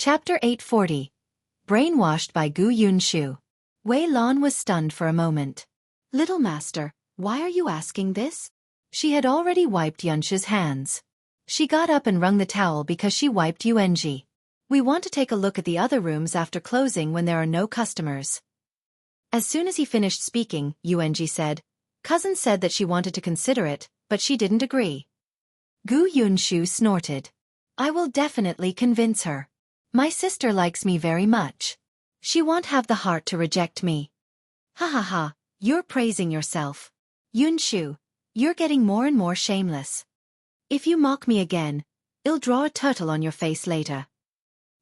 Chapter 840. Brainwashed by Gu Yunshu. Wei Lan was stunned for a moment. "Little master, why are you asking this?" She had already wiped Yunshu's hands. She got up and wrung the towel because she wiped Yuanji. "We want to take a look at the other rooms after closing when there are no customers." As soon as he finished speaking, Yuanji said, "Cousin said that she wanted to consider it, but she didn't agree." Gu Yunshu snorted. "I will definitely convince her. My sister likes me very much. She won't have the heart to reject me." "Ha ha ha, you're praising yourself. Yunshu, you're getting more and more shameless. If you mock me again, I'll draw a turtle on your face later."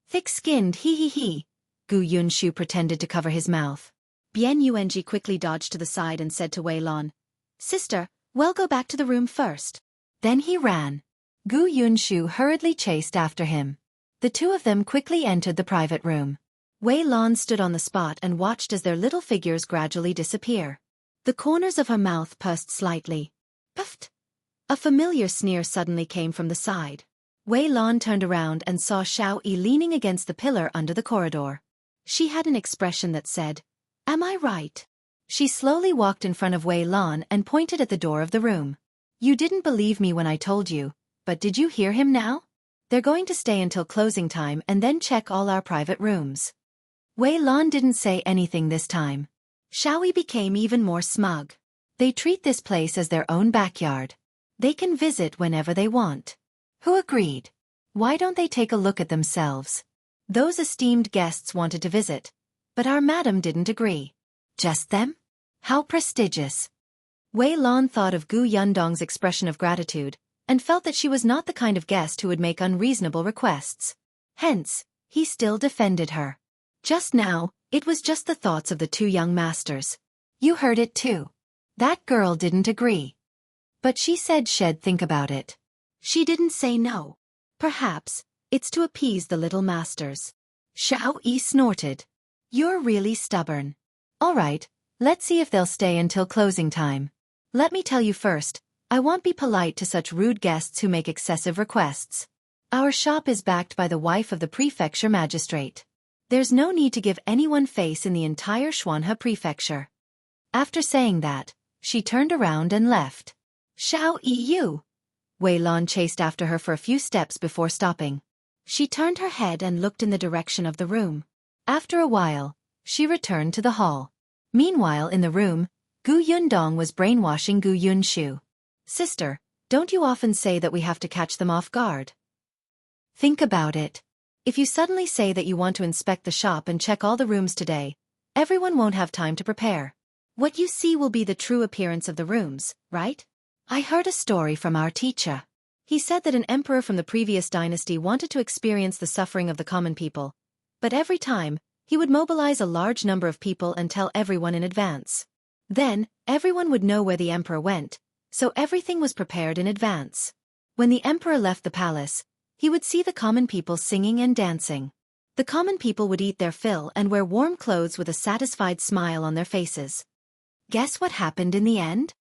"Thick-skinned, he. Gu Yunshu pretended to cover his mouth. Bian Yuanji quickly dodged to the side and said to Wei Lan, "Sister, we'll go back to the room first." Then he ran. Gu Yunshu hurriedly chased after him. The two of them quickly entered the private room. Wei Lan stood on the spot and watched as their little figures gradually disappear. The corners of her mouth pursed slightly. Puffed. A familiar sneer suddenly came from the side. Wei Lan turned around and saw Xiaoyi leaning against the pillar under the corridor. She had an expression that said, "Am I right?" She slowly walked in front of Wei Lan and pointed at the door of the room. "You didn't believe me when I told you, but did you hear him now? They're going to stay until closing time and then check all our private rooms." Wei Lan didn't say anything this time. Xiaoyi became even more smug. "They treat this place as their own backyard. They can visit whenever they want." Who agreed? "Why don't they take a look at themselves? Those esteemed guests wanted to visit, but our madam didn't agree." "Just them? How prestigious." Wei Lan thought of Gu Yundong's expression of gratitude, and felt that she was not the kind of guest who would make unreasonable requests. Hence, he still defended her. Just now, it was just the thoughts of the two young masters. "You heard it too. That girl didn't agree. But she said she'd think about it. She didn't say no. Perhaps, it's to appease the little masters." Xiaoyi snorted. "You're really stubborn. All right, let's see if they'll stay until closing time. Let me tell you first, I won't be polite to such rude guests who make excessive requests. Our shop is backed by the wife of the prefecture magistrate. There's no need to give anyone face in the entire Xuanhe prefecture." After saying that, she turned around and left. "Xiaoyi!" Wei Lan chased after her for a few steps before stopping. She turned her head and looked in the direction of the room. After a while, she returned to the hall. Meanwhile in the room, Gu Yundong was brainwashing Gu Yunshu. "Sister, don't you often say that we have to catch them off guard? Think about it. If you suddenly say that you want to inspect the shop and check all the rooms today, everyone won't have time to prepare. What you see will be the true appearance of the rooms, right? I heard a story from our teacher. He said that an emperor from the previous dynasty wanted to experience the suffering of the common people, but every time, he would mobilize a large number of people and tell everyone in advance. Then, everyone would know where the emperor went, so everything was prepared in advance. When the emperor left the palace, he would see the common people singing and dancing. The common people would eat their fill and wear warm clothes with a satisfied smile on their faces. Guess what happened in the end?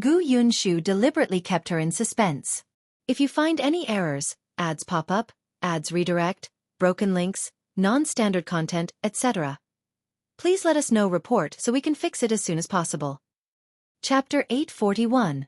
Gu Yunshu deliberately kept her in suspense. If you find any errors, ads pop up, ads redirect, broken links, non-standard content, etc., please let us know report so we can fix it as soon as possible. Chapter 841.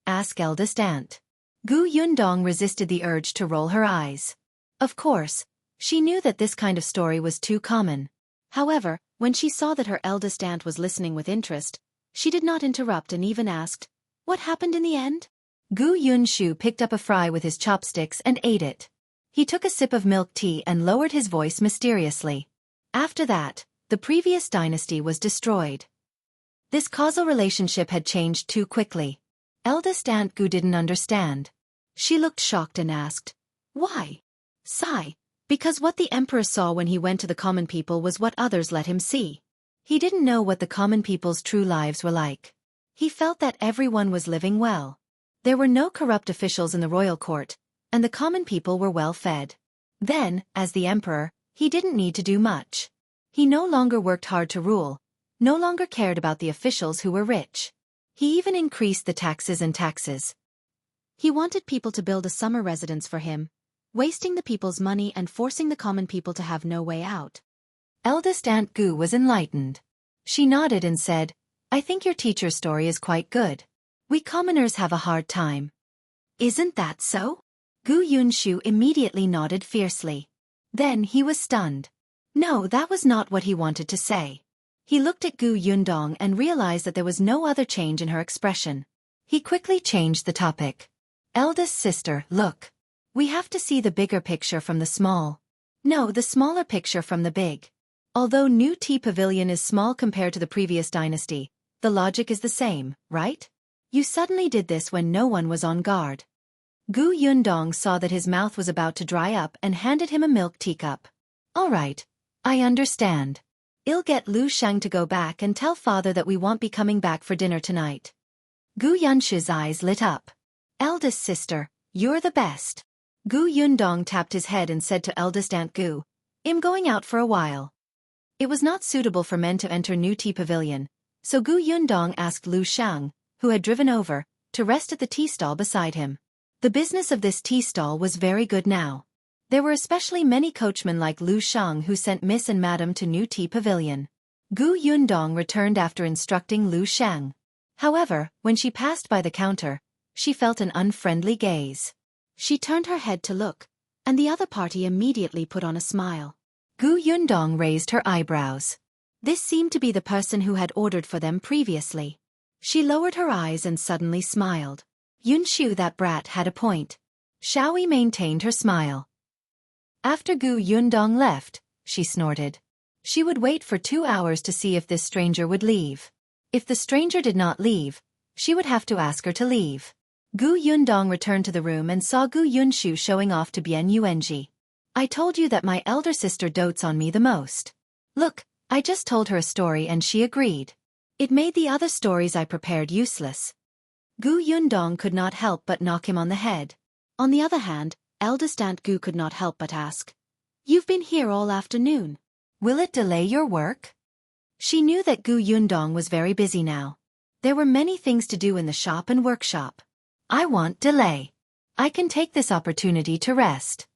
Ask Eldest Aunt. Gu Yundong resisted the urge to roll her eyes. Of course, she knew that this kind of story was too common. However, when she saw that her eldest aunt was listening with interest, she did not interrupt and even asked, "What happened in the end?" Gu Yunshu picked up a fry with his chopsticks and ate it. He took a sip of milk tea and lowered his voice mysteriously. After that, the previous dynasty was destroyed. This causal relationship had changed too quickly. Eldest Aunt Gu didn't understand. She looked shocked and asked, "Why?" "Sigh, because what the emperor saw when he went to the common people was what others let him see. He didn't know what the common people's true lives were like. He felt that everyone was living well. There were no corrupt officials in the royal court, and the common people were well fed. Then, as the emperor, he didn't need to do much. He no longer worked hard to rule, no longer cared about the officials who were rich. He even increased the taxes and taxes. He wanted people to build a summer residence for him, wasting the people's money and forcing the common people to have no way out. Eldest Aunt Gu was enlightened. She nodded and said, I think your teacher's story is quite good. We commoners have a hard time. Isn't that so? Gu Yunshu immediately nodded fiercely. Then he was stunned. No, that was not what he wanted to say. He looked at Gu Yundong and realized that there was no other change in her expression. He quickly changed the topic. Eldest sister, look. We have to see the bigger picture from the small. No, the smaller picture from the big. Although New Tea Pavilion is small compared to the previous dynasty, the logic is the same, right? You suddenly did this when no one was on guard. Gu Yundong saw that his mouth was about to dry up and handed him a milk teacup. All right. I understand. I'll get Lu Sheng to go back and tell father that we won't be coming back for dinner tonight. Gu Yunshu's eyes lit up. Eldest sister, you're the best. Gu Yundong tapped his head and said to eldest Aunt Gu, I'm going out for a while. It was not suitable for men to enter New Tea Pavilion, so Gu Yundong asked Lu Sheng, who had driven over, to rest at the tea stall beside him. The business of this tea stall was very good now. There were especially many coachmen like Lu Sheng who sent Miss and Madam to New Tea Pavilion. Gu Yundong returned after instructing Lu Sheng. However, when she passed by the counter, she felt an unfriendly gaze. She turned her head to look, and the other party immediately put on a smile. Gu Yundong raised her eyebrows. This seemed to be the person who had ordered for them previously. She lowered her eyes and suddenly smiled. Yunshu, that brat, had a point. Xiaoyi maintained her smile. After Gu Yundong left, she snorted. She would wait for 2 hours to see if this stranger would leave. If the stranger did not leave, she would have to ask her to leave. Gu Yundong returned to the room and saw Gu Yunshu showing off to Bian Yuanji. I told you that my elder sister dotes on me the most. Look, I just told her a story and she agreed. It made the other stories I prepared useless. Gu Yundong could not help but knock him on the head. On the other hand, eldest Aunt Gu could not help but ask, You've been here all afternoon. Will it delay your work? She knew that Gu Yundong was very busy now. There were many things to do in the shop and workshop. I won't delay. I can take this opportunity to rest.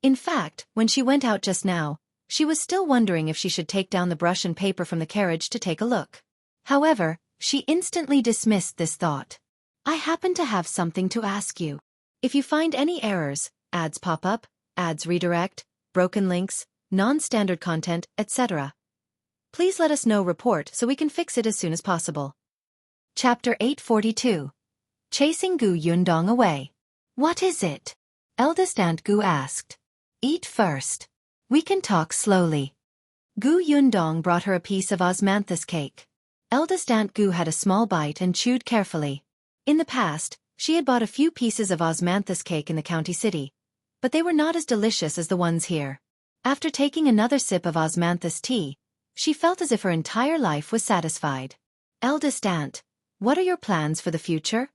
In fact, when she went out just now, she was still wondering if she should take down the brush and paper from the carriage to take a look. However, she instantly dismissed this thought. I happen to have something to ask you. If you find any errors, ads pop up, ads redirect, broken links, non-standard content, etc., please let us know. Report so we can fix it as soon as possible. Chapter 842. Chasing Gu Yundong away. What is it? Eldest Aunt Gu asked. Eat first. We can talk slowly. Gu Yundong brought her a piece of osmanthus cake. Eldest Aunt Gu had a small bite and chewed carefully. In the past, she had bought a few pieces of osmanthus cake in the county city, but they were not as delicious as the ones here. After taking another sip of osmanthus tea, she felt as if her entire life was satisfied. Eldest Aunt, what are your plans for the future?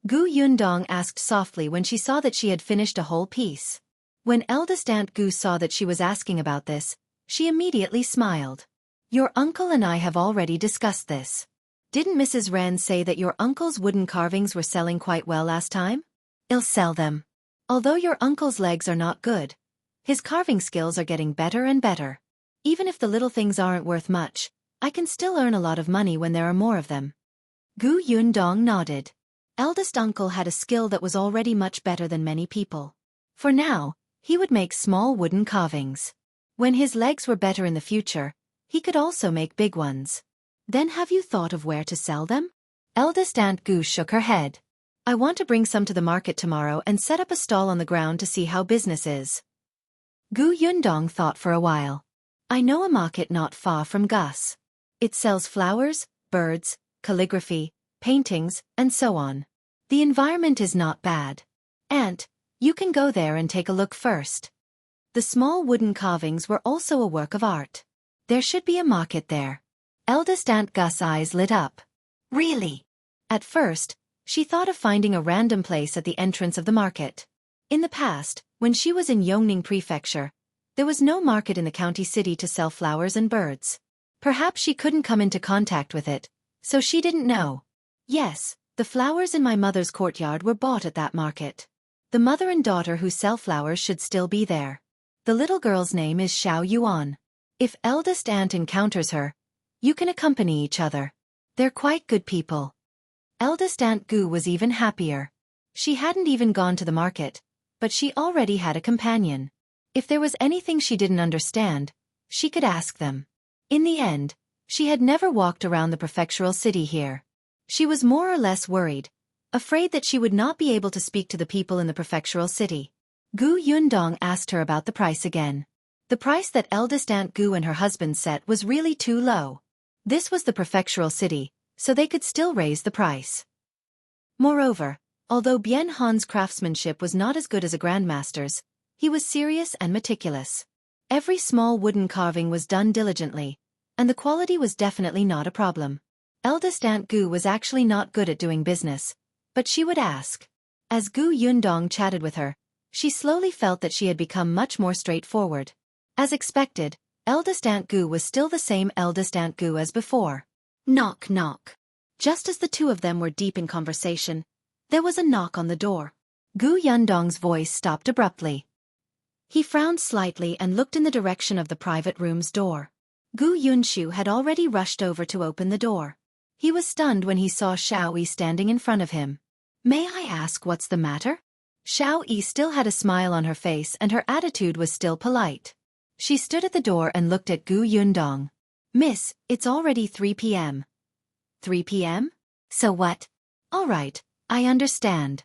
Gu Yundong asked softly when she saw that she had finished a whole piece. When eldest Aunt Gu saw that she was asking about this, she immediately smiled. Your uncle and I have already discussed this. Didn't Mrs. Ren say that your uncle's wooden carvings were selling quite well last time? I'll sell them. Although your uncle's legs are not good, his carving skills are getting better and better. Even if the little things aren't worth much, I can still earn a lot of money when there are more of them. Gu Yundong nodded. Eldest uncle had a skill that was already much better than many people. For now, he would make small wooden carvings. When his legs were better in the future, he could also make big ones. Then have you thought of where to sell them? Eldest Aunt Gu shook her head. I want to bring some to the market tomorrow and set up a stall on the ground to see how business is. Gu Yundong thought for a while. I know a market not far from Gus. It sells flowers, birds, calligraphy, paintings, and so on. The environment is not bad. Aunt, you can go there and take a look first. The small wooden carvings were also a work of art. There should be a market there. Eldest Aunt Gus' eyes lit up. Really? At first, she thought of finding a random place at the entrance of the market. In the past, when she was in Yongning Prefecture, there was no market in the county city to sell flowers and birds. Perhaps she couldn't come into contact with it, so she didn't know. Yes, the flowers in my mother's courtyard were bought at that market. The mother and daughter who sell flowers should still be there. The little girl's name is Xiao Yuan. If eldest aunt encounters her, you can accompany each other. They're quite good people. Eldest Aunt Gu was even happier. She hadn't even gone to the market, but she already had a companion. If there was anything she didn't understand, she could ask them. In the end, she had never walked around the prefectural city here. She was more or less worried, afraid that she would not be able to speak to the people in the prefectural city. Gu Yundong asked her about the price again. The price that eldest Aunt Gu and her husband set was really too low. This was the prefectural city, so they could still raise the price. Moreover, although Bien Han's craftsmanship was not as good as a grandmaster's, he was serious and meticulous. Every small wooden carving was done diligently, and the quality was definitely not a problem. Eldest Aunt Gu was actually not good at doing business, but she would ask. As Gu Yundong chatted with her, she slowly felt that she had become much more straightforward. As expected, eldest Aunt Gu was still the same eldest Aunt Gu as before. Knock, knock. Just as the two of them were deep in conversation, there was a knock on the door. Gu Yundong's voice stopped abruptly. He frowned slightly and looked in the direction of the private room's door. Gu Yunshu had already rushed over to open the door. He was stunned when he saw Xiaoyi standing in front of him. May I ask what's the matter? Xiaoyi still had a smile on her face and her attitude was still polite. She stood at the door and looked at Gu Yundong. Miss, it's already 3 p.m. 3 p.m.? So what? All right, I understand.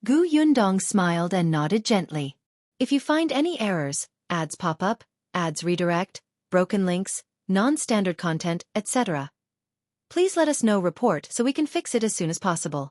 Gu Yundong smiled and nodded gently. If you find any errors, ads pop up, ads redirect, broken links, non-standard content, etc., please let us know report so we can fix it as soon as possible.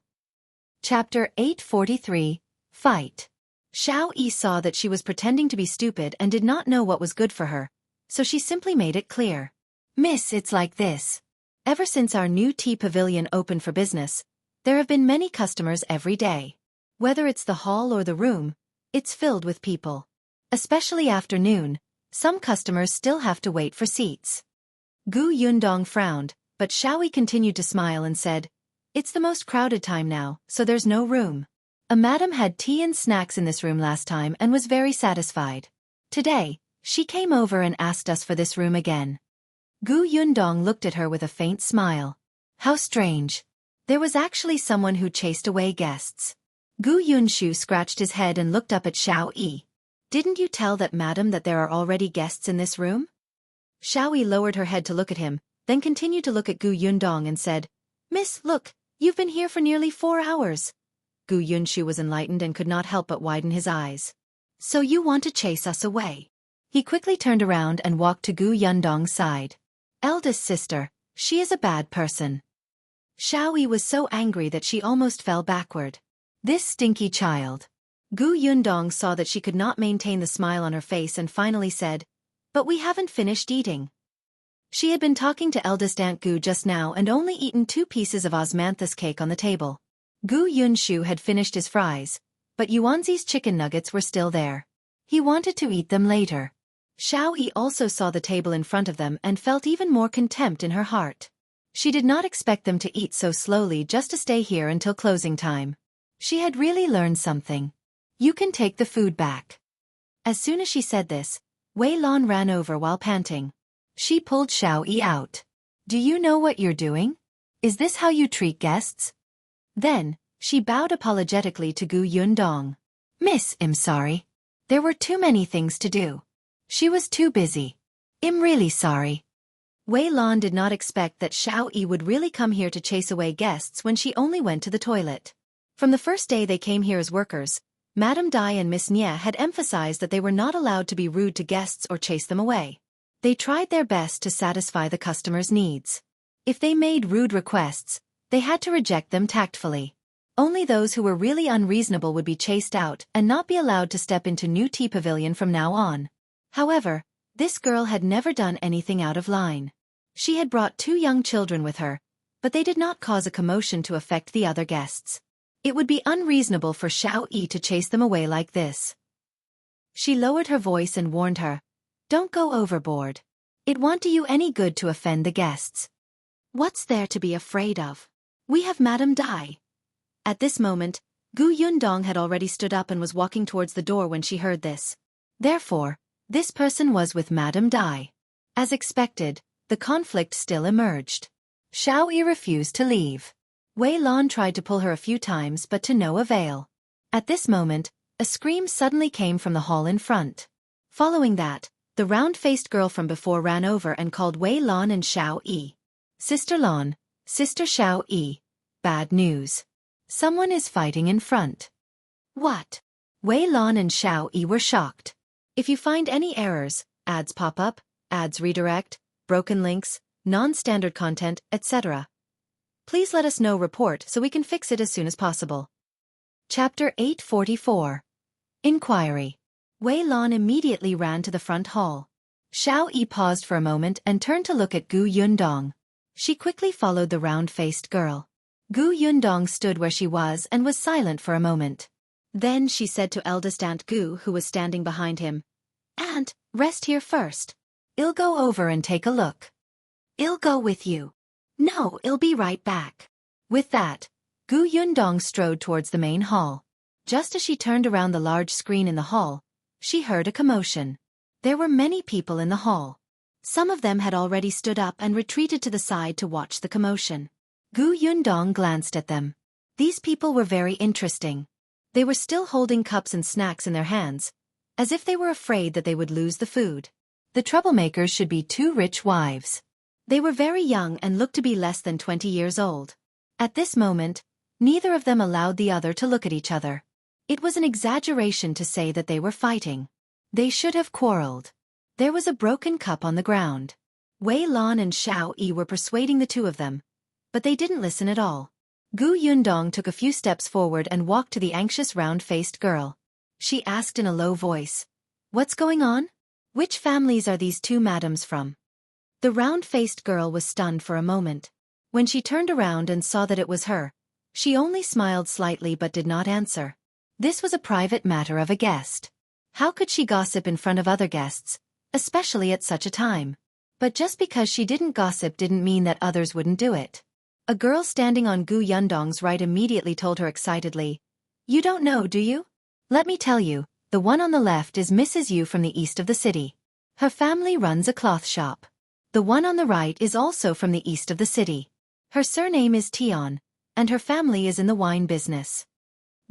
Chapter 843, Fight. Xiao Yi saw that she was pretending to be stupid and did not know what was good for her, so she simply made it clear. Miss, it's like this. Ever since our new tea pavilion opened for business, there have been many customers every day. Whether it's the hall or the room, it's filled with people. Especially after noon, some customers still have to wait for seats. Gu Yundong frowned, but Xiaoyi continued to smile and said, It's the most crowded time now, so there's no room. A madam had tea and snacks in this room last time and was very satisfied. Today, she came over and asked us for this room again. Gu Yundong looked at her with a faint smile. How strange. There was actually someone who chased away guests. Gu Yunshu scratched his head and looked up at Xiao Yi. Didn't you tell that madam that there are already guests in this room? Xiao Yi lowered her head to look at him, then continued to look at Gu Yundong and said, Miss, look, you've been here for nearly 4 hours. Gu Yunshu was enlightened and could not help but widen his eyes. So you want to chase us away? He quickly turned around and walked to Gu Yundong's side. Eldest sister, she is a bad person. Xiao Yi was so angry that she almost fell backward. This stinky child. Gu Yundong saw that she could not maintain the smile on her face and finally said, But we haven't finished eating. She had been talking to eldest Aunt Gu just now and only eaten 2 pieces of osmanthus cake on the table. Gu Yunshu had finished his fries, but Yuanzi's chicken nuggets were still there. He wanted to eat them later. Xiao Yi also saw the table in front of them and felt even more contempt in her heart. She did not expect them to eat so slowly just to stay here until closing time. She had really learned something. You can take the food back. As soon as she said this, Wei Lan ran over while panting. She pulled Xiao Yi out. Do you know what you're doing? Is this how you treat guests? Then, she bowed apologetically to Gu Yundong. Miss, I'm sorry. There were too many things to do. She was too busy. I'm really sorry. Wei Lan did not expect that Xiao Yi would really come here to chase away guests when she only went to the toilet. From the first day they came here as workers, Madame Dai and Miss Nie had emphasized that they were not allowed to be rude to guests or chase them away. They tried their best to satisfy the customers' needs. If they made rude requests, they had to reject them tactfully. Only those who were really unreasonable would be chased out and not be allowed to step into new tea pavilion from now on. However, this girl had never done anything out of line. She had brought 2 young children with her, but they did not cause a commotion to affect the other guests. It would be unreasonable for Xiao Yi to chase them away like this. She lowered her voice and warned her, Don't go overboard. It won't do you any good to offend the guests. What's there to be afraid of? We have Madame Dai. At this moment, Gu Yundong had already stood up and was walking towards the door when she heard this. Therefore, this person was with Madame Dai. As expected, the conflict still emerged. Xiaoyi refused to leave. Wei Lan tried to pull her a few times but to no avail. At this moment, a scream suddenly came from the hall in front. Following that, the round-faced girl from before ran over and called Wei Lan and Xiaoyi. Sister Lan, Sister Xiaoyi. Bad news. Someone is fighting in front. What? Wei Lan and Xiaoyi were shocked. If you find any errors, ads pop up, ads redirect, broken links, non-standard content, etc. Please let us know report so we can fix it as soon as possible. Chapter 844. Inquiry. Wei Lan immediately ran to the front hall. Xiaoyi paused for a moment and turned to look at Gu Yundong. She quickly followed the round-faced girl. Gu Yundong stood where she was and was silent for a moment. Then she said to eldest Aunt Gu, who was standing behind him, "Aunt, rest here first. I'll go over and take a look." "I'll go with you." "No, I'll be right back." With that, Gu Yundong strode towards the main hall. Just as she turned around the large screen in the hall, she heard a commotion. There were many people in the hall. Some of them had already stood up and retreated to the side to watch the commotion. Gu Yundong glanced at them. These people were very interesting. They were still holding cups and snacks in their hands, as if they were afraid that they would lose the food. The troublemakers should be two rich wives. They were very young and looked to be less than 20 years old. At this moment, neither of them allowed the other to look at each other. It was an exaggeration to say that they were fighting. They should have quarreled. There was a broken cup on the ground. Wei Lan and Xiaoyi were persuading the two of them, but they didn't listen at all. Gu Yundong took a few steps forward and walked to the anxious round-faced girl. She asked in a low voice, "What's going on? Which families are these two madams from?" The round-faced girl was stunned for a moment. When she turned around and saw that it was her, she only smiled slightly but did not answer. This was a private matter of a guest. How could she gossip in front of other guests, especially at such a time? But just because she didn't gossip didn't mean that others wouldn't do it. A girl standing on Gu Yundong's right immediately told her excitedly, "You don't know, do you? Let me tell you, the one on the left is Mrs. Yu from the east of the city. Her family runs a cloth shop. The one on the right is also from the east of the city. Her surname is Tian, and her family is in the wine business."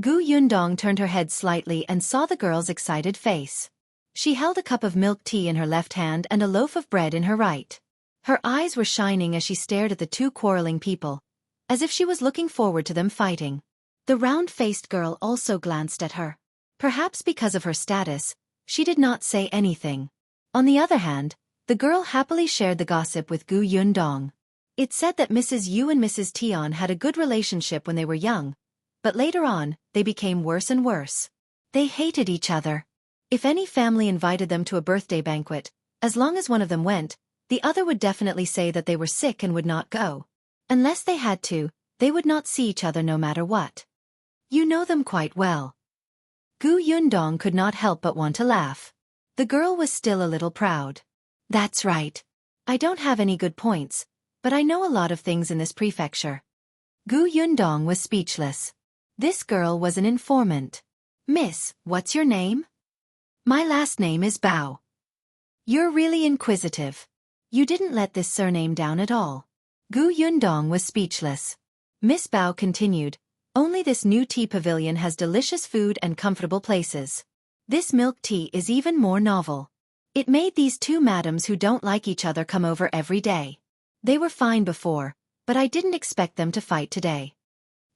Gu Yundong turned her head slightly and saw the girl's excited face. She held a cup of milk tea in her left hand and a loaf of bread in her right. Her eyes were shining as she stared at the two quarreling people, as if she was looking forward to them fighting. The round-faced girl also glanced at her. Perhaps because of her status, she did not say anything. On the other hand, the girl happily shared the gossip with Gu Yundong. It said that Mrs. Yu and Mrs. Tian had a good relationship when they were young, but later on, they became worse and worse. They hated each other. If any family invited them to a birthday banquet, as long as one of them went, the other would definitely say that they were sick and would not go. Unless they had to, they would not see each other no matter what. "You know them quite well." Gu Yundong could not help but want to laugh. The girl was still a little proud. "That's right. I don't have any good points, but I know a lot of things in this prefecture." Gu Yundong was speechless. This girl was an informant. "Miss, what's your name?" "My last name is Bao." "You're really inquisitive. You didn't let this surname down at all." Gu Yundong was speechless. Miss Bao continued, "Only this new tea pavilion has delicious food and comfortable places. This milk tea is even more novel. It made these two madams who don't like each other come over every day. They were fine before, but I didn't expect them to fight today."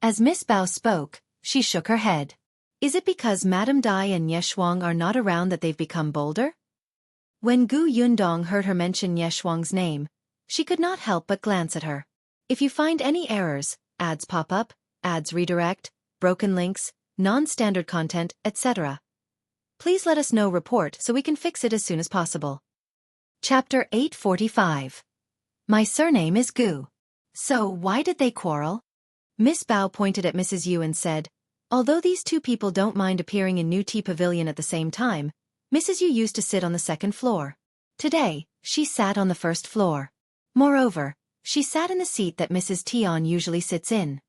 As Miss Bao spoke, she shook her head. "Is it because Madame Dai and Yeshuang are not around that they've become bolder?" When Gu Yundong heard her mention Yeshuang's name, she could not help but glance at her. "If you find any errors, ads pop up, ads redirect, broken links, non-standard content, etc. Please let us know report so we can fix it as soon as possible." Chapter 845. My surname is Gu. So why did they quarrel? Miss Bao pointed at Mrs. Yu and said, "Although these two people don't mind appearing in New Tea Pavilion at the same time, Mrs. Yu used to sit on the second floor. Today, she sat on the first floor. Moreover, she sat in the seat that Mrs. Tian usually sits in."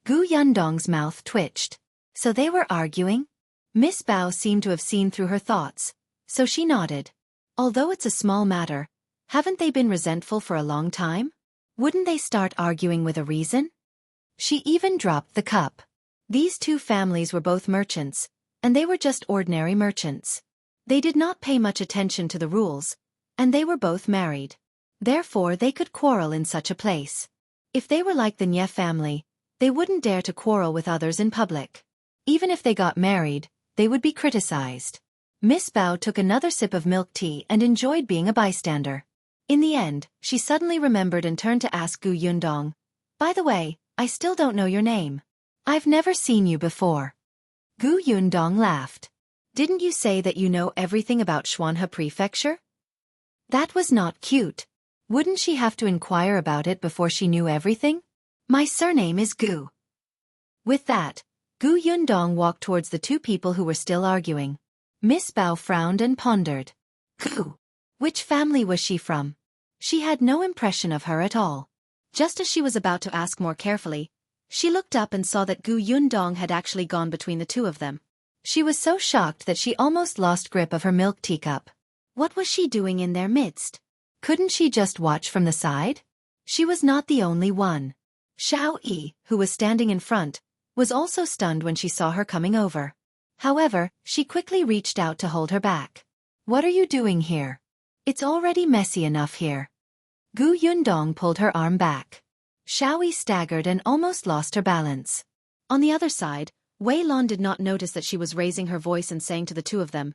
Gu Yundong's mouth twitched. So they were arguing? Miss Bao seemed to have seen through her thoughts, so she nodded. Although it's a small matter, haven't they been resentful for a long time? Wouldn't they start arguing with a reason? She even dropped the cup. These two families were both merchants, and they were just ordinary merchants. They did not pay much attention to the rules, and they were both married. Therefore they could quarrel in such a place. If they were like the Nye family, they wouldn't dare to quarrel with others in public. Even if they got married, they would be criticized. Miss Bao took another sip of milk tea and enjoyed being a bystander. In the end, she suddenly remembered and turned to ask Gu Yundong, "By the way, I still don't know your name. I've never seen you before." Gu Yundong laughed. "Didn't you say that you know everything about Xuanhe Prefecture?" That was not cute. Wouldn't she have to inquire about it before she knew everything? "My surname is Gu." With that, Gu Yundong walked towards the two people who were still arguing. Miss Bao frowned and pondered. Gu. Which family was she from? She had no impression of her at all. Just as she was about to ask more carefully, she looked up and saw that Gu Yundong had actually gone between the two of them. She was so shocked that she almost lost grip of her milk teacup. What was she doing in their midst? Couldn't she just watch from the side? She was not the only one. Xiaoyi, who was standing in front, was also stunned when she saw her coming over. However, she quickly reached out to hold her back. "What are you doing here? It's already messy enough here." Gu Yundong pulled her arm back. Xiaoyi staggered and almost lost her balance. On the other side, Wei Lan did not notice that she was raising her voice and saying to the two of them,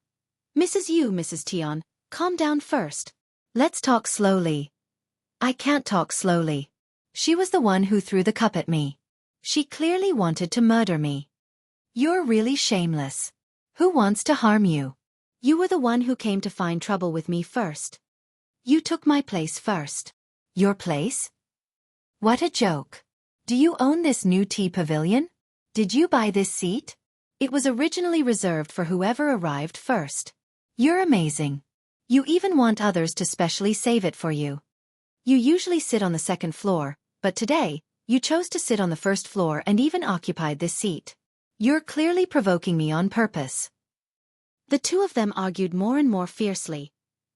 "Mrs. Yu, Mrs. Tian, calm down first. Let's talk slowly." "I can't talk slowly. She was the one who threw the cup at me. She clearly wanted to murder me." "You're really shameless. Who wants to harm you? You were the one who came to find trouble with me first. You took my place first." "Your place? What a joke. Do you own this new tea pavilion? Did you buy this seat? It was originally reserved for whoever arrived first. You're amazing. You even want others to specially save it for you. You usually sit on the second floor, but today, you chose to sit on the first floor and even occupied this seat. You're clearly provoking me on purpose." The two of them argued more and more fiercely,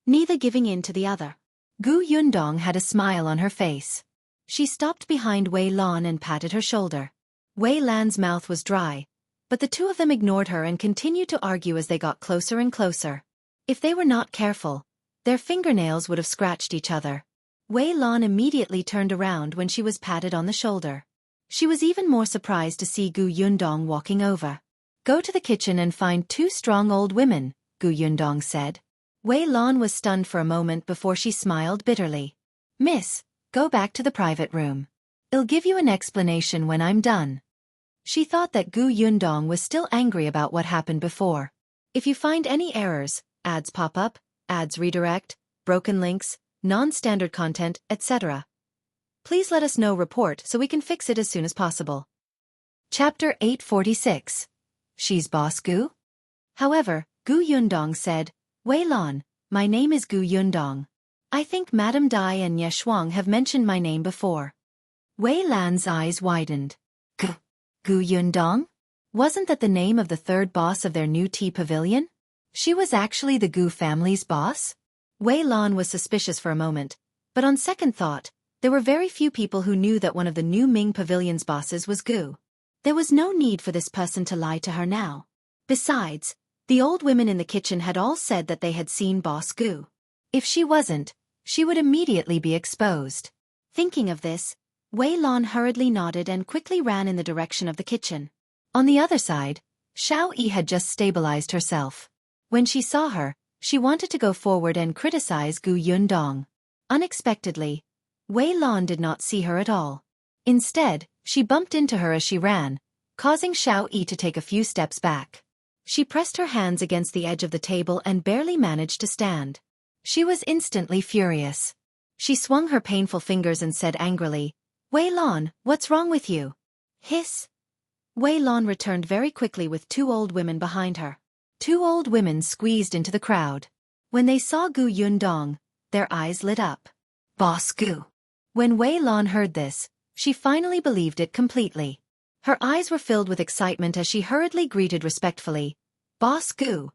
neither giving in to the other. Gu Yundong had a smile on her face. She stopped behind Wei Lan and patted her shoulder. Wei Lan's mouth was dry, but the two of them ignored her and continued to argue as they got closer and closer. If they were not careful, their fingernails would have scratched each other. Wei Lan immediately turned around when she was patted on the shoulder. She was even more surprised to see Gu Yundong walking over. "Go to the kitchen and find two strong old women," Gu Yundong said. Wei Lan was stunned for a moment before she smiled bitterly. "Miss, go back to the private room. I'll give you an explanation when I'm done." She thought that Gu Yundong was still angry about what happened before. If you find any errors, ads pop up, ads redirect, broken links, non-standard content, etc., please let us know report so we can fix it as soon as possible. Chapter 846. She's Boss Gu? However, Gu Yundong said, "Wei Lan, my name is Gu Yundong. I think Madame Dai and Ye Shuang have mentioned my name before." Wei Lan's eyes widened. Gu Yundong? Wasn't that the name of the third boss of their new tea pavilion? She was actually the Gu family's boss? Wei Lan was suspicious for a moment, but on second thought, there were very few people who knew that one of the new Ming pavilion's bosses was Gu. There was no need for this person to lie to her now. Besides, the old women in the kitchen had all said that they had seen Boss Gu. If she wasn't, she would immediately be exposed. Thinking of this, Wei Lan hurriedly nodded and quickly ran in the direction of the kitchen. On the other side, Xiaoyi had just stabilized herself. When she saw her, she wanted to go forward and criticize Gu Yundong. Unexpectedly, Wei Lan did not see her at all. Instead, she bumped into her as she ran, causing Xiaoyi to take a few steps back. She pressed her hands against the edge of the table and barely managed to stand. She was instantly furious. She swung her painful fingers and said angrily, "Wei Lan, what's wrong with you?" Hiss. Wei Lan returned very quickly with two old women behind her. Two old women squeezed into the crowd. When they saw Gu Yundong, their eyes lit up. Boss Gu. When Wei Lan heard this, she finally believed it completely. Her eyes were filled with excitement as she hurriedly greeted respectfully, "Boss Gu."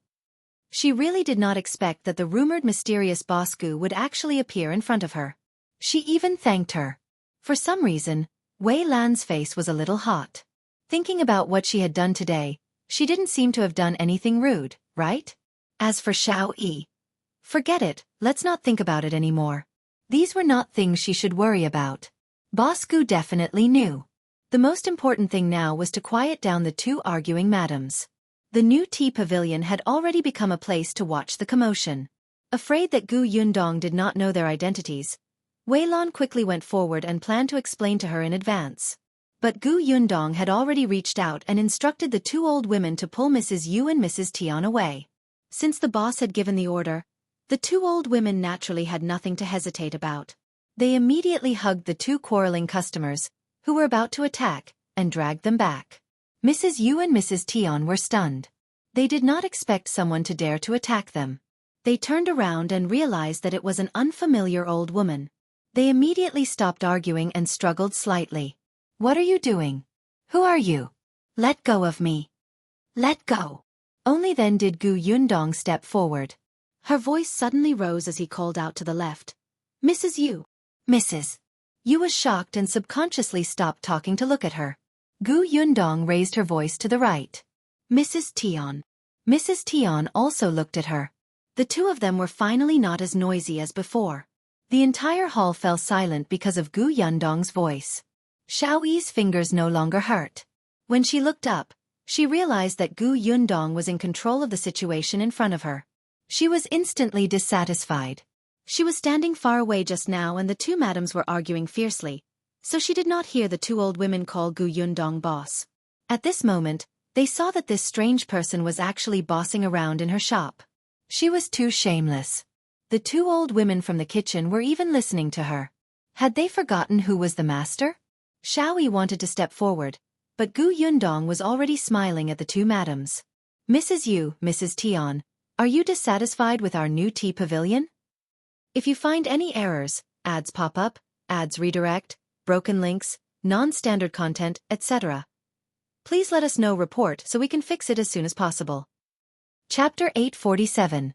She really did not expect that the rumored mysterious Boss Gu would actually appear in front of her. She even thanked her. For some reason, Wei Lan's face was a little hot. Thinking about what she had done today, she didn't seem to have done anything rude, right? As for Xiaoyi, forget it, let's not think about it anymore. These were not things she should worry about. Boss Gu definitely knew. The most important thing now was to quiet down the two arguing madams. The new tea pavilion had already become a place to watch the commotion. Afraid that Gu Yundong did not know their identities, Wei Lan quickly went forward and planned to explain to her in advance. But Gu Yundong had already reached out and instructed the two old women to pull Mrs. Yu and Mrs. Tian away. Since the boss had given the order, the two old women naturally had nothing to hesitate about. They immediately hugged the two quarreling customers, who were about to attack, and dragged them back. Mrs. Yu and Mrs. Tian were stunned. They did not expect someone to dare to attack them. They turned around and realized that it was an unfamiliar old woman. They immediately stopped arguing and struggled slightly. "What are you doing? Who are you? Let go of me. Let go." Only then did Gu Yundong step forward. Her voice suddenly rose as he called out to the left, "Mrs. Yu." Mrs. Yu was shocked and subconsciously stopped talking to look at her. Gu Yundong raised her voice to the right. "Mrs. Tian." Mrs. Tian also looked at her. The two of them were finally not as noisy as before. The entire hall fell silent because of Gu Yundong's voice. Xiaoyi's fingers no longer hurt. When she looked up, she realized that Gu Yundong was in control of the situation in front of her. She was instantly dissatisfied. She was standing far away just now and the two madams were arguing fiercely, so she did not hear the two old women call Gu Yundong boss. At this moment, they saw that this strange person was actually bossing around in her shop. She was too shameless. The two old women from the kitchen were even listening to her. Had they forgotten who was the master? Xiaoyi wanted to step forward, but Gu Yundong was already smiling at the two madams. "Mrs. Yu, Mrs. Tian, are you dissatisfied with our new tea pavilion? If you find any errors, ads pop up, ads redirect, broken links, non-standard content, etc., please let us know report so we can fix it as soon as possible." Chapter 847.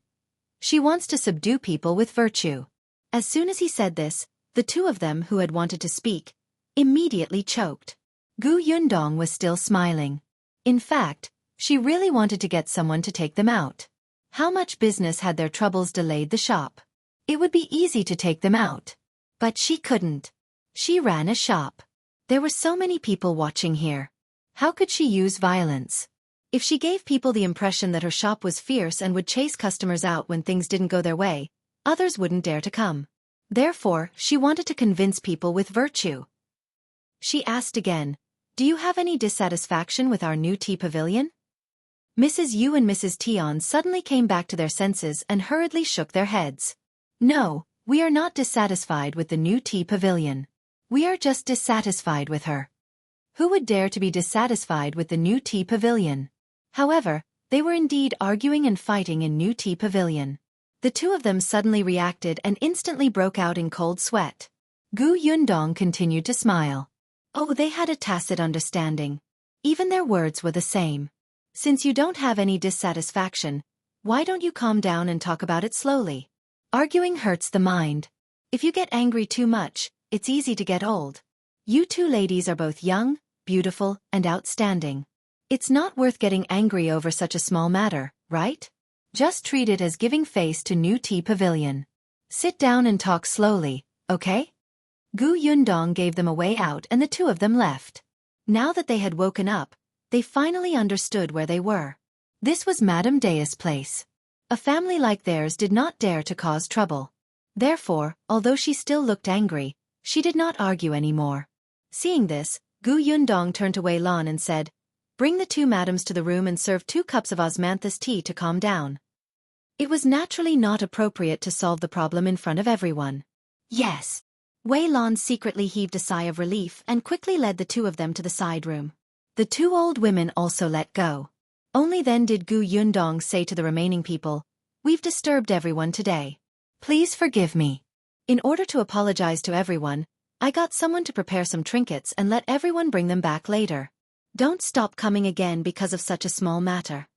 She wants to subdue people with virtue. As soon as he said this, the two of them who had wanted to speak immediately choked. Gu Yundong was still smiling. In fact, she really wanted to get someone to take them out. How much business had their troubles delayed the shop? It would be easy to take them out. But she couldn't. She ran a shop. There were so many people watching here. How could she use violence? If she gave people the impression that her shop was fierce and would chase customers out when things didn't go their way, others wouldn't dare to come. Therefore, she wanted to convince people with virtue. She asked again, "Do you have any dissatisfaction with our new tea pavilion?" Mrs. Yu and Mrs. Tian suddenly came back to their senses and hurriedly shook their heads. "No, we are not dissatisfied with the new tea pavilion. We are just dissatisfied with her." Who would dare to be dissatisfied with the new tea pavilion? However, they were indeed arguing and fighting in new tea pavilion. The two of them suddenly reacted and instantly broke out in cold sweat. Gu Yundong continued to smile. Oh, they had a tacit understanding. Even their words were the same. Since you don't have any dissatisfaction, why don't you calm down and talk about it slowly? Arguing hurts the mind. If you get angry too much, it's easy to get old. You two ladies are both young, beautiful, and outstanding. It's not worth getting angry over such a small matter, right? Just treat it as giving face to new tea pavilion. Sit down and talk slowly, okay? Gu Yundong gave them a way out and the two of them left. Now that they had woken up, they finally understood where they were. This was Madame Dea's place. A family like theirs did not dare to cause trouble. Therefore, although she still looked angry, she did not argue anymore. Seeing this, Gu Yundong turned to Wei Lan and said, "Bring the two madams to the room and serve 2 cups of osmanthus tea to calm down." It was naturally not appropriate to solve the problem in front of everyone. Yes. Wei Lan secretly heaved a sigh of relief and quickly led the two of them to the side room. The two old women also let go. Only then did Gu Yundong say to the remaining people, "We've disturbed everyone today. Please forgive me. In order to apologize to everyone, I got someone to prepare some trinkets and let everyone bring them back later. Don't stop coming again because of such a small matter.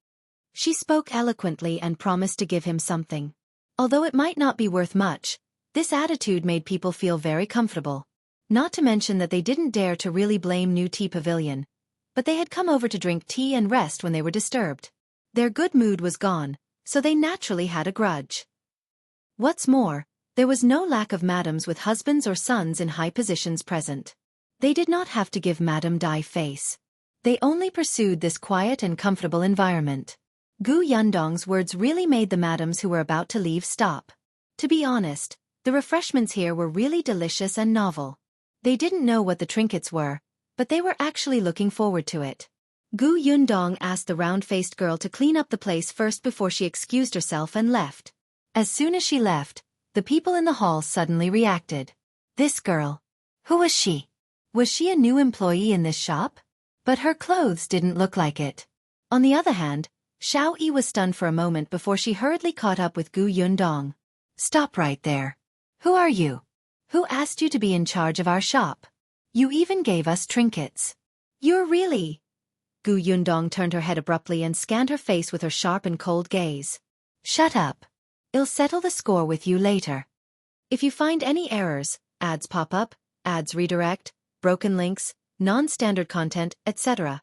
She spoke eloquently and promised to give him something. Although it might not be worth much, this attitude made people feel very comfortable. Not to mention that they didn't dare to really blame New Tea Pavilion, but they had come over to drink tea and rest when they were disturbed. Their good mood was gone, so they naturally had a grudge. What's more, there was no lack of madams with husbands or sons in high positions present. They did not have to give Madame Dai face. They only pursued this quiet and comfortable environment. Gu Yundong's words really made the madams who were about to leave stop. To be honest, the refreshments here were really delicious and novel. They didn't know what the trinkets were, but they were actually looking forward to it. Gu Yundong asked the round-faced girl to clean up the place first before she excused herself and left. As soon as she left, the people in the hall suddenly reacted. This girl. Who was she? Was she a new employee in this shop? But her clothes didn't look like it. On the other hand, Xiaoyi was stunned for a moment before she hurriedly caught up with Gu Yundong. Stop right there. Who are you? Who asked you to be in charge of our shop? You even gave us trinkets. You're really... Gu Yundong turned her head abruptly and scanned her face with her sharp and cold gaze. Shut up. I'll settle the score with you later. If you find any errors, ads pop up, ads redirect, broken links, non-standard content, etc.,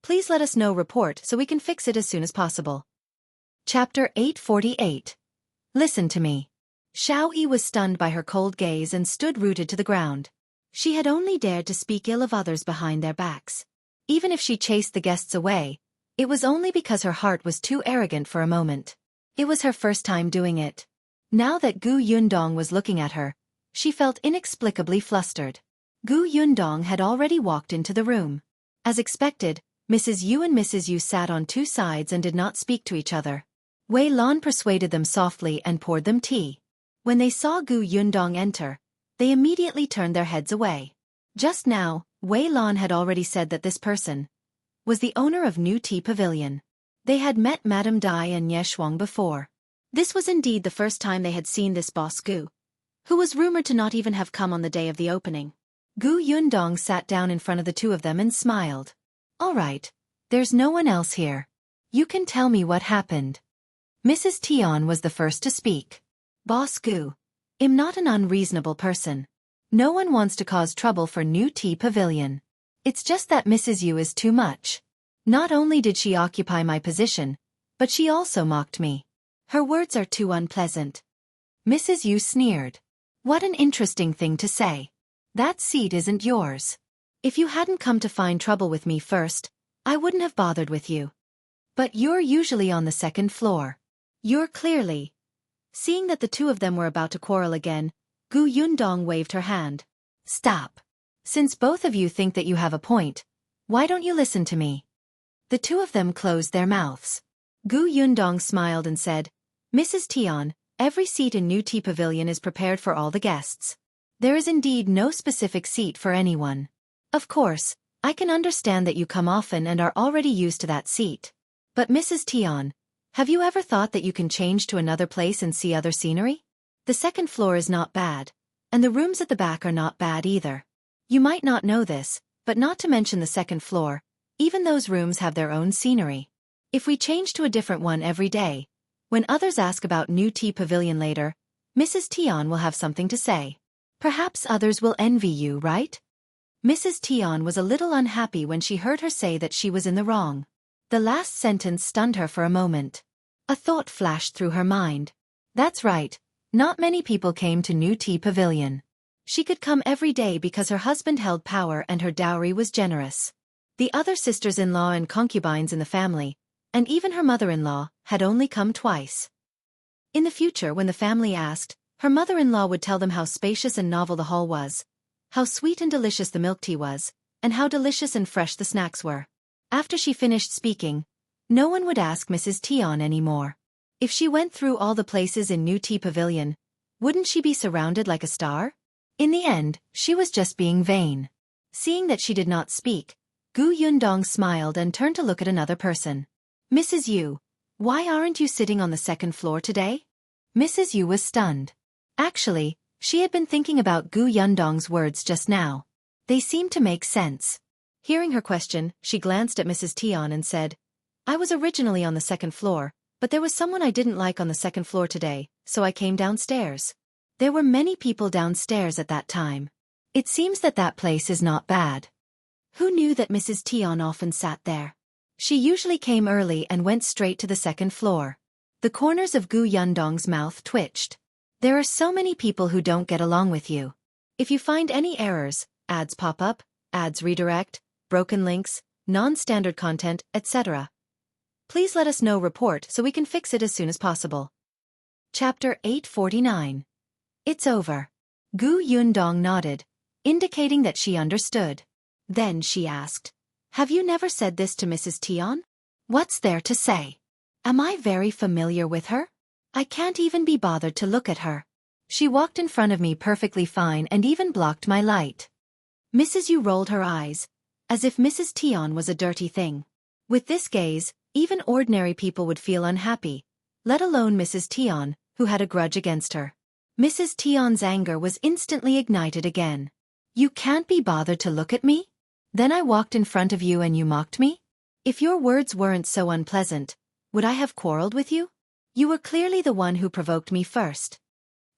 please let us know report so we can fix it as soon as possible. Chapter 848. Listen to me. Xiaoyi was stunned by her cold gaze and stood rooted to the ground. She had only dared to speak ill of others behind their backs. Even if she chased the guests away, it was only because her heart was too arrogant for a moment. It was her first time doing it. Now that Gu Yundong was looking at her, she felt inexplicably flustered. Gu Yundong had already walked into the room. As expected, Mrs. Yu and Mrs. Yu sat on two sides and did not speak to each other. Wei Lan persuaded them softly and poured them tea. When they saw Gu Yundong enter, they immediately turned their heads away. Just now, Wei Lan had already said that this person was the owner of New Tea Pavilion. They had met Madame Dai and Ye Shuang before. This was indeed the first time they had seen this boss Gu, who was rumored to not even have come on the day of the opening. Gu Yundong sat down in front of the two of them and smiled. All right, there's no one else here. You can tell me what happened. Mrs. Tian was the first to speak. Boss Gu, I'm not an unreasonable person. No one wants to cause trouble for New Tea Pavilion. It's just that Mrs. Yu is too much. Not only did she occupy my position, but she also mocked me. Her words are too unpleasant. Mrs. Yu sneered. What an interesting thing to say. That seat isn't yours. If you hadn't come to find trouble with me first, I wouldn't have bothered with you. But you're usually on the second floor. You're clearly... Seeing that the two of them were about to quarrel again, Gu Yundong waved her hand. Stop. Since both of you think that you have a point, why don't you listen to me? The two of them closed their mouths. Gu Yundong smiled and said, Mrs. Tian, every seat in New Tea Pavilion is prepared for all the guests. There is indeed no specific seat for anyone. Of course, I can understand that you come often and are already used to that seat. But Mrs. Tian, have you ever thought that you can change to another place and see other scenery? The second floor is not bad, and the rooms at the back are not bad either. You might not know this, but not to mention the second floor, even those rooms have their own scenery. If we change to a different one every day, when others ask about New Tea Pavilion later, Mrs. Tian will have something to say. Perhaps others will envy you, right? Mrs. Tian was a little unhappy when she heard her say that she was in the wrong. The last sentence stunned her for a moment. A thought flashed through her mind. That's right, not many people came to New Tea Pavilion. She could come every day because her husband held power and her dowry was generous. The other sisters-in-law and concubines in the family, and even her mother-in-law, had only come twice. In the future, when the family asked, her mother-in-law would tell them how spacious and novel the hall was, how sweet and delicious the milk tea was, and how delicious and fresh the snacks were. After she finished speaking, no one would ask Mrs. Tian anymore. If she went through all the places in New Tea Pavilion, wouldn't she be surrounded like a star? In the end, she was just being vain. Seeing that she did not speak, Gu Yundong smiled and turned to look at another person. Mrs. Yu, why aren't you sitting on the second floor today? Mrs. Yu was stunned. Actually, she had been thinking about Gu Yundong's words just now. They seemed to make sense. Hearing her question, she glanced at Mrs. Tian and said, I was originally on the second floor, but there was someone I didn't like on the second floor today, so I came downstairs. There were many people downstairs at that time. It seems that that place is not bad. Who knew that Mrs. Tian often sat there? She usually came early and went straight to the second floor. The corners of Gu Yundong's mouth twitched. There are so many people who don't get along with you. If you find any errors, ads pop up, ads redirect, broken links, non-standard content, etc., please let us know report so we can fix it as soon as possible. Chapter 849. It's over. Gu Yundong nodded, indicating that she understood. Then she asked, Have you never said this to Mrs. Tian? What's there to say? Am I very familiar with her? I can't even be bothered to look at her. She walked in front of me perfectly fine and even blocked my light. Mrs. Yu rolled her eyes, as if Mrs. Tian was a dirty thing. With this gaze, even ordinary people would feel unhappy, let alone Mrs. Tian, who had a grudge against her. Mrs. Tian's anger was instantly ignited again. You can't be bothered to look at me? Then I walked in front of you and you mocked me? If your words weren't so unpleasant, would I have quarreled with you? You were clearly the one who provoked me first.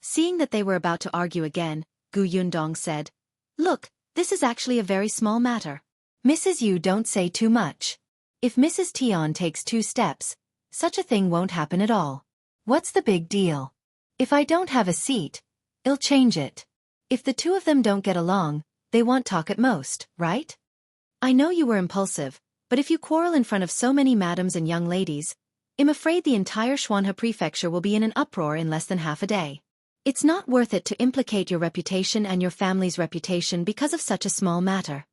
Seeing that they were about to argue again, Gu Yundong said, Look, this is actually a very small matter. Mrs. Yu, don't say too much. If Mrs. Tian takes 2 steps, such a thing won't happen at all. What's the big deal? If I don't have a seat, I'll change it. If the 2 of them don't get along, they won't talk at most, right? I know you were impulsive, but if you quarrel in front of so many madams and young ladies, I'm afraid the entire Xuanhe prefecture will be in an uproar in less than half a day. It's not worth it to implicate your reputation and your family's reputation because of such a small matter.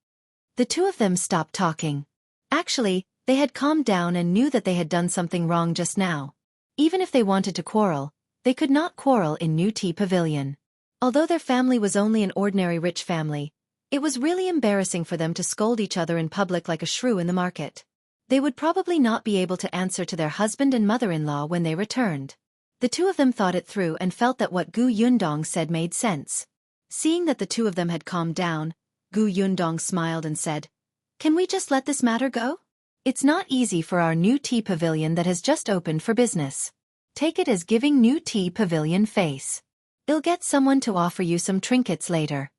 The 2 of them stopped talking. Actually, they had calmed down and knew that they had done something wrong just now. Even if they wanted to quarrel, they could not quarrel in New Tea Pavilion. Although their family was only an ordinary rich family, it was really embarrassing for them to scold each other in public like a shrew in the market. They would probably not be able to answer to their husband and mother-in-law when they returned. The 2 of them thought it through and felt that what Gu Yundong said made sense. Seeing that the 2 of them had calmed down, Gu Yundong smiled and said, Can we just let this matter go? It's not easy for our New Tea Pavilion that has just opened for business. Take it as giving New Tea Pavilion face. I'll get someone to offer you some trinkets later.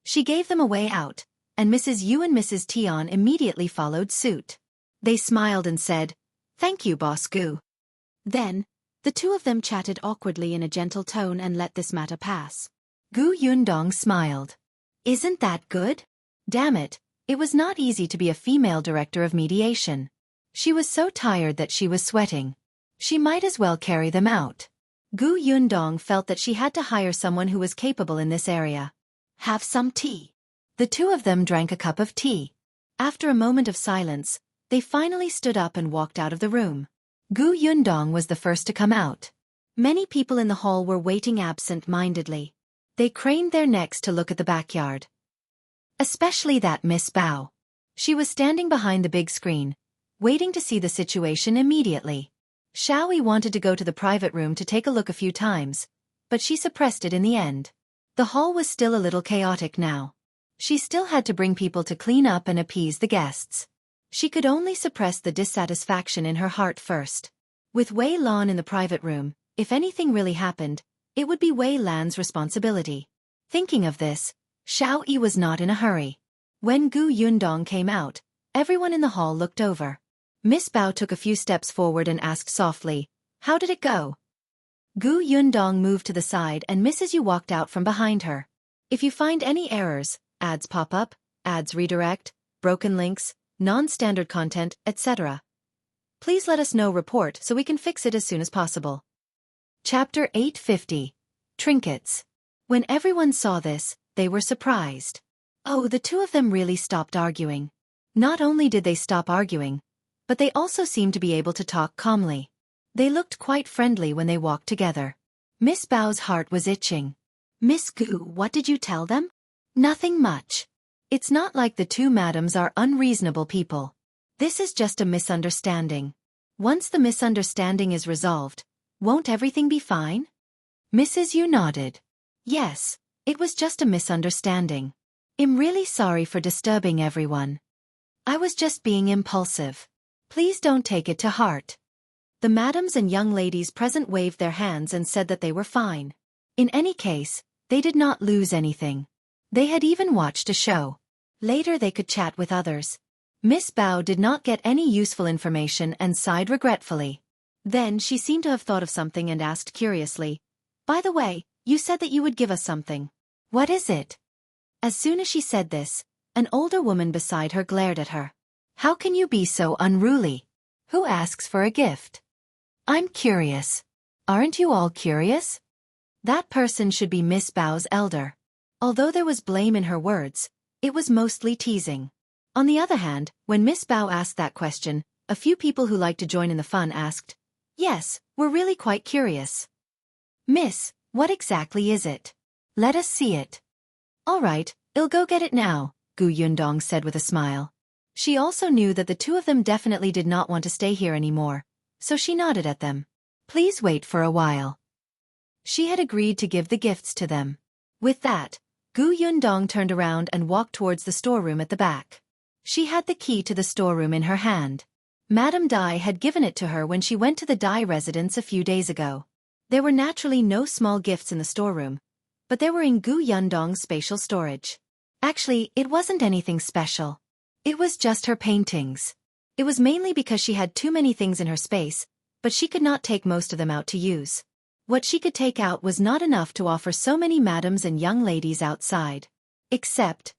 She gave them a way out, and Mrs. Yu and Mrs. Tian immediately followed suit. They smiled and said, Thank you, Boss Gu. Then, the 2 of them chatted awkwardly in a gentle tone and let this matter pass. Gu Yundong smiled. Isn't that good? Damn it, it was not easy to be a female director of mediation. She was so tired that she was sweating. She might as well carry them out. Gu Yundong felt that she had to hire someone who was capable in this area. Have some tea. The 2 of them drank a cup of tea. After a moment of silence, they finally stood up and walked out of the room. Gu Yundong was the first to come out. Many people in the hall were waiting absent-mindedly. They craned their necks to look at the backyard. Especially that Miss Bao. She was standing behind the big screen, waiting to see the situation immediately. Qiuyue wanted to go to the private room to take a look a few times, but she suppressed it in the end. The hall was still a little chaotic now. She still had to bring people to clean up and appease the guests. She could only suppress the dissatisfaction in her heart first. With Wei Lan in the private room, if anything really happened, it would be Wei Lan's responsibility. Thinking of this, Qiuyue was not in a hurry. When Gu Yundong came out, everyone in the hall looked over. Miss Bao took a few steps forward and asked softly, How did it go? Gu Yundong moved to the side and Mrs. Yu walked out from behind her. If you find any errors, ads pop up, ads redirect, broken links, non-standard content, etc., please let us know report so we can fix it as soon as possible. Chapter 850. Trinkets. When everyone saw this, they were surprised. Oh, the 2 of them really stopped arguing. Not only did they stop arguing, but they also seemed to be able to talk calmly. They looked quite friendly when they walked together. Miss Bao's heart was itching. Miss Gu, what did you tell them? Nothing much. It's not like the 2 madams are unreasonable people. This is just a misunderstanding. Once the misunderstanding is resolved, won't everything be fine? Mrs. Yu nodded. Yes, it was just a misunderstanding. I'm really sorry for disturbing everyone. I was just being impulsive. Please don't take it to heart. The madams and young ladies present waved their hands and said that they were fine. In any case, they did not lose anything. They had even watched a show. Later they could chat with others. Miss Bao did not get any useful information and sighed regretfully. Then she seemed to have thought of something and asked curiously, "By the way, you said that you would give us something. What is it?" As soon as she said this, an older woman beside her glared at her. How can you be so unruly? Who asks for a gift? I'm curious. Aren't you all curious? That person should be Miss Bao's elder. Although there was blame in her words, it was mostly teasing. On the other hand, when Miss Bao asked that question, a few people who liked to join in the fun asked, "Yes, we're really quite curious." "Miss, what exactly is it? Let us see it." "All right, I'll go get it now," Gu Yundong said with a smile. She also knew that the two of them definitely did not want to stay here anymore, so she nodded at them. "Please wait for a while." She had agreed to give the gifts to them. With that, Gu Yundong turned around and walked towards the storeroom at the back. She had the key to the storeroom in her hand. Madame Dai had given it to her when she went to the Dai residence a few days ago. There were naturally no small gifts in the storeroom, but there were in Gu Yundong's spatial storage. Actually, it wasn't anything special. It was just her paintings. It was mainly because she had too many things in her space, but she could not take most of them out to use. What she could take out was not enough to offer so many madams and young ladies outside. Except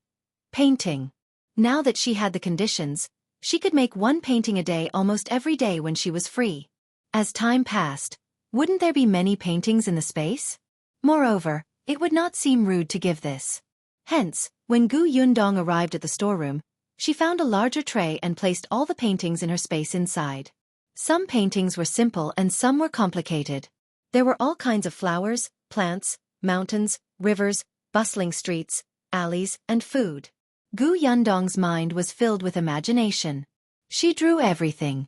painting. Now that she had the conditions, she could make one painting a day almost every day when she was free. As time passed, wouldn't there be many paintings in the space? Moreover, it would not seem rude to give this. Hence, when Gu Yundong arrived at the storeroom, she found a larger tray and placed all the paintings in her space inside. Some paintings were simple and some were complicated. There were all kinds of flowers, plants, mountains, rivers, bustling streets, alleys, and food. Gu Yundong's mind was filled with imagination. She drew everything.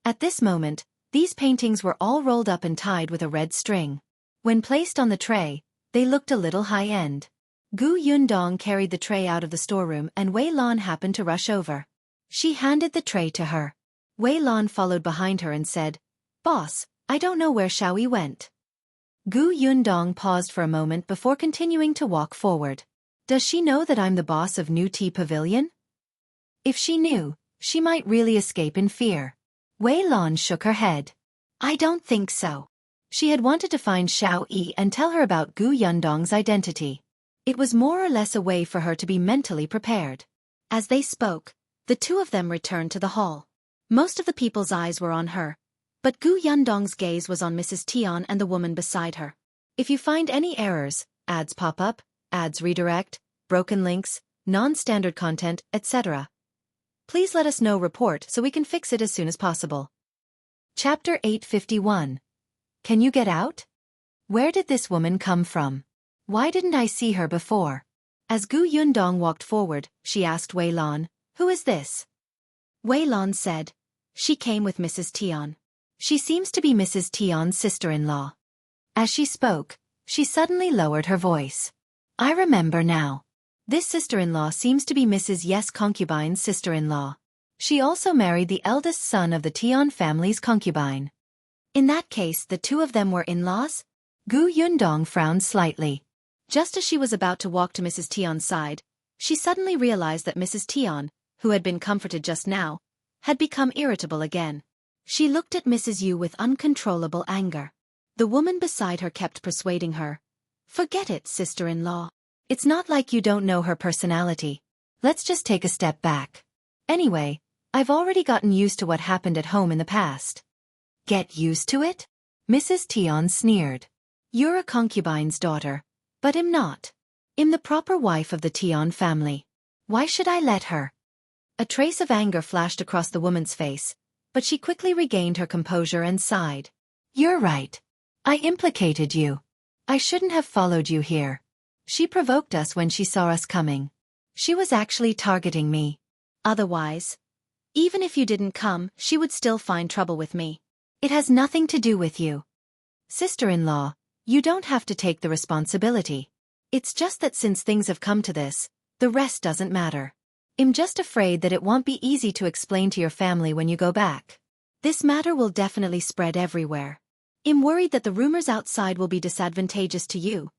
At this moment, these paintings were all rolled up and tied with a red string. When placed on the tray, they looked a little high-end. Gu Yundong carried the tray out of the storeroom and Wei Lan happened to rush over. She handed the tray to her. Wei Lan followed behind her and said, "Boss, I don't know where Xiaoyi went." Gu Yundong paused for a moment before continuing to walk forward. Does she know that I'm the boss of New Tea Pavilion? If she knew, she might really escape in fear. Wei Lan shook her head. I don't think so. She had wanted to find Xiaoyi and tell her about Gu Yundong's identity. It was more or less a way for her to be mentally prepared. As they spoke, the two of them returned to the hall. Most of the people's eyes were on her, but Gu Yundong's gaze was on Mrs. Tian and the woman beside her. If you find any errors, ads pop up, ads redirect, broken links, non-standard content, etc., please let us know report so we can fix it as soon as possible. Chapter 851. Can you get out? Where did this woman come from? Why didn't I see her before? As Gu Yundong walked forward, she asked Wei Lan, "Who is this?" Wei Lan said, "She came with Mrs. Tian. She seems to be Mrs. Tian's sister-in-law." As she spoke, she suddenly lowered her voice. I remember now. This sister-in-law seems to be Mrs. Yes concubine's sister-in-law. She also married the eldest son of the Tian family's concubine. In that case, the two of them were in-laws? Gu Yundong frowned slightly. Just as she was about to walk to Mrs. Tian's side, she suddenly realized that Mrs. Tian, who had been comforted just now, had become irritable again. She looked at Mrs. Yu with uncontrollable anger. The woman beside her kept persuading her. Forget it, sister-in-law. It's not like you don't know her personality. Let's just take a step back. Anyway, I've already gotten used to what happened at home in the past. Get used to it? Mrs. Tian sneered. You're a concubine's daughter, but I'm not. I'm the proper wife of the Tian family. Why should I let her? A trace of anger flashed across the woman's face, but she quickly regained her composure and sighed. You're right. I implicated you. I shouldn't have followed you here. She provoked us when she saw us coming. She was actually targeting me. Otherwise, even if you didn't come, she would still find trouble with me. It has nothing to do with you. Sister-in-law, you don't have to take the responsibility. It's just that since things have come to this, the rest doesn't matter. I'm just afraid that it won't be easy to explain to your family when you go back. This matter will definitely spread everywhere. I'm worried that the rumors outside will be disadvantageous to you.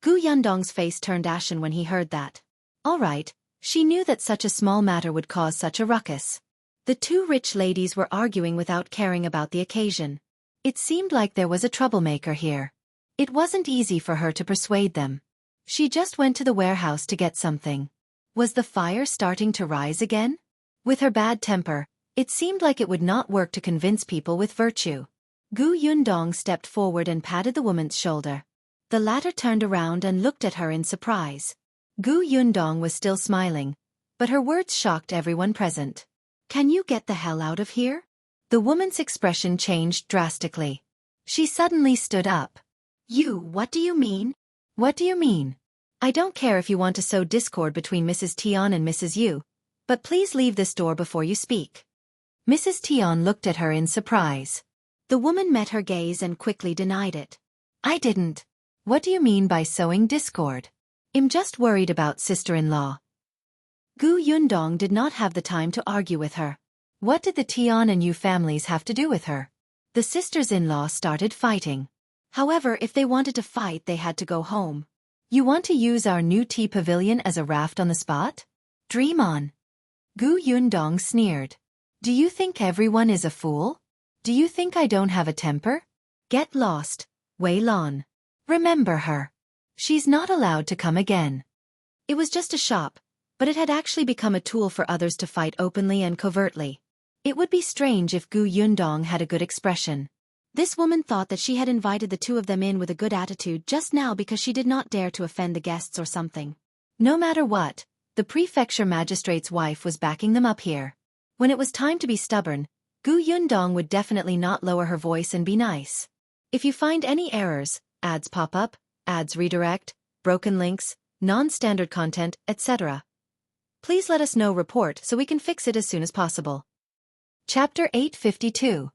Gu Yundong's face turned ashen when he heard that. All right, she knew that such a small matter would cause such a ruckus. The two rich ladies were arguing without caring about the occasion. It seemed like there was a troublemaker here. It wasn't easy for her to persuade them. She just went to the warehouse to get something. Was the fire starting to rise again? With her bad temper, it seemed like it would not work to convince people with virtue. Gu Yundong stepped forward and patted the woman's shoulder. The latter turned around and looked at her in surprise. Gu Yundong was still smiling, but her words shocked everyone present. Can you get the hell out of here? The woman's expression changed drastically. She suddenly stood up. What do you mean? What do you mean? I don't care if you want to sow discord between Mrs. Tian and Mrs. Yu, but please leave this door before you speak. Mrs. Tian looked at her in surprise. The woman met her gaze and quickly denied it. I didn't. What do you mean by sowing discord? I'm just worried about sister-in-law. Gu Yundong did not have the time to argue with her. What did the Tian and Yu families have to do with her? The sisters-in-law started fighting. However, if they wanted to fight, they had to go home. You want to use our new tea pavilion as a raft on the spot? Dream on. Gu Yundong sneered. Do you think everyone is a fool? Do you think I don't have a temper? Get lost, Wei Lan. Remember her. She's not allowed to come again. It was just a shop, but it had actually become a tool for others to fight openly and covertly. It would be strange if Gu Yundong had a good expression. This woman thought that she had invited the two of them in with a good attitude just now because she did not dare to offend the guests or something. No matter what, the prefecture magistrate's wife was backing them up here. When it was time to be stubborn, Gu Yundong would definitely not lower her voice and be nice. If you find any errors, ads pop up, ads redirect, broken links, non-standard content, etc., please let us know report so we can fix it as soon as possible. Chapter 852.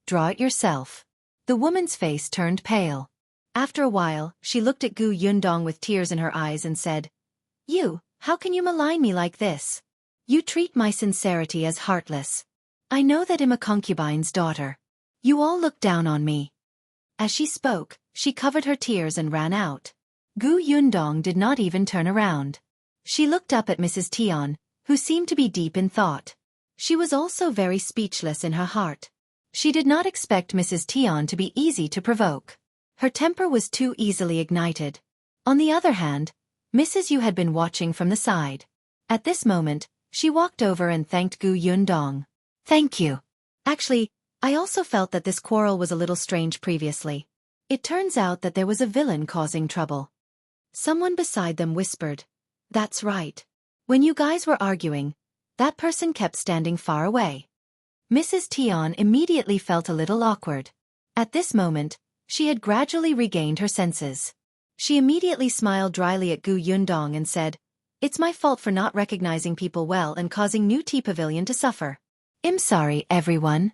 Draw it yourself. The woman's face turned pale. After a while, she looked at Gu Yundong with tears in her eyes and said, How can you malign me like this? You treat my sincerity as heartless. I know that I'm a concubine's daughter. You all look down on me. As she spoke, she covered her tears and ran out. Gu Yundong did not even turn around. She looked up at Mrs. Tian, who seemed to be deep in thought. She was also very speechless in her heart. She did not expect Mrs. Tian to be easy to provoke. Her temper was too easily ignited. On the other hand, Mrs. Yu had been watching from the side. At this moment, she walked over and thanked Gu Yundong. Thank you. Actually, I also felt that this quarrel was a little strange previously. It turns out that there was a villain causing trouble. Someone beside them whispered. That's right. When you guys were arguing, that person kept standing far away. Mrs. Tian immediately felt a little awkward. At this moment, she had gradually regained her senses. She immediately smiled dryly at Gu Yundong and said, It's my fault for not recognizing people well and causing New Tea Pavilion to suffer. I'm sorry, everyone.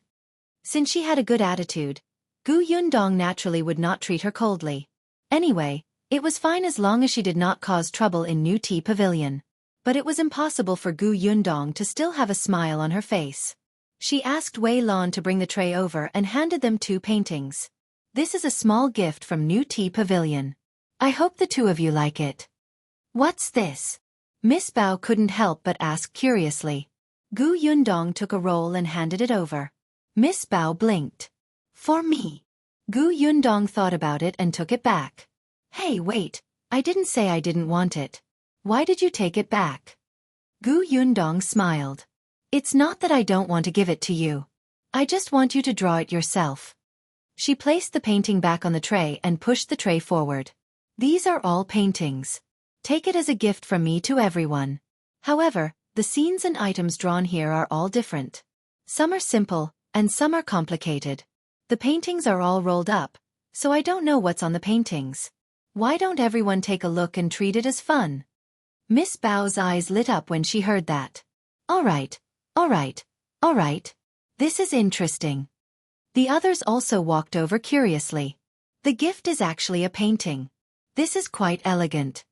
Since she had a good attitude, Gu Yundong naturally would not treat her coldly. Anyway, it was fine as long as she did not cause trouble in New Tea Pavilion. But it was impossible for Gu Yundong to still have a smile on her face. She asked Wei Lan to bring the tray over and handed them 2 paintings. This is a small gift from New Tea Pavilion. I hope the two of you like it. What's this? Miss Bao couldn't help but ask curiously. Gu Yundong took a roll and handed it over. Miss Bao blinked. For me. Gu Yundong thought about it and took it back. Hey, wait, I didn't say I didn't want it. Why did you take it back? Gu Yundong smiled. It's not that I don't want to give it to you. I just want you to draw it yourself. She placed the painting back on the tray and pushed the tray forward. These are all paintings. Take it as a gift from me to everyone. However, the scenes and items drawn here are all different. Some are simple, and some are complicated. The paintings are all rolled up, so I don't know what's on the paintings. Why don't everyone take a look and treat it as fun? Miss Bao's eyes lit up when she heard that. All right. This is interesting. The others also walked over curiously. The gift is actually a painting. This is quite elegant.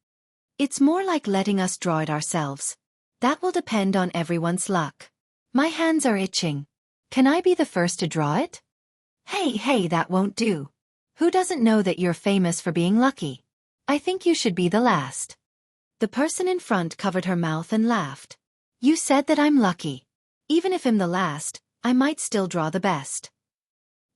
It's more like letting us draw it ourselves. That will depend on everyone's luck. My hands are itching. Can I be the first to draw it? Hey, that won't do. Who doesn't know that you're famous for being lucky? I think you should be the last. The person in front covered her mouth and laughed. You said that I'm lucky. Even if I'm the last, I might still draw the best.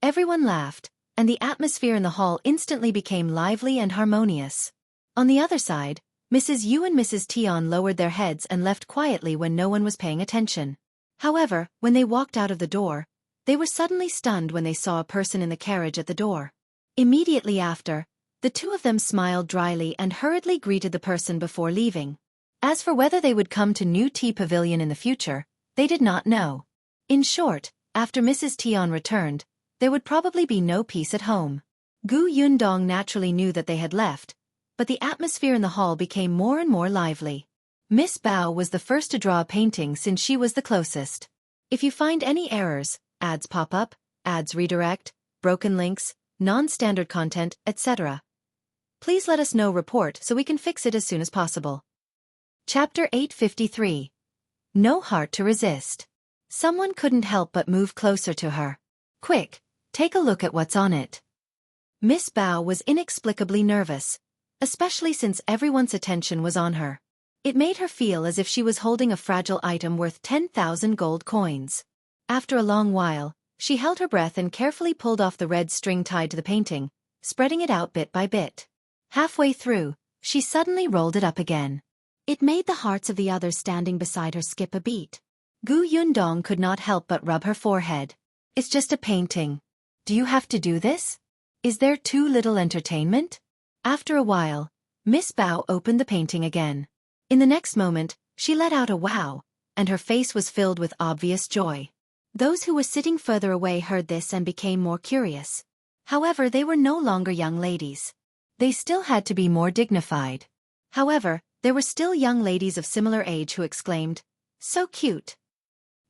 Everyone laughed, and the atmosphere in the hall instantly became lively and harmonious. On the other side, Mrs. Yu and Mrs. Tian lowered their heads and left quietly when no one was paying attention. However, when they walked out of the door, they were suddenly stunned when they saw a person in the carriage at the door. Immediately after, the two of them smiled dryly and hurriedly greeted the person before leaving. As for whether they would come to New Tea Pavilion in the future, they did not know. In short, after Mrs. Tian returned, there would probably be no peace at home. Yundong naturally knew that they had left, but the atmosphere in the hall became more and more lively. Miss Bao was the first to draw a painting since she was the closest. If you find any errors, ads pop up, ads redirect, broken links, non-standard content, etc., please let us know report so we can fix it as soon as possible. Chapter 853. No heart to resist. Someone couldn't help but move closer to her. Quick, take a look at what's on it. Miss Bao was inexplicably nervous, especially since everyone's attention was on her. It made her feel as if she was holding a fragile item worth 10,000 gold coins. After a long while, she held her breath and carefully pulled off the red string tied to the painting, spreading it out bit by bit. Halfway through, she suddenly rolled it up again. It made the hearts of the others standing beside her skip a beat. Yundong could not help but rub her forehead. It's just a painting. Do you have to do this? Is there too little entertainment? After a while, Miss Bao opened the painting again. In the next moment, she let out a wow, and her face was filled with obvious joy. Those who were sitting further away heard this and became more curious. However, they were no longer young ladies. They still had to be more dignified. However, there were still young ladies of similar age who exclaimed, "So cute."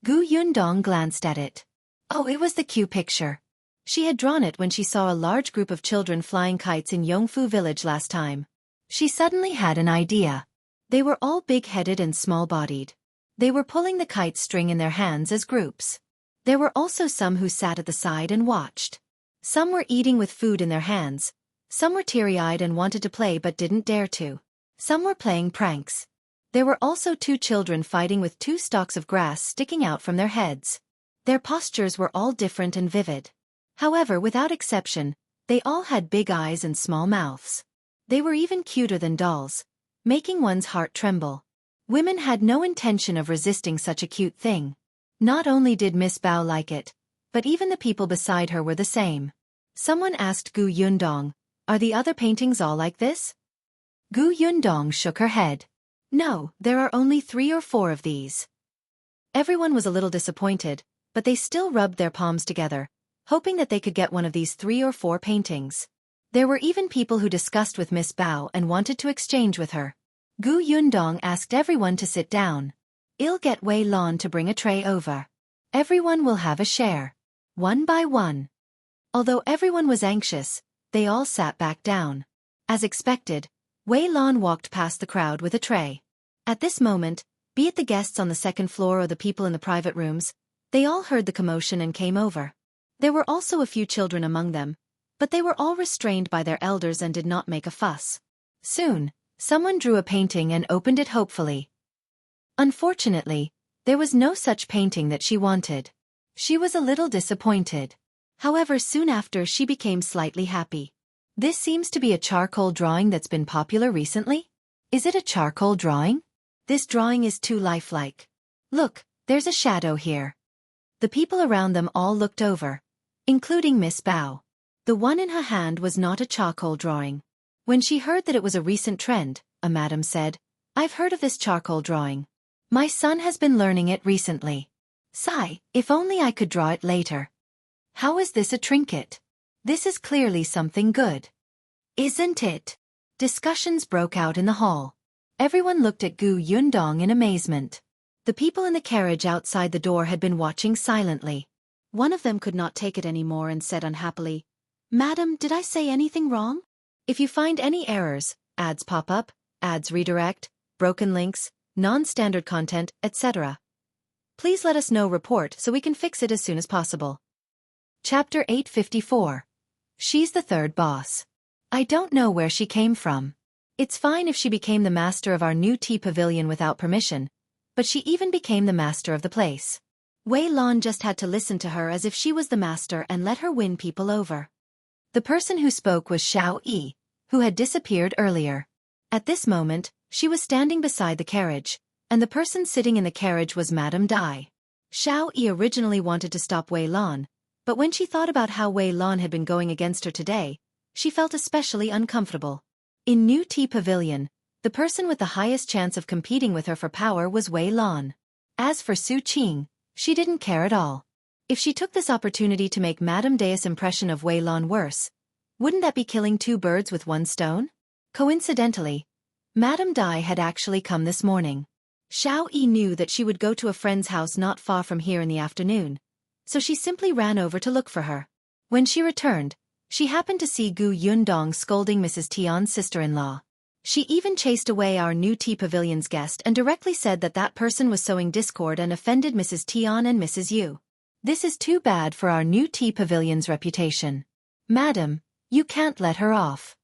Yundong glanced at it. Oh, it was the Q picture. She had drawn it when she saw a large group of children flying kites in Yongfu village last time. She suddenly had an idea. They were all big-headed and small-bodied. They were pulling the kite string in their hands as groups. There were also some who sat at the side and watched. Some were eating with food in their hands. Some were teary-eyed and wanted to play but didn't dare to. Some were playing pranks. There were also two children fighting with two stalks of grass sticking out from their heads. Their postures were all different and vivid. However, without exception, they all had big eyes and small mouths. They were even cuter than dolls, making one's heart tremble. Women had no intention of resisting such a cute thing. Not only did Miss Bao like it, but even the people beside her were the same. Someone asked Yundong, "Are the other paintings all like this?" Yundong shook her head. "No, there are only 3 or 4 of these." Everyone was a little disappointed, but they still rubbed their palms together, hoping that they could get one of these 3 or 4 paintings. There were even people who discussed with Miss Bao and wanted to exchange with her. Yundong asked everyone to sit down. "I'll get Wei Lan to bring a tray over. Everyone will have a share. One by one." Although everyone was anxious, they all sat back down. As expected, Wei Lan walked past the crowd with a tray. At this moment, be it the guests on the second floor or the people in the private rooms, they all heard the commotion and came over. There were also a few children among them, but they were all restrained by their elders and did not make a fuss. Soon, someone drew a painting and opened it hopefully. Unfortunately, there was no such painting that she wanted. She was a little disappointed. However, soon after she became slightly happy. This seems to be a charcoal drawing that's been popular recently? Is it a charcoal drawing? This drawing is too lifelike. Look, there's a shadow here. The people around them all looked over, including Miss Bao. The one in her hand was not a charcoal drawing. When she heard that it was a recent trend, a madam said, "I've heard of this charcoal drawing. My son has been learning it recently. Sigh, if only I could draw it later. How is this a trinket? This is clearly something good. Isn't it?" Discussions broke out in the hall. Everyone looked at Yundong in amazement. The people in the carriage outside the door had been watching silently. One of them could not take it anymore and said unhappily, "Madam, did I say anything wrong? If you find any errors, ads pop up, ads redirect, broken links, non-standard content, etc. Please let us know report so we can fix it as soon as possible. Chapter 854. She's the third boss. I don't know where she came from. It's fine if she became the master of our new tea pavilion without permission, but she even became the master of the place. Wei Lan just had to listen to her as if she was the master and let her win people over. The person who spoke was Qiuyue, who had disappeared earlier. At this moment, she was standing beside the carriage, and the person sitting in the carriage was Madame Dai. Qiuyue originally wanted to stop Wei Lan, but when she thought about how Wei Lan had been going against her today, she felt especially uncomfortable. In New Tea Pavilion, the person with the highest chance of competing with her for power was Wei Lan. As for Su Qing, she didn't care at all. If she took this opportunity to make Madame Dai's impression of Wei Lan worse, wouldn't that be killing two birds with one stone? Coincidentally, Madame Dai had actually come this morning. Qiuyue knew that she would go to a friend's house not far from here in the afternoon, so she simply ran over to look for her. When she returned, she happened to see Yundong scolding Mrs. Tian's sister-in-law. She even chased away our new tea pavilion's guest and directly said that that person was sowing discord and offended Mrs. Tian and Mrs. Yu. This is too bad for our new tea pavilion's reputation. Madam, you can't let her off.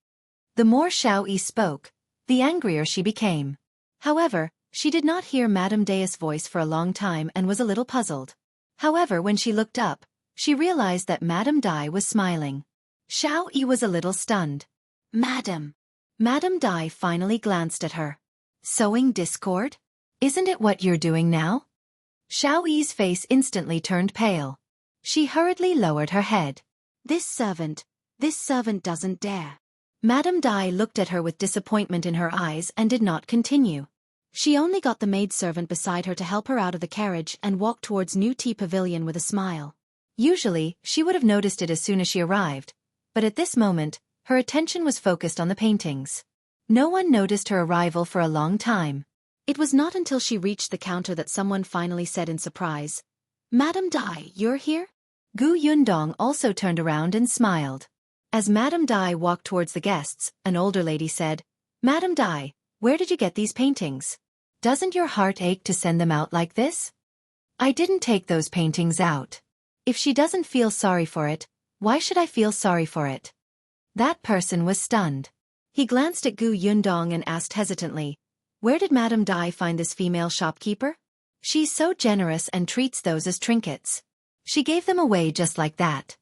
The more Qiuyue spoke, the angrier she became. However, she did not hear Madame Dai's voice for a long time and was a little puzzled. However, when she looked up, she realized that Madame Dai was smiling. Qiuyue was a little stunned. Madam. Madame Dai finally glanced at her. Sowing discord? Isn't it what you're doing now? Qiuyue's face instantly turned pale. She hurriedly lowered her head. This servant doesn't dare. Madame Dai looked at her with disappointment in her eyes and did not continue. She only got the maidservant beside her to help her out of the carriage and walked towards New Tea Pavilion with a smile. Usually, she would have noticed it as soon as she arrived, but at this moment, her attention was focused on the paintings. No one noticed her arrival for a long time. It was not until she reached the counter that someone finally said in surprise, Madame Dai, you're here? Yundong also turned around and smiled. As Madame Dai walked towards the guests, an older lady said, Madame Dai, where did you get these paintings? Doesn't your heart ache to send them out like this? I didn't take those paintings out. If she doesn't feel sorry for it, why should I feel sorry for it? That person was stunned. He glanced at Yundong and asked hesitantly, where did Madame Dai find this female shopkeeper? She's so generous and treats those as trinkets. She gave them away just like that.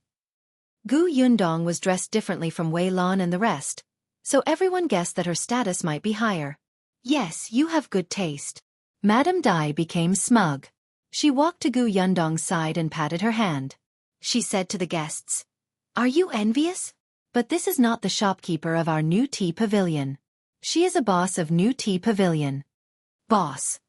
Yundong was dressed differently from Wei Lan and the rest, so everyone guessed that her status might be higher. Yes, you have good taste. Madame Dai became smug. She walked to Yundong's side and patted her hand. She said to the guests, Are you envious? But this is not the shopkeeper of our new tea pavilion. She is a boss of New Tea Pavilion. Boss.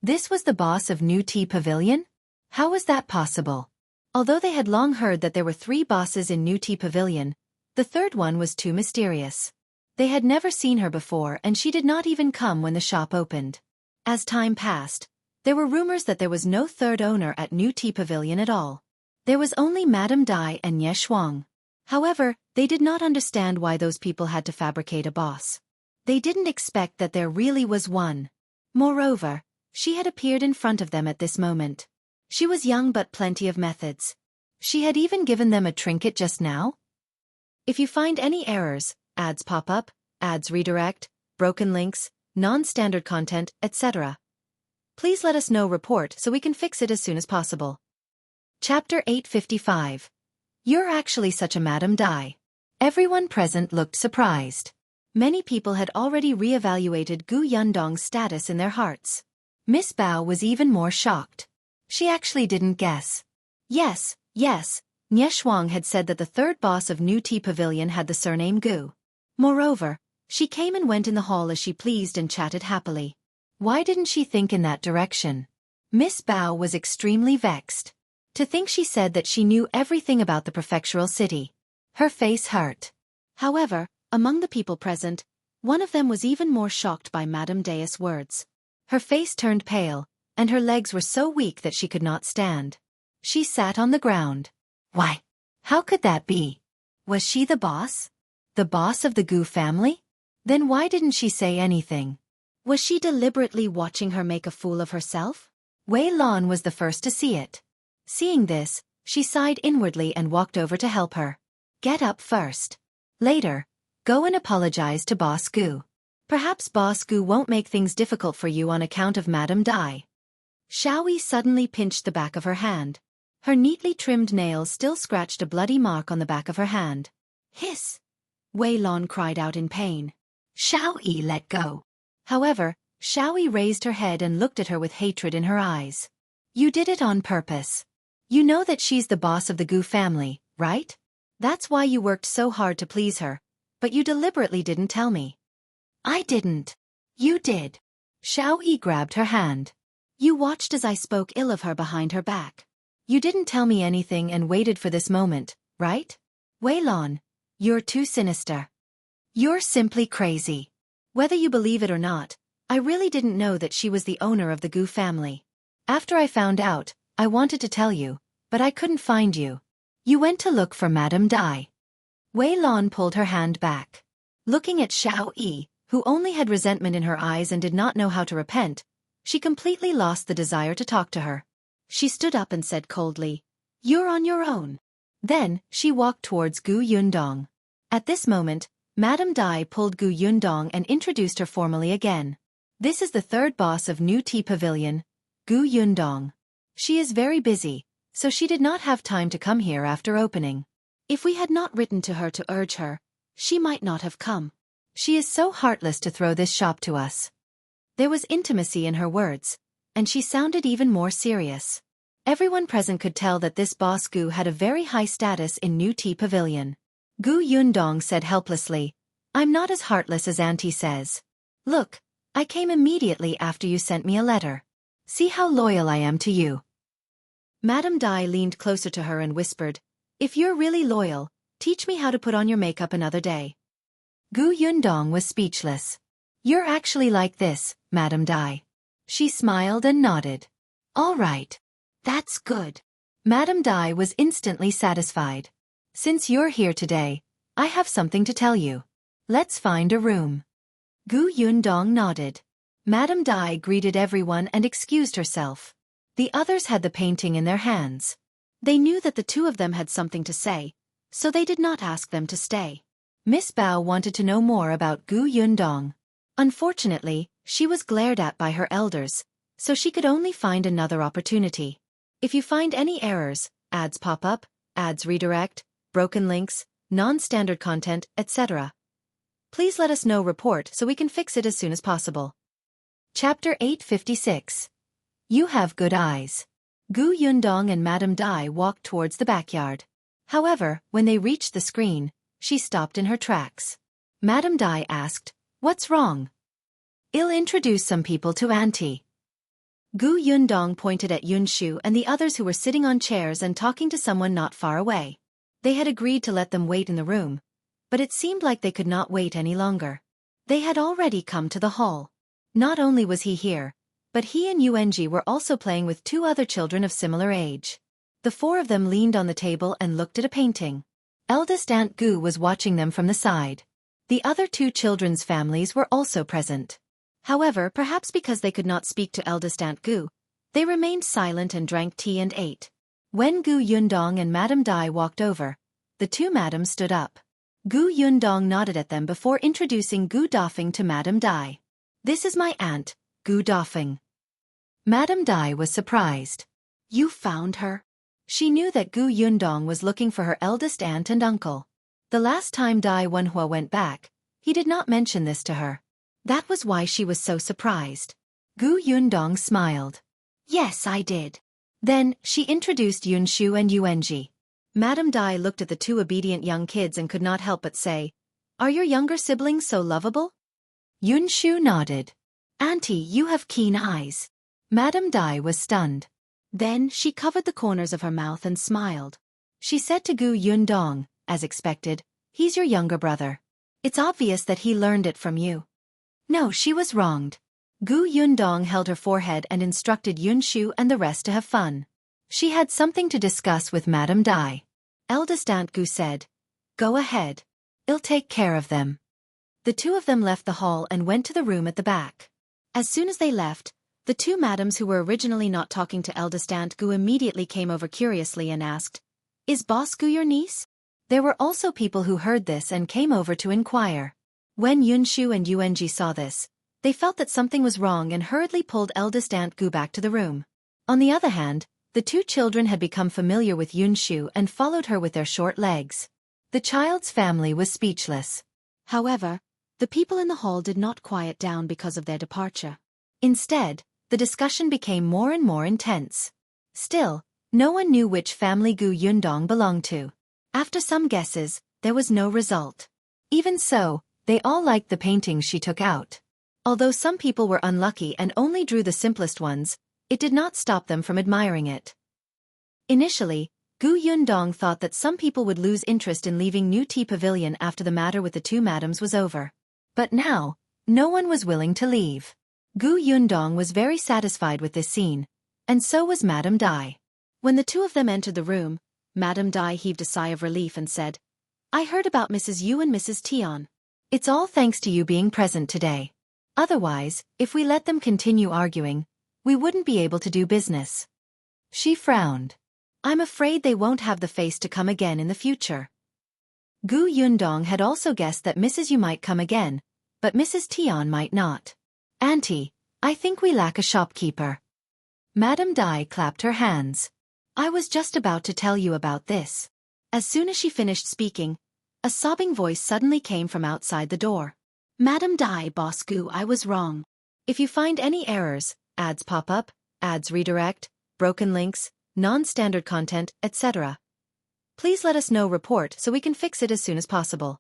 This was the boss of New Tea Pavilion? How was that possible? Although they had long heard that there were 3 bosses in New Tea Pavilion, the third one was too mysterious. They had never seen her before and she did not even come when the shop opened. As time passed, there were rumors that there was no third owner at New Tea Pavilion at all. There was only Madame Dai and Ye Shuang. However, they did not understand why those people had to fabricate a boss. They didn't expect that there really was one. Moreover, she had appeared in front of them at this moment. She was young but plenty of methods. She had even given them a trinket just now. If you find any errors, ads pop up, ads redirect, broken links, non-standard content, etc., please let us know report so we can fix it as soon as possible. Chapter 855. You're actually such a Madame Dai. Everyone present looked surprised. Many people had already re-evaluated Yundong's status in their hearts. Miss Bao was even more shocked. She actually didn't guess. Yes, Ye Shuang had said that the third boss of New Tea Pavilion had the surname Gu. Moreover, she came and went in the hall as she pleased and chatted happily. Why didn't she think in that direction? Miss Bao was extremely vexed. To think she said that she knew everything about the prefectural city. Her face hurt. However, among the people present, one of them was even more shocked by Madame Dai's words. Her face turned pale, and her legs were so weak that she could not stand. She sat on the ground. Why? How could that be? Was she the boss? The boss of the Gu family? Then why didn't she say anything? Was she deliberately watching her make a fool of herself? Wei Lan was the first to see it. Seeing this, she sighed inwardly and walked over to help her. Get up first. Later, go and apologize to Boss Gu. Perhaps Boss Gu won't make things difficult for you on account of Madame Dai. Xiaoyi suddenly pinched the back of her hand. Her neatly trimmed nails still scratched a bloody mark on the back of her hand. Hiss! Wei Lan cried out in pain. Xiaoyi, let go. However, Xiaoyi raised her head and looked at her with hatred in her eyes. You did it on purpose. You know that she's the boss of the Gu family, right? That's why you worked so hard to please her, but you deliberately didn't tell me. I didn't. You did. Xiaoyi grabbed her hand. You watched as I spoke ill of her behind her back. You didn't tell me anything and waited for this moment, right? Wei Lan, you're too sinister. You're simply crazy. Whether you believe it or not, I really didn't know that she was the owner of the Gu family. After I found out, I wanted to tell you, but I couldn't find you. You went to look for Madame Dai. Wei Lan pulled her hand back. Looking at Xiaoyi, who only had resentment in her eyes and did not know how to repent, she completely lost the desire to talk to her. She stood up and said coldly, "You're on your own." Then, she walked towards Gu Yundong. At this moment, Madame Dai pulled Gu Yundong and introduced her formally again. This is the third boss of New Tea Pavilion, Gu Yundong. She is very busy, so she did not have time to come here after opening. If we had not written to her to urge her, she might not have come. She is so heartless to throw this shop to us. There was intimacy in her words, and she sounded even more serious. Everyone present could tell that this boss Gu had a very high status in New Tea Pavilion. Gu Yundong said helplessly, "I'm not as heartless as Auntie says. Look, I came immediately after you sent me a letter. See how loyal I am to you." Madame Dai leaned closer to her and whispered, "If you're really loyal, teach me how to put on your makeup another day." Gu Yundong was speechless. "You're actually like this, Madame Dai." She smiled and nodded. "All right. That's good." Madame Dai was instantly satisfied. "Since you're here today, I have something to tell you. Let's find a room." Gu Yundong nodded. Madame Dai greeted everyone and excused herself. The others had the painting in their hands. They knew that the two of them had something to say, so they did not ask them to stay. Miss Bao wanted to know more about Gu Yundong. Unfortunately, she was glared at by her elders, so she could only find another opportunity. If you find any errors, ads pop up, ads redirect, broken links, non-standard content, etc., please let us know report so we can fix it as soon as possible. Chapter 856. You have good eyes. Gu Yundong and Madame Dai walked towards the backyard. However, when they reached the screen, she stopped in her tracks. Madame Dai asked, "What's wrong?" "I'll introduce some people to Auntie." Gu Yundong pointed at Yunshu and the others who were sitting on chairs and talking to someone not far away. They had agreed to let them wait in the room, but it seemed like they could not wait any longer. They had already come to the hall. Not only was he here, but he and Yuanji were also playing with two other children of similar age. The four of them leaned on the table and looked at a painting. Eldest Aunt Gu was watching them from the side. The other two children's families were also present. However, perhaps because they could not speak to Eldest Aunt Gu, they remained silent and drank tea and ate. When Gu Yundong and Madame Dai walked over, the two madams stood up. Gu Yundong nodded at them before introducing Gu Dafeng to Madame Dai. "This is my aunt, Gu Dafeng." Madame Dai was surprised. "You found her?" She knew that Gu Yundong was looking for her eldest aunt and uncle. The last time Dai Wenhuo went back, he did not mention this to her. That was why she was so surprised. Gu Yundong smiled. "Yes, I did." Then, she introduced Yunshu and Yuanji. Madame Dai looked at the two obedient young kids and could not help but say, "Are your younger siblings so lovable?" Yunshu nodded. "Auntie, you have keen eyes." Madame Dai was stunned. Then, she covered the corners of her mouth and smiled. She said to Gu Yundong, as expected, "He's your younger brother. It's obvious that he learned it from you." No, she was wronged. Gu Yundong held her forehead and instructed Yunshu and the rest to have fun. She had something to discuss with Madame Dai. Eldest Aunt Gu said, "Go ahead. I'll take care of them." The two of them left the hall and went to the room at the back. As soon as they left, the two madams who were originally not talking to Eldest Aunt Gu immediately came over curiously and asked, "Is Boss Gu your niece?" There were also people who heard this and came over to inquire. When Yunshu and Yuanji saw this, they felt that something was wrong and hurriedly pulled Eldest Aunt Gu back to the room. On the other hand, the two children had become familiar with Yunshu and followed her with their short legs. The child's family was speechless. However, the people in the hall did not quiet down because of their departure. Instead, the discussion became more and more intense. Still, no one knew which family Gu Yundong belonged to. After some guesses, there was no result. Even so, they all liked the paintings she took out. Although some people were unlucky and only drew the simplest ones, it did not stop them from admiring it. Initially, Gu Yundong thought that some people would lose interest in leaving New Tea Pavilion after the matter with the two madams was over. But now, no one was willing to leave. Gu Yundong was very satisfied with this scene, and so was Madame Dai. When the two of them entered the room, Madame Dai heaved a sigh of relief and said, "I heard about Mrs. Yu and Mrs. Tian. It's all thanks to you being present today. Otherwise, if we let them continue arguing, we wouldn't be able to do business." She frowned. "I'm afraid they won't have the face to come again in the future." Gu Yundong had also guessed that Mrs. Yu might come again, but Mrs. Tian might not. "Auntie, I think we lack a shopkeeper." Madame Dai clapped her hands. "I was just about to tell you about this." As soon as she finished speaking, a sobbing voice suddenly came from outside the door. "Madame Dai, Boss Gu, I was wrong. If you find any errors, ads pop up, ads redirect, broken links, non-standard content, etc., please let us know report so we can fix it as soon as possible."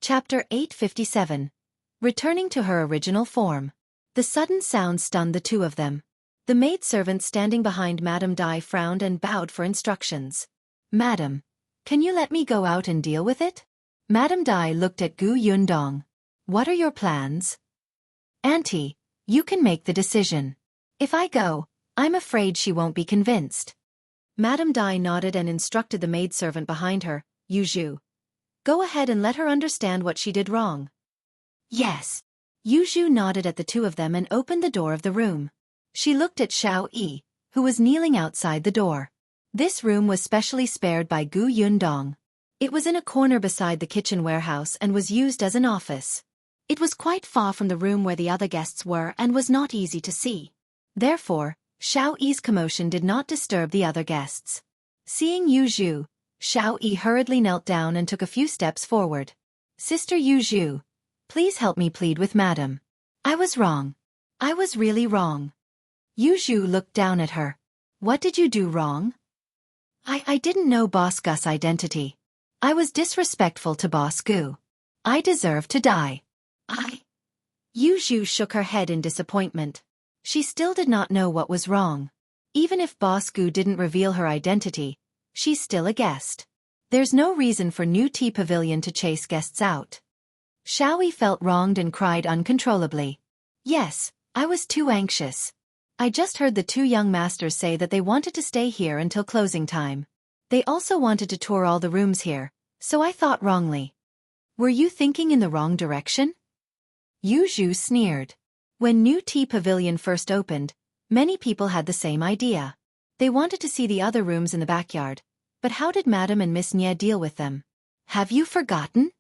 Chapter 857. Returning to her original form. The sudden sound stunned the two of them. The maidservant standing behind Madame Dai frowned and bowed for instructions. "Madam, can you let me go out and deal with it?" Madame Dai looked at Gu Yundong. "What are your plans?" "Auntie, you can make the decision. If I go, I'm afraid she won't be convinced." Madame Dai nodded and instructed the maidservant behind her, Yunshu. "Go ahead and let her understand what she did wrong." "Yes." Yunshu nodded at the two of them and opened the door of the room. She looked at Xiaoyi, who was kneeling outside the door. This room was specially spared by Gu Yundong. It was in a corner beside the kitchen warehouse and was used as an office. It was quite far from the room where the other guests were and was not easy to see. Therefore, Xiaoyi's commotion did not disturb the other guests. Seeing Yunshu, Xiaoyi hurriedly knelt down and took a few steps forward. "Sister Yunshu, please help me plead with Madam. I was wrong. I was really wrong." Yunshu looked down at her. "What did you do wrong?" I didn't know Boss Gu's identity. I was disrespectful to Boss Gu. I deserve to die." Yunshu shook her head in disappointment. She still did not know what was wrong. Even if Boss Gu didn't reveal her identity, she's still a guest. There's no reason for New Tea Pavilion to chase guests out. Xiaoyi felt wronged and cried uncontrollably. "Yes, I was too anxious. I just heard the two young masters say that they wanted to stay here until closing time. They also wanted to tour all the rooms here, so I thought wrongly." "Were you thinking in the wrong direction?" Yunshu sneered. When New Tea Pavilion first opened, many people had the same idea. They wanted to see the other rooms in the backyard, but how did Madame and Miss Nye deal with them? "Have you forgotten?"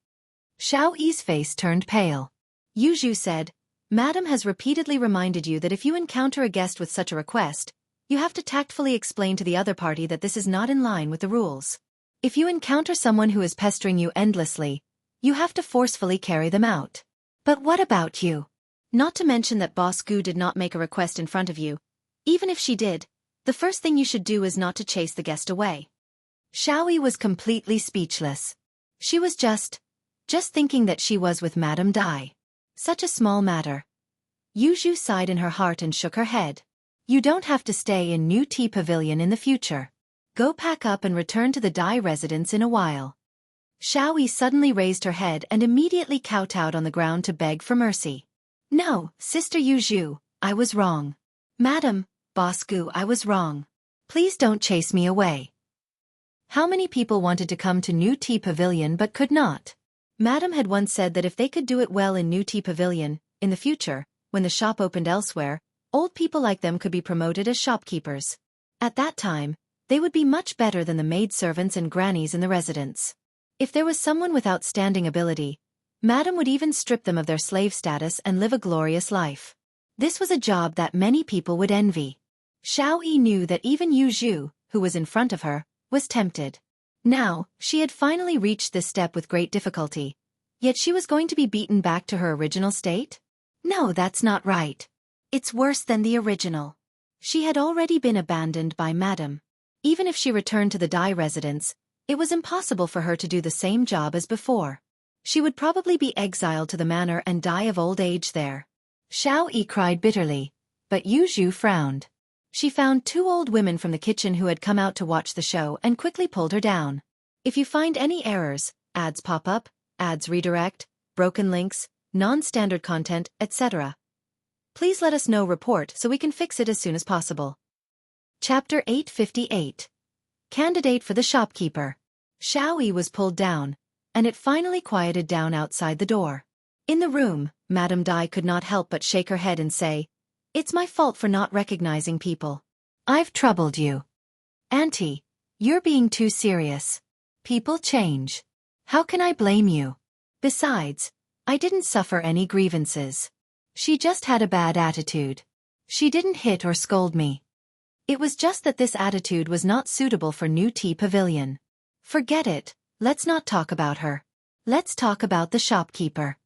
Xiaoyi's face turned pale. Yunshu said, "Madame has repeatedly reminded you that if you encounter a guest with such a request, you have to tactfully explain to the other party that this is not in line with the rules. If you encounter someone who is pestering you endlessly, you have to forcefully carry them out. But what about you? Not to mention that Boss Gu did not make a request in front of you. Even if she did, the first thing you should do is not to chase the guest away." Xiaoyi was completely speechless. She was just thinking that she was with Madame Dai. Such a small matter. Yunshu sighed in her heart and shook her head. "You don't have to stay in New Tea Pavilion in the future. Go pack up and return to the Dai residence in a while." Xiaoyi suddenly raised her head and immediately kowtowed on the ground to beg for mercy. "No, Sister Yunshu, I was wrong. Madam, Boss Gu, I was wrong. Please don't chase me away." How many people wanted to come to New Tea Pavilion but could not? Madam had once said that if they could do it well in New Tea Pavilion, in the future, when the shop opened elsewhere, old people like them could be promoted as shopkeepers. At that time, they would be much better than the maidservants and grannies in the residence. If there was someone with outstanding ability, Madame would even strip them of their slave status and live a glorious life. This was a job that many people would envy. Xiaoyi knew that even Yunshu, who was in front of her, was tempted. Now, she had finally reached this step with great difficulty. Yet she was going to be beaten back to her original state? No, that's not right. It's worse than the original. She had already been abandoned by Madame. Even if she returned to the Dai residence, it was impossible for her to do the same job as before. She would probably be exiled to the manor and die of old age there. Xiaoyi cried bitterly, but Yunshu frowned. She found 2 old women from the kitchen who had come out to watch the show and quickly pulled her down. If you find any errors, ads pop up, ads redirect, broken links, non-standard content, etc., please let us know report so we can fix it as soon as possible. Chapter 858. Candidate for the Shopkeeper. Xiaoyi was pulled down, and it finally quieted down outside the door. In the room, Madame Dai could not help but shake her head and say, "It's my fault for not recognizing people. I've troubled you. Auntie, you're being too serious. People change. How can I blame you? Besides, I didn't suffer any grievances. She just had a bad attitude. She didn't hit or scold me. It was just that this attitude was not suitable for New Tea Pavilion. Forget it, let's not talk about her. Let's talk about the shopkeeper.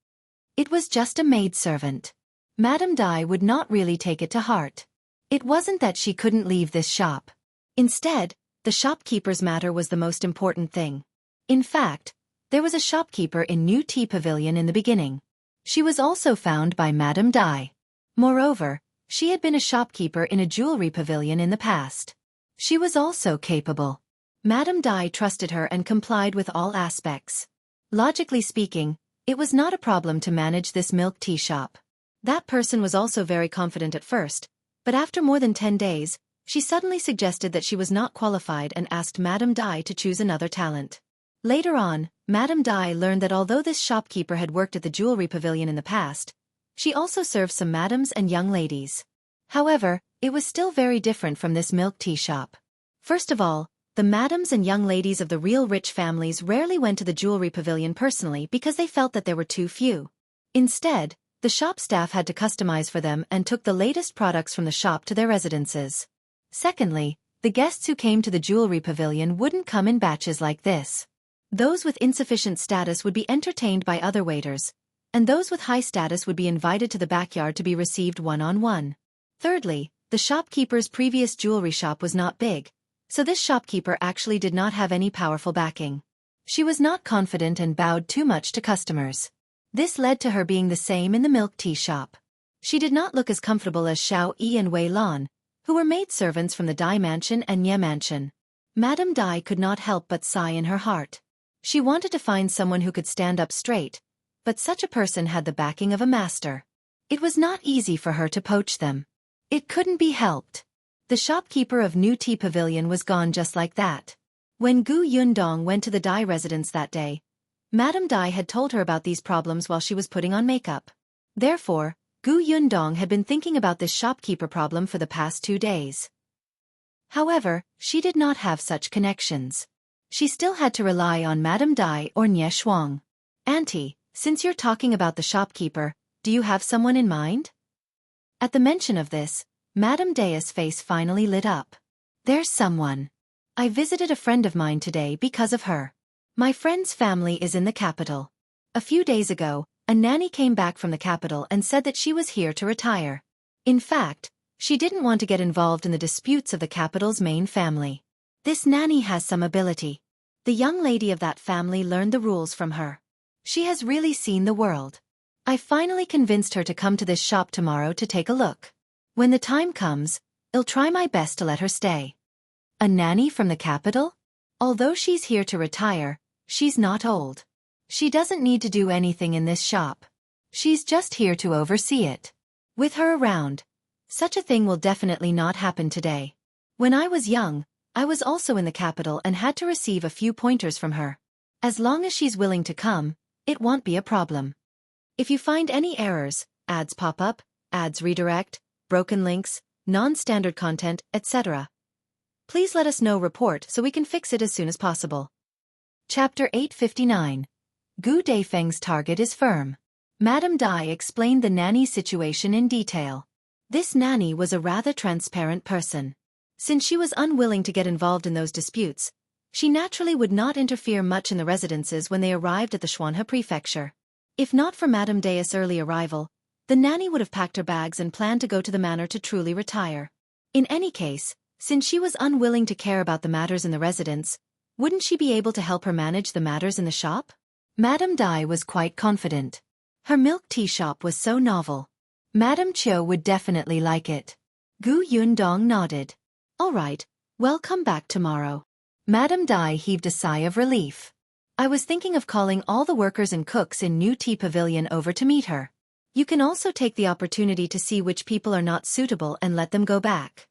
It was just a maidservant." Madame Dai would not really take it to heart. It wasn't that she couldn't leave this shop. Instead, the shopkeeper's matter was the most important thing. In fact, there was a shopkeeper in New Tea Pavilion in the beginning. She was also found by Madame Dai. Moreover, she had been a shopkeeper in a jewelry pavilion in the past. She was also capable. Madame Dai trusted her and complied with all aspects. Logically speaking, it was not a problem to manage this milk tea shop. That person was also very confident at first, but after more than 10 days, she suddenly suggested that she was not qualified and asked Madame Dai to choose another talent. Later on, Madame Dai learned that although this shopkeeper had worked at the jewelry pavilion in the past, she also served some madams and young ladies. However, it was still very different from this milk tea shop. First of all, the madams and young ladies of the real rich families rarely went to the jewelry pavilion personally because they felt that there were too few. Instead, the shop staff had to customize for them and took the latest products from the shop to their residences. Secondly, the guests who came to the jewelry pavilion wouldn't come in batches like this. Those with insufficient status would be entertained by other waiters, and those with high status would be invited to the backyard to be received one-on-one. Thirdly, the shopkeeper's previous jewelry shop was not big, so this shopkeeper actually did not have any powerful backing. She was not confident and bowed too much to customers. This led to her being the same in the milk tea shop. She did not look as comfortable as Xiaoyi and Wei Lan, who were maidservants from the Dai mansion and Nye mansion. Madame Dai could not help but sigh in her heart. She wanted to find someone who could stand up straight, but such a person had the backing of a master. It was not easy for her to poach them. It couldn't be helped. The shopkeeper of New Tea Pavilion was gone just like that. When Yundong went to the Dai residence that day, Madame Dai had told her about these problems while she was putting on makeup. Therefore, Yundong had been thinking about this shopkeeper problem for the past 2 days. However, she did not have such connections. She still had to rely on Madame Dai or Nye Shuang. "Auntie, since you're talking about the shopkeeper, do you have someone in mind?" At the mention of this, Madame Dai's face finally lit up. "There's someone. I visited a friend of mine today because of her. My friend's family is in the capital. A few days ago, a nanny came back from the capital and said that she was here to retire. In fact, she didn't want to get involved in the disputes of the capital's main family. This nanny has some ability. The young lady of that family learned the rules from her. She has really seen the world. I finally convinced her to come to this shop tomorrow to take a look. When the time comes, I'll try my best to let her stay." A nanny from the capital? Although she's here to retire, she's not old. She doesn't need to do anything in this shop. She's just here to oversee it. With her around, such a thing will definitely not happen today. When I was young, I was also in the capital and had to receive a few pointers from her. As long as she's willing to come, it won't be a problem. If you find any errors, ads pop up, ads redirect, broken links, non-standard content, etc. Please let us know report so we can fix it as soon as possible. Chapter 859. Gu Dafeng's target is firm. Madame Dai explained the nanny situation in detail. This nanny was a rather transparent person. Since she was unwilling to get involved in those disputes, she naturally would not interfere much in the residences when they arrived at the Xuanhe prefecture. If not for Madame Dai's early arrival, the nanny would have packed her bags and planned to go to the manor to truly retire. In any case, since she was unwilling to care about the matters in the residence, wouldn't she be able to help her manage the matters in the shop? Madame Dai was quite confident. Her milk tea shop was so novel. Madame Qiuyue would definitely like it. Gu Yundong nodded. All right, well, come back tomorrow. Madame Dai heaved a sigh of relief. I was thinking of calling all the workers and cooks in New Tea Pavilion over to meet her. You can also take the opportunity to see which people are not suitable and let them go back.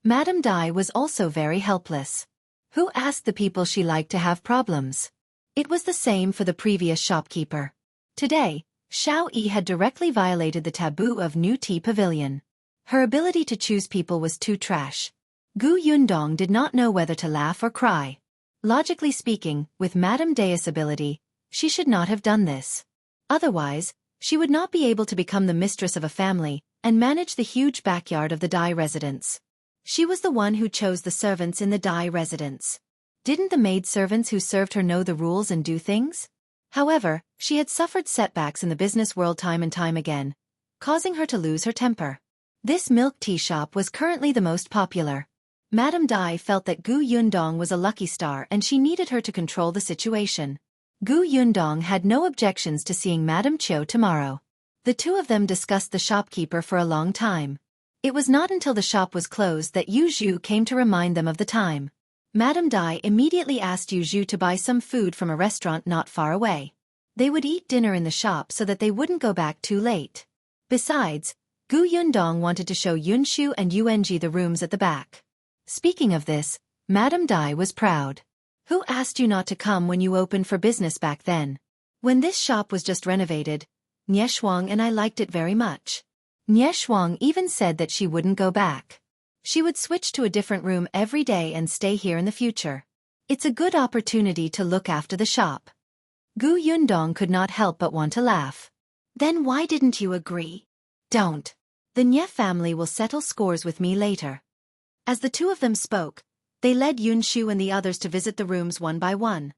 Madame Dai was also very helpless. Who asked the people she liked to have problems? It was the same for the previous shopkeeper. Today, Xiaoyi had directly violated the taboo of New Tea Pavilion. Her ability to choose people was too trash. Gu Yundong did not know whether to laugh or cry. Logically speaking, with Madame Dai's ability, she should not have done this. Otherwise, she would not be able to become the mistress of a family and manage the huge backyard of the Dai residence. She was the one who chose the servants in the Dai residence. Didn't the maid-servants who served her know the rules and do things? However, she had suffered setbacks in the business world time and time again, causing her to lose her temper. This milk tea shop was currently the most popular. Madame Dai felt that Gu Yundong was a lucky star and she needed her to control the situation. Gu Yundong had no objections to seeing Madame Qiuyue tomorrow. The two of them discussed the shopkeeper for a long time. It was not until the shop was closed that Yunshu came to remind them of the time. Madame Dai immediately asked Yunshu to buy some food from a restaurant not far away. They would eat dinner in the shop so that they wouldn't go back too late. Besides, Gu Yundong wanted to show Yunshu and Yuanji the rooms at the back. Speaking of this, Madame Dai was proud. Who asked you not to come when you opened for business back then? When this shop was just renovated, Nieshuang and I liked it very much. Nieshuang even said that she wouldn't go back. She would switch to a different room every day and stay here in the future. It's a good opportunity to look after the shop. Gu Yundong could not help but want to laugh. Then why didn't you agree? Don't. The Nye family will settle scores with me later. As the two of them spoke, they led Yunshu and the others to visit the rooms one by one.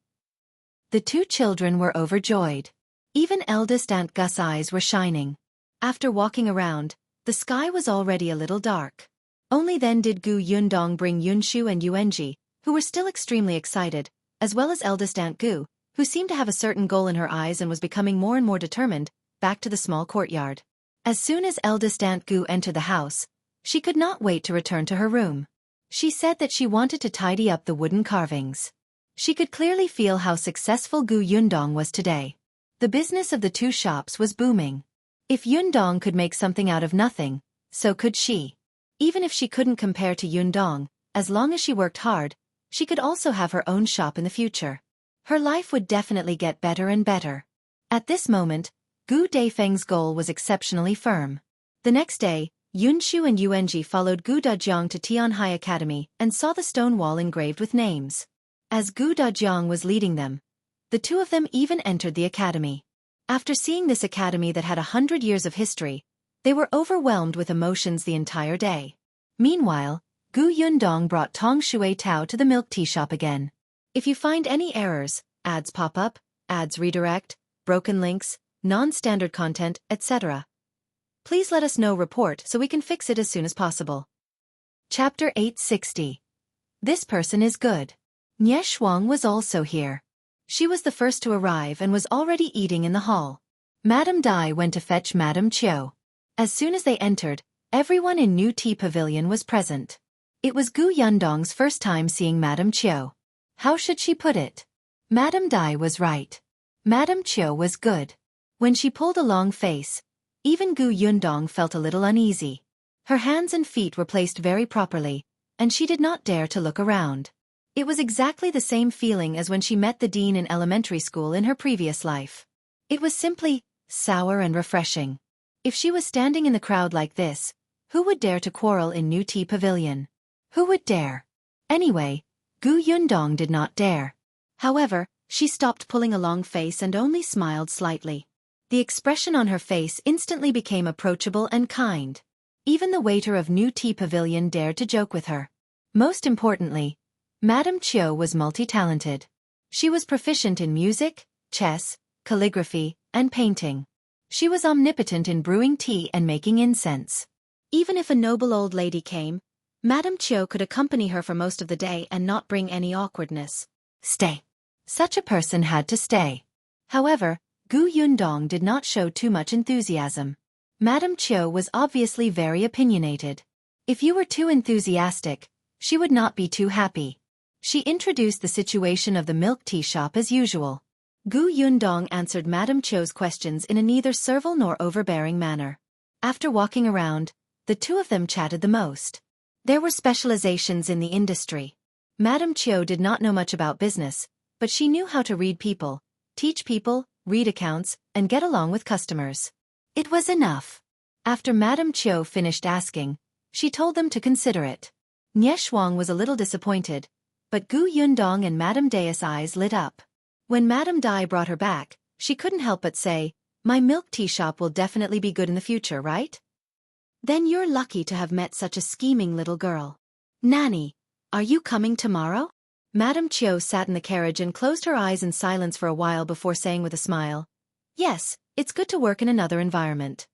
The two children were overjoyed. Even eldest Aunt Gu's eyes were shining. After walking around, the sky was already a little dark. Only then did Gu Yundong bring Yunshu and Yuanji, who were still extremely excited, as well as eldest Aunt Gu, who seemed to have a certain goal in her eyes and was becoming more and more determined, back to the small courtyard. As soon as eldest Aunt Gu entered the house, she could not wait to return to her room. She said that she wanted to tidy up the wooden carvings. She could clearly feel how successful Gu Yundong was today. The business of the two shops was booming. If Yundong could make something out of nothing, so could she. Even if she couldn't compare to Yundong, as long as she worked hard, she could also have her own shop in the future. Her life would definitely get better and better. At this moment, Gu Dafeng's goal was exceptionally firm. The next day, Yunshu and Yuanji followed Gu Dajiang to Tianhai Academy and saw the stone wall engraved with names. As Gu Dajiang was leading them, the two of them even entered the academy. After seeing this academy that had 100 years of history, they were overwhelmed with emotions the entire day. Meanwhile, Gu Yundong brought Tong Shui Tao to the milk tea shop again. If you find any errors, ads pop up, ads redirect, broken links, non-standard content, etc., please let us know report so we can fix it as soon as possible. Chapter 860. This person is good. Nye Shuang was also here. She was the first to arrive and was already eating in the hall. Madame Dai went to fetch Madame Qiuyue. As soon as they entered, everyone in New Tea Pavilion was present. It was Gu Yundong's first time seeing Madame Qiuyue. How should she put it? Madame Dai was right. Madame Qiuyue was good. When she pulled a long face, even Gu Yundong felt a little uneasy. Her hands and feet were placed very properly, and she did not dare to look around. It was exactly the same feeling as when she met the dean in elementary school in her previous life. It was simply sour and refreshing. If she was standing in the crowd like this, who would dare to quarrel in New Tea Pavilion? Who would dare? Anyway, Gu Yundong did not dare. However, she stopped pulling a long face and only smiled slightly. The expression on her face instantly became approachable and kind. Even the waiter of New Tea Pavilion dared to joke with her. Most importantly, Madame Qiuyue was multi-talented. She was proficient in music, chess, calligraphy, and painting. She was omnipotent in brewing tea and making incense. Even if a noble old lady came, Madame Qiuyue could accompany her for most of the day and not bring any awkwardness. Stay. Such a person had to stay. However, Gu Yundong did not show too much enthusiasm. Madame Qiuyue was obviously very opinionated. If you were too enthusiastic, she would not be too happy. She introduced the situation of the milk tea shop as usual. Gu Yundong answered Madame Qiuyue's questions in a neither servile nor overbearing manner. After walking around, the two of them chatted the most. There were specializations in the industry. Madame Qiuyue did not know much about business, but she knew how to read people, teach people, read accounts, and get along with customers. It was enough. After Madame Qiuyue finished asking, she told them to consider it. Nie Shuang was a little disappointed, but Gu Yundong and Madame Dai's eyes lit up. When Madame Dai brought her back, she couldn't help but say, "My milk tea shop will definitely be good in the future, right?" "Then you're lucky to have met such a scheming little girl. Nanny, are you coming tomorrow?" Madame Qiuyue sat in the carriage and closed her eyes in silence for a while before saying with a smile, "Yes, it's good to work in another environment."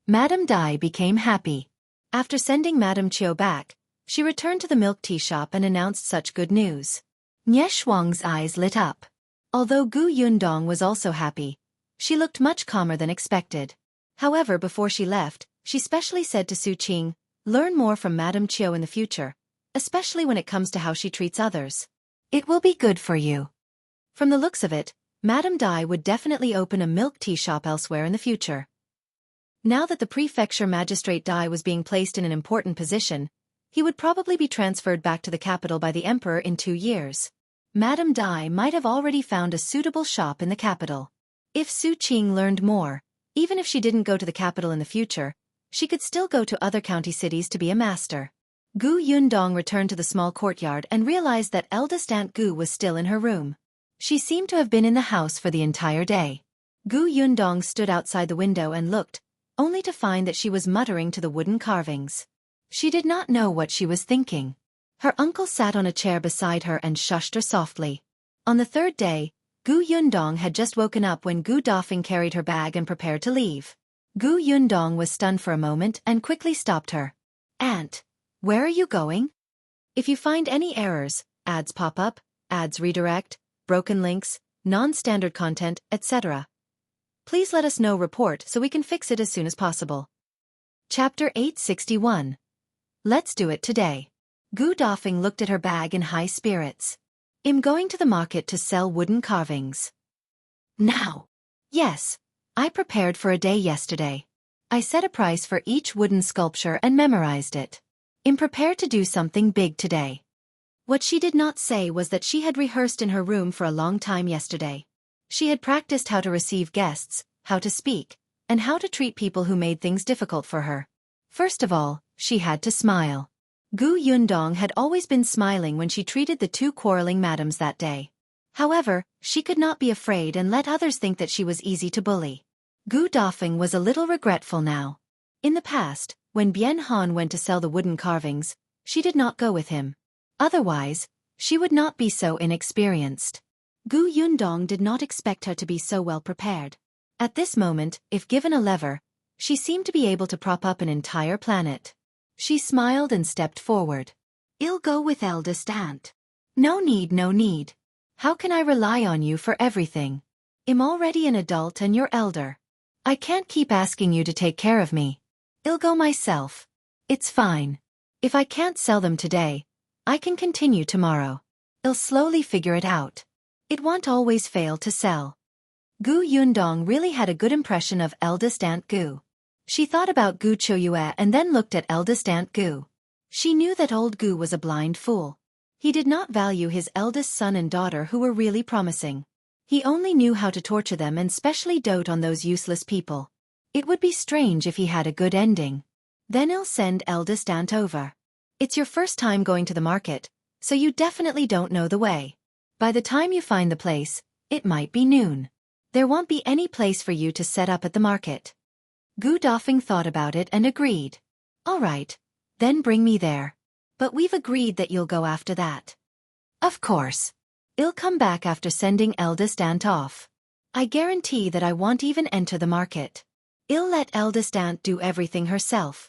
Madame Dai became happy. After sending Madame Qiuyue back, she returned to the milk tea shop and announced such good news. Nie Shuang's eyes lit up. Although Gu Yundong was also happy, she looked much calmer than expected. However, before she left, she specially said to Su Qing, "Learn more from Madame Qiuyue in the future, especially when it comes to how she treats others. It will be good for you." From the looks of it, Madame Dai would definitely open a milk tea shop elsewhere in the future. Now that the prefecture magistrate Dai was being placed in an important position, he would probably be transferred back to the capital by the emperor in 2 years. Madame Dai might have already found a suitable shop in the capital. If Su Qing learned more, even if she didn't go to the capital in the future, she could still go to other county cities to be a master. Gu Yundong returned to the small courtyard and realized that eldest Aunt Gu was still in her room. She seemed to have been in the house for the entire day. Gu Yundong stood outside the window and looked, only to find that she was muttering to the wooden carvings. She did not know what she was thinking. Her uncle sat on a chair beside her and shushed her softly. On the third day, Gu Yundong had just woken up when Gu Dafeng carried her bag and prepared to leave. Gu Yundong was stunned for a moment and quickly stopped her. "Aunt, where are you going?" If you find any errors, ads pop up, ads redirect, broken links, non-standard content, etc., please let us know report so we can fix it as soon as possible. Chapter 861. Let's do it today. Gu Dafeng looked at her bag in high spirits. "I'm going to the market to sell wooden carvings." "Now?" "Yes. I prepared for a day yesterday. I set a price for each wooden sculpture and memorized it. I'm prepared to do something big today." What she did not say was that she had rehearsed in her room for a long time yesterday. She had practiced how to receive guests, how to speak, and how to treat people who made things difficult for her. First of all, she had to smile. Gu Yundong had always been smiling when she treated the 2 quarreling madams that day. However, she could not be afraid and let others think that she was easy to bully. Gu Dafeng was a little regretful now. In the past, when Bian Han went to sell the wooden carvings, she did not go with him. Otherwise, she would not be so inexperienced. Gu Yundong did not expect her to be so well prepared. At this moment, if given a lever, she seemed to be able to prop up an entire planet. She smiled and stepped forward. "I'll go with eldest aunt." No need. How can I rely on you for everything? I'm already an adult and you're elder. I can't keep asking you to take care of me. I'll go myself. It's fine. If I can't sell them today, I can continue tomorrow. I'll slowly figure it out. It won't always fail to sell." Gu Yundong really had a good impression of eldest Aunt Gu. She thought about Gu Qiuyue and then looked at eldest Aunt Gu. She knew that old Gu was a blind fool. He did not value his eldest son and daughter who were really promising. He only knew how to torture them and specially dote on those useless people. It would be strange if he had a good ending. Then I'll send eldest aunt over. It's your first time going to the market, so you definitely don't know the way. By the time you find the place, it might be noon. There won't be any place for you to set up at the market. Gu Dafeng thought about it and agreed. All right, then bring me there. But we've agreed that you'll go after that. Of course. I'll come back after sending eldest aunt off. I guarantee that I won't even enter the market. I'll let eldest aunt do everything herself.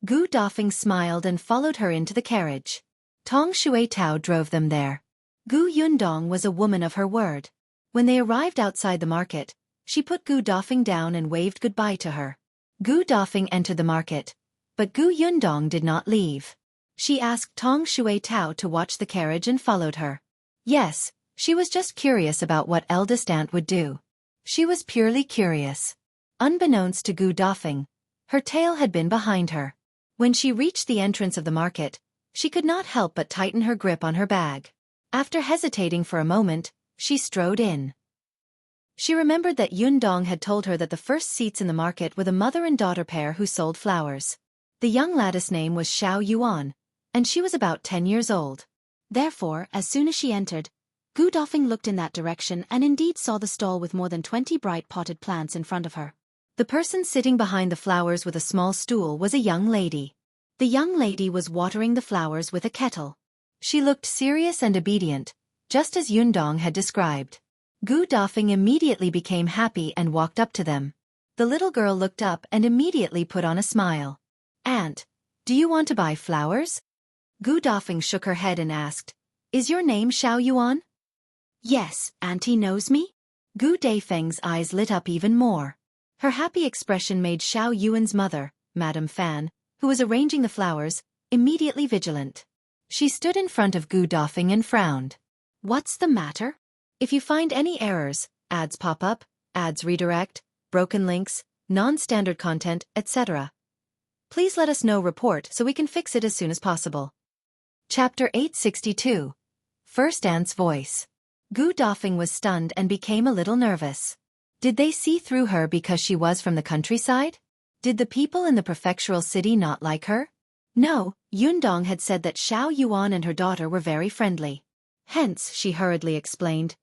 Gu Dafeng smiled and followed her into the carriage. Tong Shui Tao drove them there. Gu Yundong was a woman of her word. When they arrived outside the market, she put Gu Dafeng down and waved goodbye to her. Gu Dafeng entered the market, but Gu Yundong did not leave. She asked Tong Shui Tao to watch the carriage and followed her. Yes, she was just curious about what eldest aunt would do. She was purely curious. Unbeknownst to Gu Dafeng, her tail had been behind her. When she reached the entrance of the market, she could not help but tighten her grip on her bag. After hesitating for a moment, she strode in. She remembered that Yundong had told her that the first seats in the market were the mother and daughter pair who sold flowers. The young lady's name was Xiao Yuan, and she was about 10 years old. Therefore, as soon as she entered, Gu Dafeng looked in that direction and indeed saw the stall with more than 20 bright potted plants in front of her. The person sitting behind the flowers with a small stool was a young lady. The young lady was watering the flowers with a kettle. She looked serious and obedient, just as Yundong had described. Gu Dafeng immediately became happy and walked up to them. The little girl looked up and immediately put on a smile. Aunt, do you want to buy flowers? Gu Dafeng shook her head and asked, Is your name Xiao Yuan? Yes, Auntie knows me? Gu Dafeng's eyes lit up even more. Her happy expression made Xiao Yuan's mother, Madame Fan, who was arranging the flowers, immediately vigilant. She stood in front of Gu Dafeng and frowned. What's the matter? If you find any errors, ads pop up, ads redirect, broken links, non-standard content, etc., please let us know report so we can fix it as soon as possible. Chapter 862. First Aunt's Voice. Gu Dafeng was stunned and became a little nervous. Did they see through her because she was from the countryside? Did the people in the prefectural city not like her? No, Yundong had said that Xiao Yuan and her daughter were very friendly. Hence, she hurriedly explained,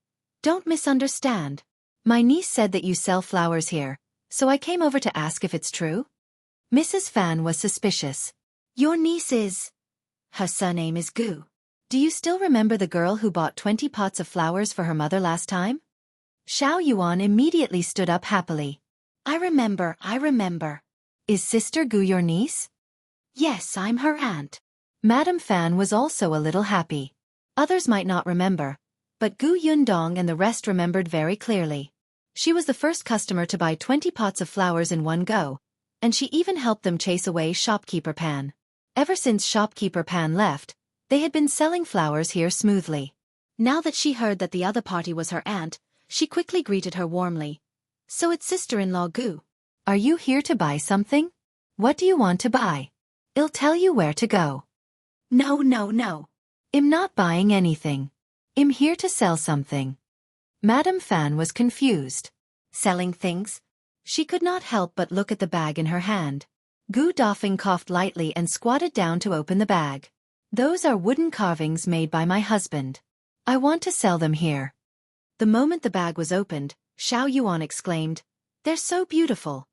Don't misunderstand. My niece said that you sell flowers here, so I came over to ask if it's true. Mrs. Fan was suspicious. Your niece is... Her surname is Gu. Do you still remember the girl who bought 20 pots of flowers for her mother last time? Xiao Yuan immediately stood up happily. I remember. Is Sister Gu your niece? Yes, I'm her aunt. Madame Fan was also a little happy. Others might not remember, but Gu Yundong and the rest remembered very clearly. She was the first customer to buy 20 pots of flowers in one go, and she even helped them chase away Shopkeeper Pan. Ever since Shopkeeper Pan left, they had been selling flowers here smoothly. Now that she heard that the other party was her aunt, she quickly greeted her warmly. So it's sister-in-law Gu. Are you here to buy something? What do you want to buy? I'll tell you where to go. No. I'm not buying anything. I'm here to sell something. Madame Fan was confused. Selling things? She could not help but look at the bag in her hand. Gu Dafeng coughed lightly and squatted down to open the bag. Those are wooden carvings made by my husband. I want to sell them here. The moment the bag was opened, Xiao Yuan exclaimed, They're so beautiful.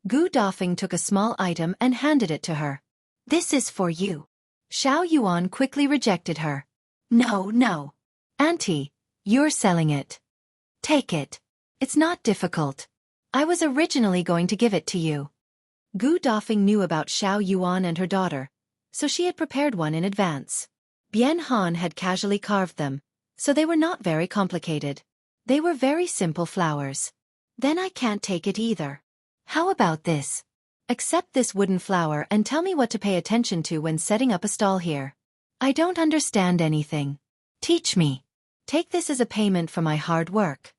Gu Dafeng took a small item and handed it to her. This is for you. Xiao Yuan quickly rejected her. No. Auntie, you're selling it. Take it. It's not difficult. I was originally going to give it to you. Gu Dafeng knew about Xiao Yuan and her daughter, so she had prepared one in advance. Bian Han had casually carved them, so they were not very complicated. They were very simple flowers. Then I can't take it either. How about this? Accept this wooden flower and tell me what to pay attention to when setting up a stall here. I don't understand anything. Teach me. Take this as a payment for my hard work.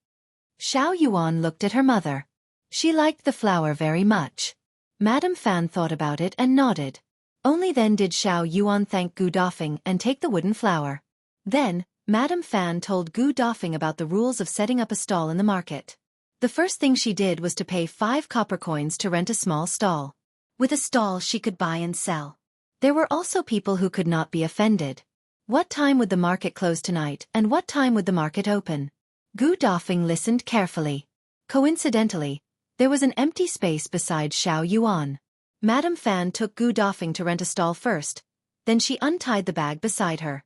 Xiao Yuan looked at her mother. She liked the flower very much. Madame Fan thought about it and nodded. Only then did Xiao Yuan thank Gu Dafeng and take the wooden flower. Then, Madame Fan told Gu Dafeng about the rules of setting up a stall in the market. The first thing she did was to pay 5 copper coins to rent a small stall. With a stall she could buy and sell. There were also people who could not be offended. What time would the market close tonight, and what time would the market open? Gu Dafeng listened carefully. Coincidentally, there was an empty space beside Xiao Yuan. Madame Fan took Gu Dafeng to rent a stall first, then she untied the bag beside her.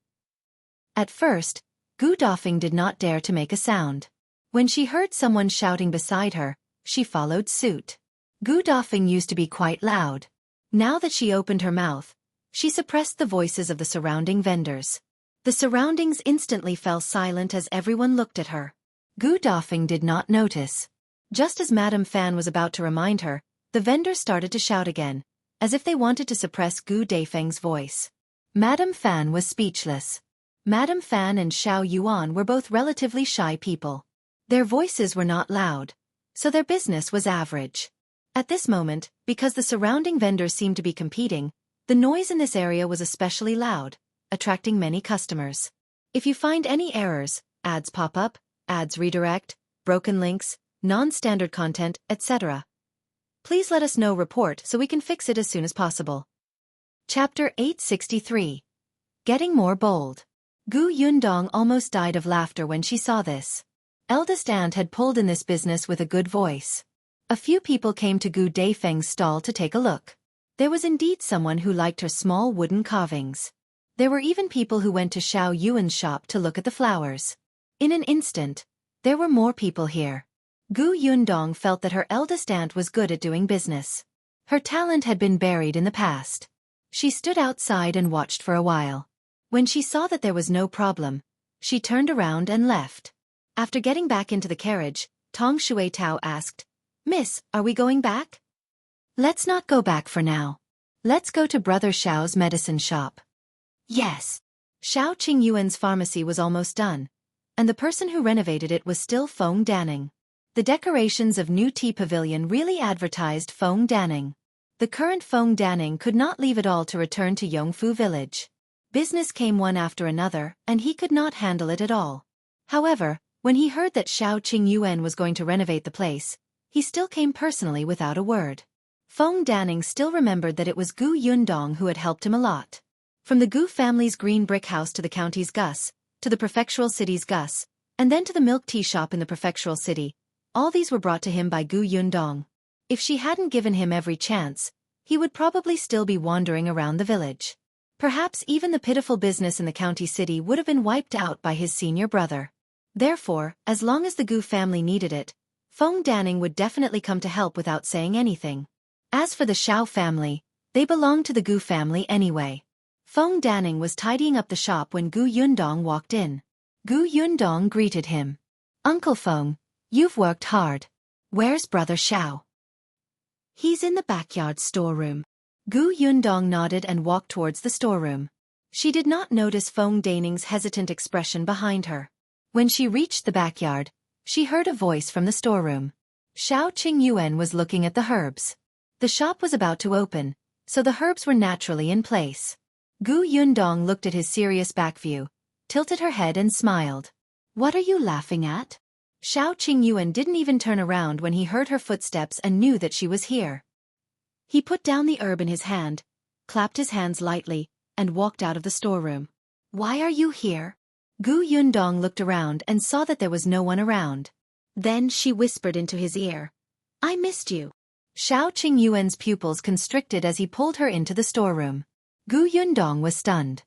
At first, Gu Dafeng did not dare to make a sound. When she heard someone shouting beside her, she followed suit. Gu Dafeng used to be quite loud. Now that she opened her mouth, she suppressed the voices of the surrounding vendors. The surroundings instantly fell silent as everyone looked at her. Gu Dafeng did not notice. Just as Madame Fan was about to remind her, the vendors started to shout again, as if they wanted to suppress Gu Dafeng's voice. Madame Fan was speechless. Madame Fan and Xiao Yuan were both relatively shy people. Their voices were not loud, so their business was average. At this moment, because the surrounding vendors seemed to be competing, the noise in this area was especially loud, attracting many customers. If you find any errors, ads pop up, ads redirect, broken links, non-standard content, etc., please let us know report so we can fix it as soon as possible. Chapter 863. Getting More Bold. Gu Yundong almost died of laughter when she saw this. Eldest aunt had pulled in this business with a good voice. A few people came to Gu Dafeng's stall to take a look. There was indeed someone who liked her small wooden carvings. There were even people who went to Xiao Yuan's shop to look at the flowers. In an instant, there were more people here. Gu Yundong felt that her eldest aunt was good at doing business. Her talent had been buried in the past. She stood outside and watched for a while. When she saw that there was no problem, she turned around and left. After getting back into the carriage, Tong Shui Tao asked, "Miss, are we going back?" "Let's not go back for now. Let's go to Brother Xiao's medicine shop." "Yes." Xiao Qingyuan's pharmacy was almost done, and the person who renovated it was still Feng Danning. The decorations of New Tea Pavilion really advertised Feng Danning. The current Feng Danning could not leave at all to return to Yongfu village. Business came one after another, and he could not handle it at all. However, when he heard that Xiao Qingyuan was going to renovate the place, he still came personally without a word. Feng Danning still remembered that it was Gu Yundong who had helped him a lot. From the Gu family's green brick house to the county's Gus, to the prefectural city's Gus, and then to the milk tea shop in the prefectural city, all these were brought to him by Gu Yundong. If she hadn't given him every chance, he would probably still be wandering around the village. Perhaps even the pitiful business in the county city would have been wiped out by his senior brother. Therefore, as long as the Gu family needed it, Feng Danning would definitely come to help without saying anything. As for the Xiao family, they belonged to the Gu family anyway. Feng Danning was tidying up the shop when Gu Yundong walked in. Gu Yundong greeted him. "Uncle Feng, you've worked hard. Where's Brother Xiao?" "He's in the backyard storeroom." Gu Yundong nodded and walked towards the storeroom. She did not notice Feng Danning's hesitant expression behind her. When she reached the backyard, she heard a voice from the storeroom. Xiao Qingyuan was looking at the herbs. The shop was about to open, so the herbs were naturally in place. Gu Yundong looked at his serious back view, tilted her head and smiled. "What are you laughing at?" Xiao Qingyuan didn't even turn around when he heard her footsteps and knew that she was here. He put down the herb in his hand, clapped his hands lightly, and walked out of the storeroom. "Why are you here?" Gu Yundong looked around and saw that there was no one around. Then she whispered into his ear, "I missed you." Xiao Qingyuan's pupils constricted as he pulled her into the storeroom. Gu Yundong was stunned.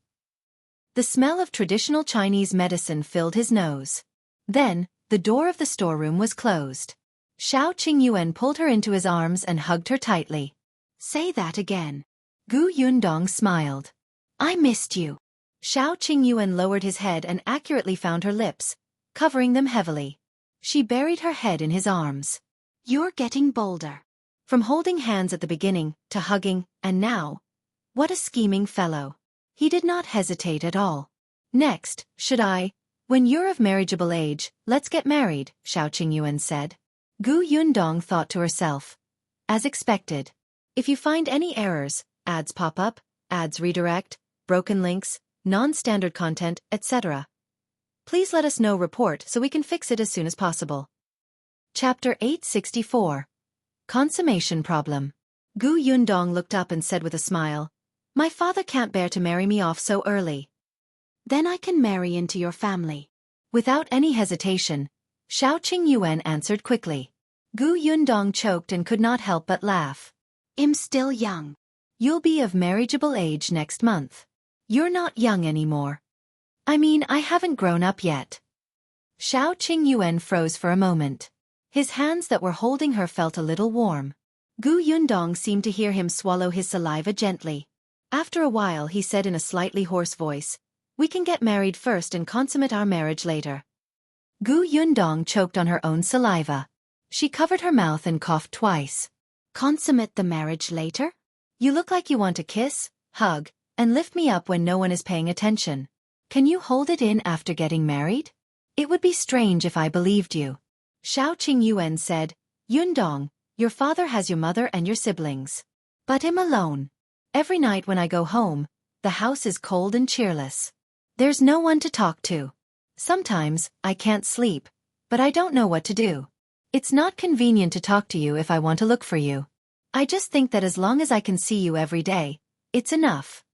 The smell of traditional Chinese medicine filled his nose. Then, the door of the storeroom was closed. Xiao Qingyuan pulled her into his arms and hugged her tightly. "Say that again." Gu Yundong smiled. "I missed you." Xiao Qingyuan lowered his head and accurately found her lips, covering them heavily. She buried her head in his arms. "You're getting bolder." From holding hands at the beginning, to hugging, and now. What a scheming fellow. He did not hesitate at all. "Next, when you're of marriageable age, let's get married," Xiao Qingyuan said. Gu Yundong thought to herself. As expected. If you find any errors, ads pop up, ads redirect, broken links, non-standard content, etc., please let us know report so we can fix it as soon as possible. Chapter 864. Consummation Problem. Gu Yundong looked up and said with a smile, "My father can't bear to marry me off so early. Then I can marry into your family." Without any hesitation, Qiuyue answered quickly. Gu Yundong choked and could not help but laugh. "I'm still young. You'll be of marriageable age next month. You're not young anymore. I mean, I haven't grown up yet." Qiuyue froze for a moment. His hands that were holding her felt a little warm. Gu Yundong seemed to hear him swallow his saliva gently. After a while he said in a slightly hoarse voice, "We can get married first and consummate our marriage later." Gu Yundong choked on her own saliva. She covered her mouth and coughed twice. "Consummate the marriage later? You look like you want to kiss, hug, and lift me up when no one is paying attention. Can you hold it in after getting married? It would be strange if I believed you." Qiuyue said, "Yundong, your father has your mother and your siblings. But I'm alone. Every night when I go home, the house is cold and cheerless. There's no one to talk to. Sometimes, I can't sleep, but I don't know what to do. It's not convenient to talk to you if I want to look for you. I just think that as long as I can see you every day, it's enough."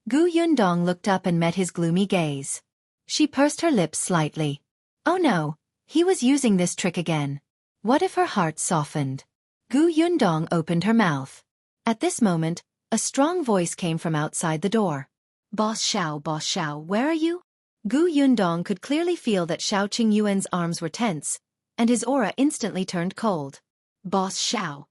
Gu Yundong looked up and met his gloomy gaze. She pursed her lips slightly. Oh no, he was using this trick again. What if her heart softened? Gu Yundong opened her mouth. At this moment, a strong voice came from outside the door. Boss Xiao, where are you?" Gu Yundong could clearly feel that Qiuyue's arms were tense, and his aura instantly turned cold. "Boss Xiao,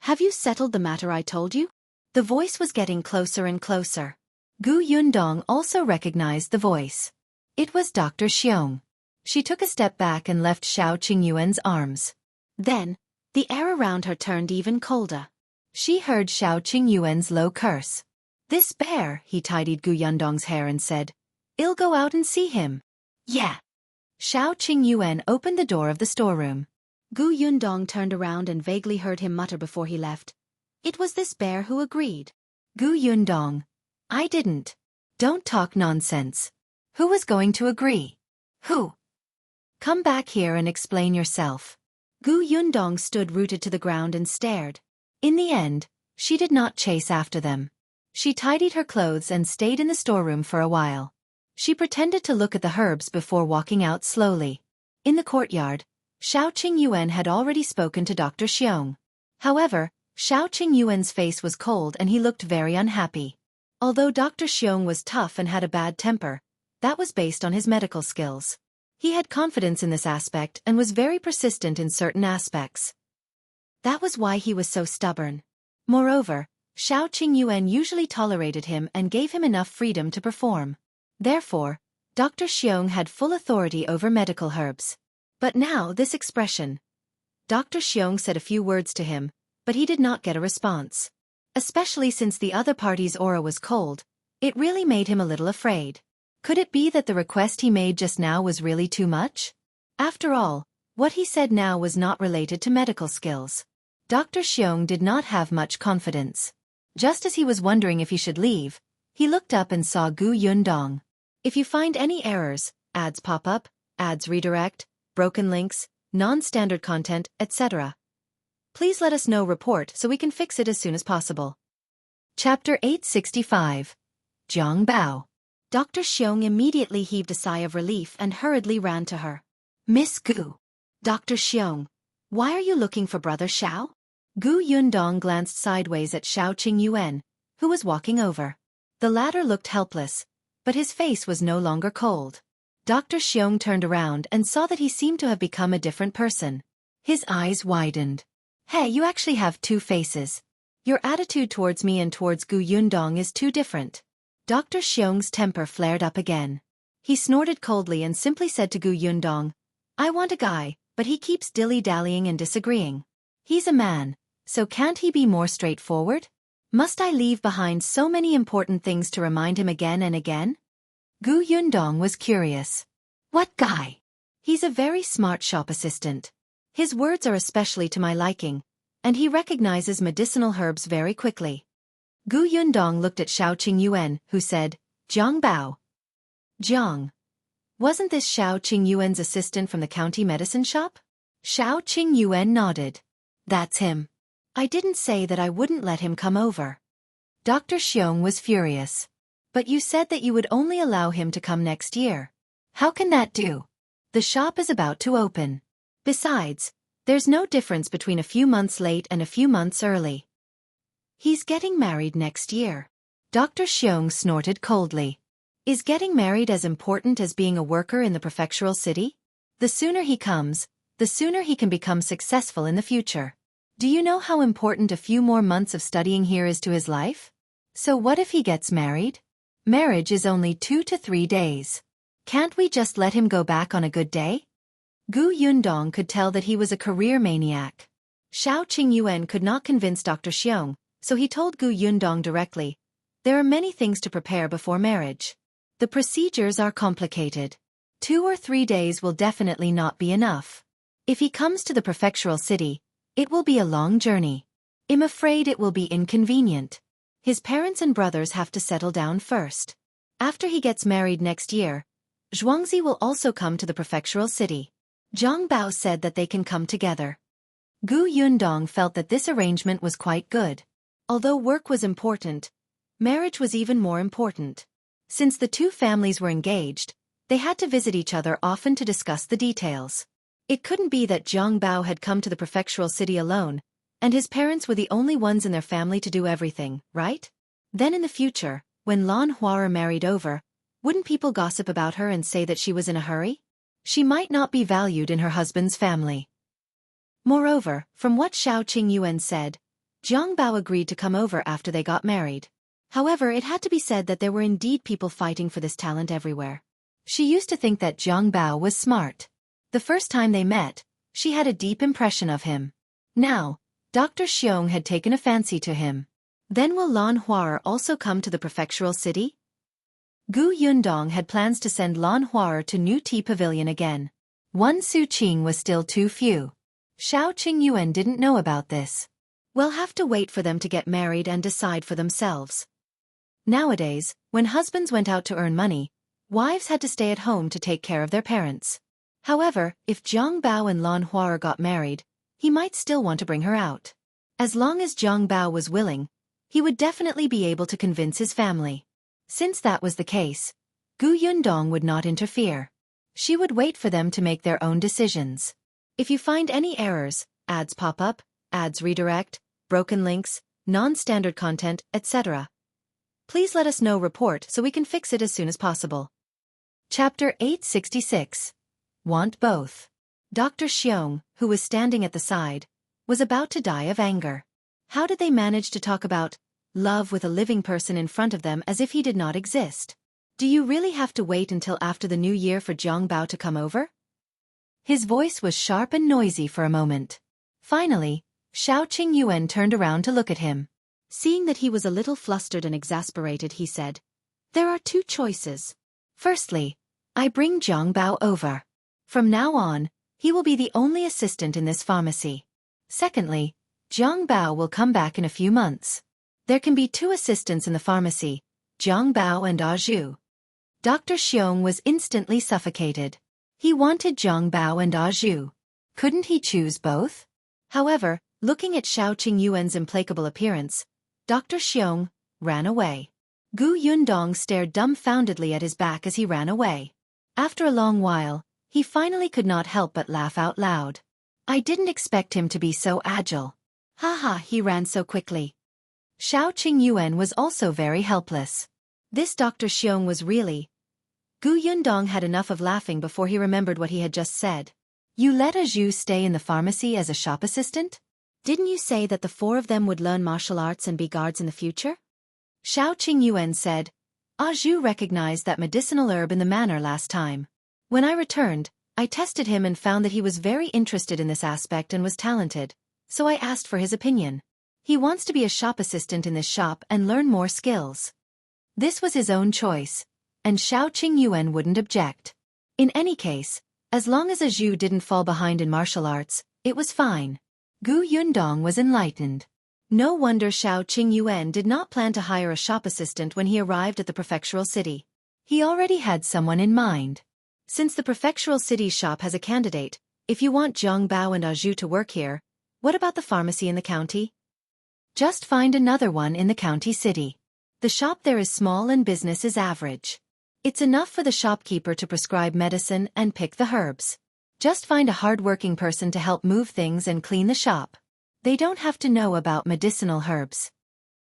have you settled the matter I told you?" The voice was getting closer and closer. Gu Yundong also recognized the voice. It was Dr. Xiong. She took a step back and left Qiuyue's arms. Then, the air around her turned even colder. She heard Qiuyue's low curse. "This bear," he tidied Gu Yundong's hair and said, "I'll go out and see him." "Yeah." Qiuyue opened the door of the storeroom. Gu Yundong turned around and vaguely heard him mutter before he left. It was this bear who agreed. Gu Yundong. "I didn't. Don't talk nonsense. Who was going to agree? Who? Come back here and explain yourself." Gu Yundong stood rooted to the ground and stared. In the end, she did not chase after them. She tidied her clothes and stayed in the storeroom for a while. She pretended to look at the herbs before walking out slowly. In the courtyard, Qiuyue had already spoken to Dr. Xiong. However, Qiuyue's face was cold and he looked very unhappy. Although Dr. Xiong was tough and had a bad temper, that was based on his medical skills. He had confidence in this aspect and was very persistent in certain aspects. That was why he was so stubborn. Moreover, Qiuyue usually tolerated him and gave him enough freedom to perform. Therefore, Dr. Xiong had full authority over medical herbs. But now this expression. Dr. Xiong said a few words to him, but he did not get a response. Especially since the other party's aura was cold, it really made him a little afraid. Could it be that the request he made just now was really too much? After all, what he said now was not related to medical skills. Dr. Xiong did not have much confidence. Just as he was wondering if he should leave, he looked up and saw Gu Yundong. "If you find any errors, ads pop up, ads redirect, broken links, non-standard content, etc. please let us know report so we can fix it as soon as possible." Chapter 865. Jiang Bao. Dr. Xiong immediately heaved a sigh of relief and hurriedly ran to her. "Miss Gu." "Dr. Xiong, why are you looking for Brother Xiao?" Gu Yundong glanced sideways at Qiuyue, who was walking over. The latter looked helpless, but his face was no longer cold. Dr. Xiong turned around and saw that he seemed to have become a different person. His eyes widened. "Hey, you actually have two faces. Your attitude towards me and towards Gu Yundong is too different." Dr. Xiong's temper flared up again. He snorted coldly and simply said to Gu Yundong, "I want a guy, but he keeps dilly-dallying and disagreeing. He's a man, so can't he be more straightforward? Must I leave behind so many important things to remind him again and again?" Gu Yundong was curious. "What guy?" "He's a very smart shop assistant. His words are especially to my liking, and he recognizes medicinal herbs very quickly." Gu Yundong looked at Qiuyue, who said, "Jiang Bao." "Jiang. Wasn't this Qiuyue's assistant from the county medicine shop?" Xiao Qingyuan nodded. That's him. I didn't say that I wouldn't let him come over. Dr. Xiong was furious. But you said that you would only allow him to come next year. How can that do? The shop is about to open. Besides, there's no difference between a few months late and a few months early. He's getting married next year. Dr. Xiong snorted coldly. Is getting married as important as being a worker in the prefectural city? The sooner he comes, the sooner he can become successful in the future. Do you know how important a few more months of studying here is to his life? So what if he gets married? Marriage is only 2 to 3 days. Can't we just let him go back on a good day? Gu Yundong could tell that he was a career maniac. Xiao Qingyuan could not convince Dr. Xiong, so he told Gu Yundong directly, there are many things to prepare before marriage. The procedures are complicated. 2 or 3 days will definitely not be enough. If he comes to the prefectural city, it will be a long journey. I'm afraid it will be inconvenient. His parents and brothers have to settle down first. After he gets married next year, Zhuangzi will also come to the prefectural city. Jiang Bao said that they can come together. Gu Yundong felt that this arrangement was quite good. Although work was important, marriage was even more important. Since the two families were engaged, they had to visit each other often to discuss the details. It couldn't be that Jiang Bao had come to the prefectural city alone, and his parents were the only ones in their family to do everything, right? Then in the future, when Lan Huara married over, wouldn't people gossip about her and say that she was in a hurry? She might not be valued in her husband's family. Moreover, from what Xiao Qingyuan said, Jiang Bao agreed to come over after they got married. However, it had to be said that there were indeed people fighting for this talent everywhere. She used to think that Jiang Bao was smart. The first time they met, she had a deep impression of him. Now, Dr. Xiong had taken a fancy to him. Then will Lan Huara also come to the prefectural city? Gu Yundong had plans to send Lan Huara to New Tea Pavilion again. One Su Qing was still too few. Xiao Qingyuan didn't know about this. We'll have to wait for them to get married and decide for themselves. Nowadays, when husbands went out to earn money, wives had to stay at home to take care of their parents. However, if Jiang Bao and Lan Huara got married, he might still want to bring her out. As long as Jiang Bao was willing, he would definitely be able to convince his family. Since that was the case, Gu Yundong would not interfere. She would wait for them to make their own decisions. If you find any errors, ads pop up, ads redirect, broken links, non-standard content, etc., please let us know report so we can fix it as soon as possible. Chapter 866. Want both. Dr. Xiong, who was standing at the side, was about to die of anger. How did they manage to talk about love with a living person in front of them as if he did not exist? Do you really have to wait until after the new year for Jiang Bao to come over? His voice was sharp and noisy for a moment. Finally, Xiao Qingyuan turned around to look at him. Seeing that he was a little flustered and exasperated, he said, there are 2 choices. Firstly, I bring Jiang Bao over. From now on, he will be the only assistant in this pharmacy. Secondly, Jiang Bao will come back in a few months. There can be 2 assistants in the pharmacy, Jiang Bao and Zhou. Dr. Xiong was instantly suffocated. He wanted Jiang Bao and Zhou. Couldn't he choose both? However, looking at Xiao Qingyuan's implacable appearance, Dr. Xiong ran away. Gu Yundong stared dumbfoundedly at his back as he ran away. After a long while, he finally could not help but laugh out loud. I didn't expect him to be so agile. Haha, he ran so quickly. Xiao Qingyuan was also very helpless. This Dr. Xiong was really... Gu Yundong had enough of laughing before he remembered what he had just said. You let Zhou stay in the pharmacy as a shop assistant? Didn't you say that the 4 of them would learn martial arts and be guards in the future? Xiao Qingyuan said. Zhou recognized that medicinal herb in the manor last time. When I returned, I tested him and found that he was very interested in this aspect and was talented, so I asked for his opinion. He wants to be a shop assistant in this shop and learn more skills. This was his own choice, and Xiao Qingyuan wouldn't object. In any case, as long as Zhou didn't fall behind in martial arts, it was fine. Gu Yundong was enlightened. No wonder Xiao Qingyuan did not plan to hire a shop assistant when he arrived at the prefectural city. He already had someone in mind. Since the prefectural city shop has a candidate, If you want Jiang Bao and Zhou to work here, what about the pharmacy in the county? Just find another one in the county city. The shop there is small and business is average. It's enough for the shopkeeper to prescribe medicine and pick the herbs. Just find a hard-working person to help move things and clean the shop. They don't have to know about medicinal herbs.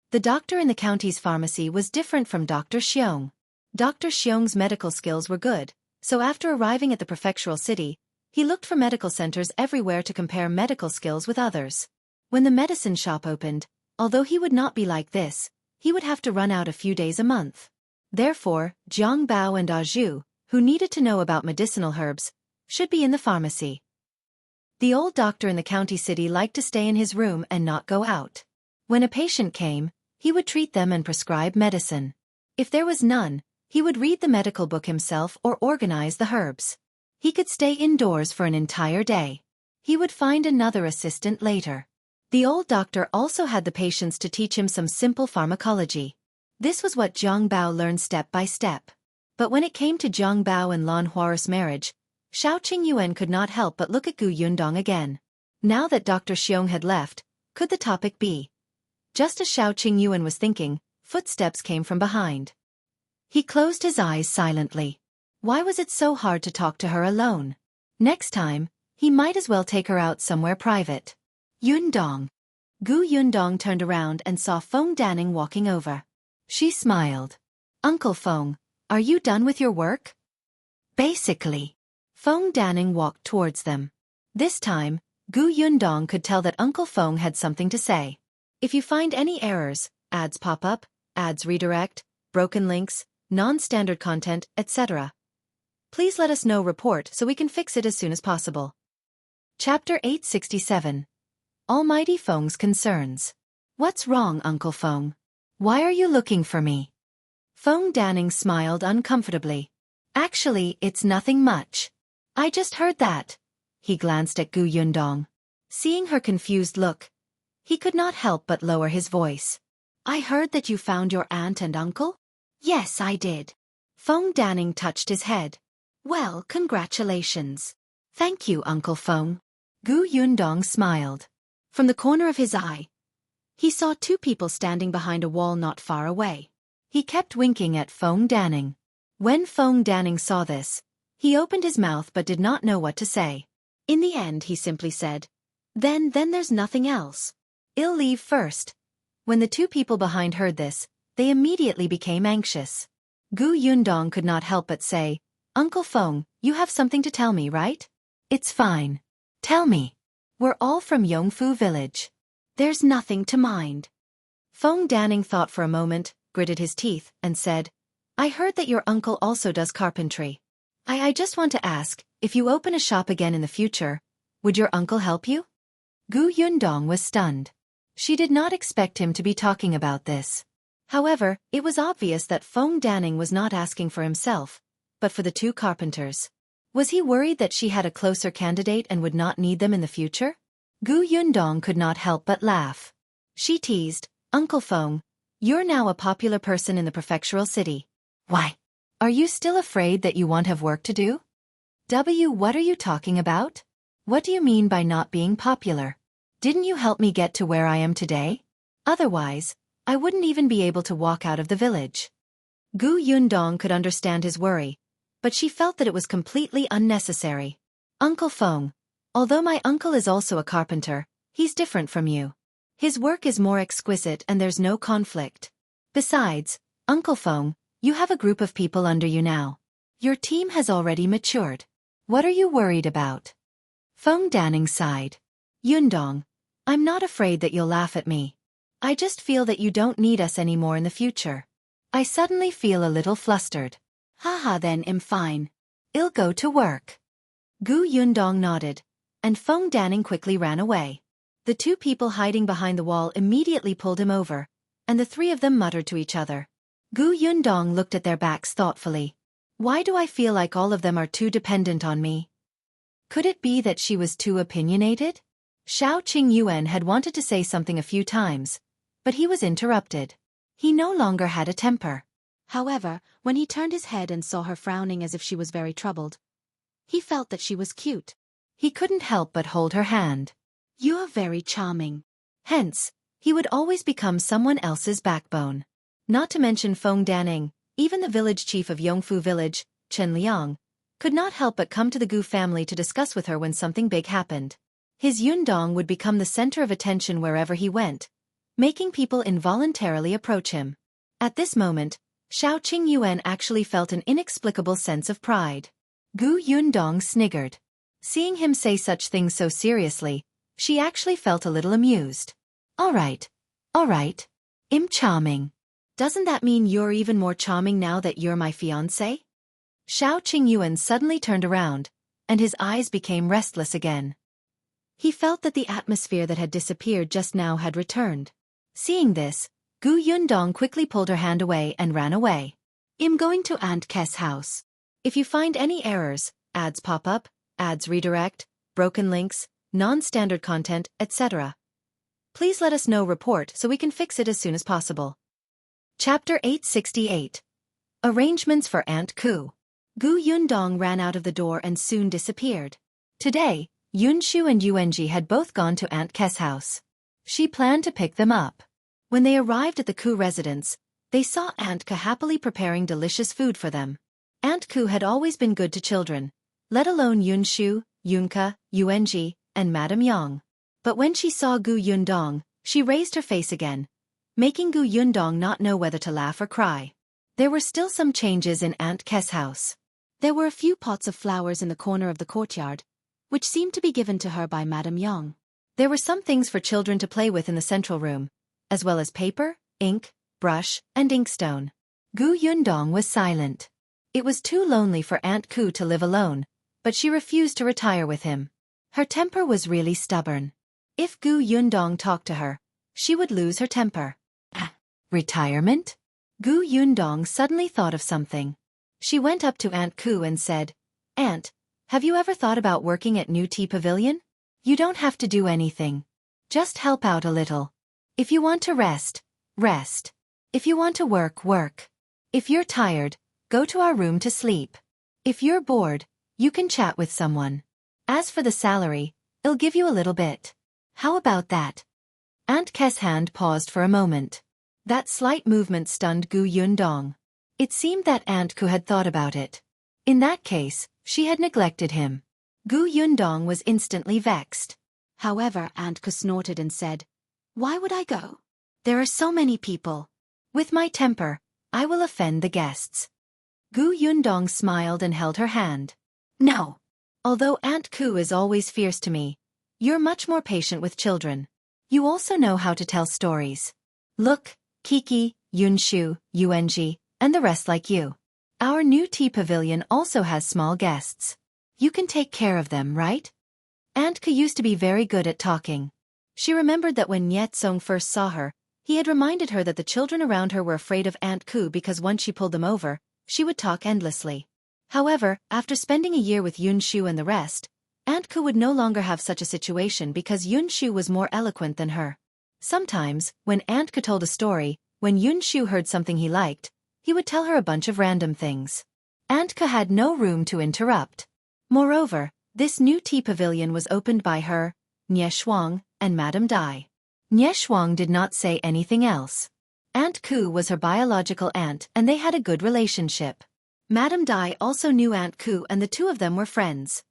The doctor in the county's pharmacy was different from Dr. Xiong. Dr. Xiong's medical skills were good, so after arriving at the prefectural city, he looked for medical centers everywhere to compare medical skills with others. When the medicine shop opened, although he would not be like this, he would have to run out a few days a month. Therefore, Jiang Bao and Zhou, who needed to know about medicinal herbs, should be in the pharmacy. The old doctor in the county city liked to stay in his room and not go out. When a patient came, he would treat them and prescribe medicine. If there was none, he would read the medical book himself or organize the herbs. He could stay indoors for an entire day. He would find another assistant later. The old doctor also had the patients to teach him some simple pharmacology. This was what Jiang Bao learned step by step. But when it came to Jiang Bao and Lan Hua's marriage, Qiuyue could not help but look at Yundong again. Now that Dr. Xiong had left, could the topic be? Just as Qiuyue was thinking, footsteps came from behind. He closed his eyes silently. Why was it so hard to talk to her alone? Next time, he might as well take her out somewhere private. Yundong. Yundong turned around and saw Feng Danning walking over. She smiled. Uncle Feng, are you done with your work? Basically. Feng Danning walked towards them. This time, Yundong could tell that Uncle Feng had something to say. If you find any errors, ads pop up, ads redirect, broken links, non-standard content, etc., please let us know report so we can fix it as soon as possible. Chapter 867. Almighty Feng's Concerns. What's wrong, Uncle Feng? Why are you looking for me? Feng Danning smiled uncomfortably. Actually, it's nothing much. I just heard that. He glanced at Yundong. Seeing her confused look, he could not help but lower his voice. I heard that you found your aunt and uncle? Yes, I did. Feng Danning touched his head. Well, congratulations. Thank you, Uncle Feng. Yundong smiled. From the corner of his eye, he saw two people standing behind a wall not far away. He kept winking at Feng Danning. When Feng Danning saw this, he opened his mouth but did not know what to say. In the end, he simply said, Then there's nothing else. I'll leave first. When the two people behind heard this, they immediately became anxious. Yundong could not help but say, Uncle Feng, you have something to tell me, right? It's fine. Tell me. We're all from Yongfu village. There's nothing to mind. Feng Danning thought for a moment, gritted his teeth, and said, I heard that your uncle also does carpentry. I just want to ask, if you open a shop again in the future, would your uncle help you? Yundong was stunned. She did not expect him to be talking about this. However, it was obvious that Feng Danning was not asking for himself, but for the two carpenters. Was he worried that she had a closer candidate and would not need them in the future? Yundong could not help but laugh. She teased, Uncle Feng, you're now a popular person in the prefectural city. Why? Are you still afraid that you won't have work to do? What are you talking about? What do you mean by not being popular? Didn't you help me get to where I am today? Otherwise, I wouldn't even be able to walk out of the village. Yundong could understand his worry, but she felt that it was completely unnecessary. Uncle Feng, although my uncle is also a carpenter, he's different from you. His work is more exquisite and there's no conflict. Besides, Uncle Feng, you have a group of people under you now. Your team has already matured. What are you worried about? Feng Danning sighed. Yundong, I'm not afraid that you'll laugh at me. I just feel that you don't need us anymore in the future. I suddenly feel a little flustered. Haha, then I'm fine. I'll go to work. Yundong nodded, and Feng Danning quickly ran away. The two people hiding behind the wall immediately pulled him over, and the three of them muttered to each other. Yundong looked at their backs thoughtfully. Why do I feel like all of them are too dependent on me? Could it be that she was too opinionated? Qiuyue had wanted to say something a few times, but he was interrupted. He no longer had a temper. However, when he turned his head and saw her frowning as if she was very troubled, he felt that she was cute. He couldn't help but hold her hand. You are very charming. Hence, he would always become someone else's backbone. Not to mention Feng Daning, even the village chief of Yongfu village, Chen Liang, could not help but come to the Gu family to discuss with her when something big happened. His Yundong would become the center of attention wherever he went, making people involuntarily approach him. At this moment, Xiao Qingyuan actually felt an inexplicable sense of pride. Gu Yundong sniggered. Seeing him say such things so seriously, she actually felt a little amused. All right. I'm charming. Doesn't that mean you're even more charming now that you're my fiancé? Xiao Qingyuan suddenly turned around, and his eyes became restless again. He felt that the atmosphere that had disappeared just now had returned. Seeing this, Gu Yundong quickly pulled her hand away and ran away. I'm going to Aunt K's house. If you find any errors, ads pop up, ads redirect, broken links, non-standard content, etc., please let us know report so we can fix it as soon as possible. Chapter 868. Arrangements for Aunt Ku. Gu Yundong ran out of the door and soon disappeared. Today, Yunshu and Yuanji had both gone to Aunt K's house. She planned to pick them up. When they arrived at the Ku residence, they saw Aunt Ku happily preparing delicious food for them. Aunt Ku had always been good to children, let alone Yunshu, Yunke, Yuanji, and Madame Yang. But when she saw Gu Yundong, she raised her face again, making Gu Yundong not know whether to laugh or cry. There were still some changes in Aunt K's house. There were a few pots of flowers in the corner of the courtyard, which seemed to be given to her by Madame Yang. There were some things for children to play with in the central room, as well as paper, ink, brush, and inkstone. Gu Yundong was silent. It was too lonely for Aunt Ku to live alone, but she refused to retire with him. Her temper was really stubborn. If Gu Yundong talked to her, she would lose her temper. Retirement? Gu Yundong suddenly thought of something. She went up to Aunt Ku and said, Aunt, have you ever thought about working at New Tea Pavilion? You don't have to do anything. Just help out a little. If you want to rest, rest. If you want to work, work. If you're tired, go to our room to sleep. If you're bored, you can chat with someone. As for the salary, I'll give you a little bit. How about that? Aunt K's hand paused for a moment. That slight movement stunned Gu Yundong. It seemed that Aunt Ku had thought about it. In that case, she had neglected him. Gu Yundong was instantly vexed. However, Aunt Ku snorted and said, Why would I go? There are so many people. With my temper, I will offend the guests. Gu Yundong smiled and held her hand. No. Although Aunt Ku is always fierce to me, you're much more patient with children. You also know how to tell stories. Look, Kiki, Yunshu, Yuanji, and the rest like you. Our new tea pavilion also has small guests. You can take care of them, right? Aunt Ku used to be very good at talking. She remembered that when Niet Song first saw her, he had reminded her that the children around her were afraid of Aunt Ku because once she pulled them over, she would talk endlessly. However, after spending a year with Yunshu and the rest, Aunt Ku would no longer have such a situation because Yunshu was more eloquent than her. Sometimes, when Aunt Ku told a story, when Yunshu heard something he liked, he would tell her a bunch of random things. Aunt Ku had no room to interrupt. Moreover, this new tea pavilion was opened by her, Nie Shuang, and Madame Dai. Nie Shuang did not say anything else. Aunt Ku was her biological aunt and they had a good relationship. Madame Dai also knew Aunt Ku and the two of them were friends.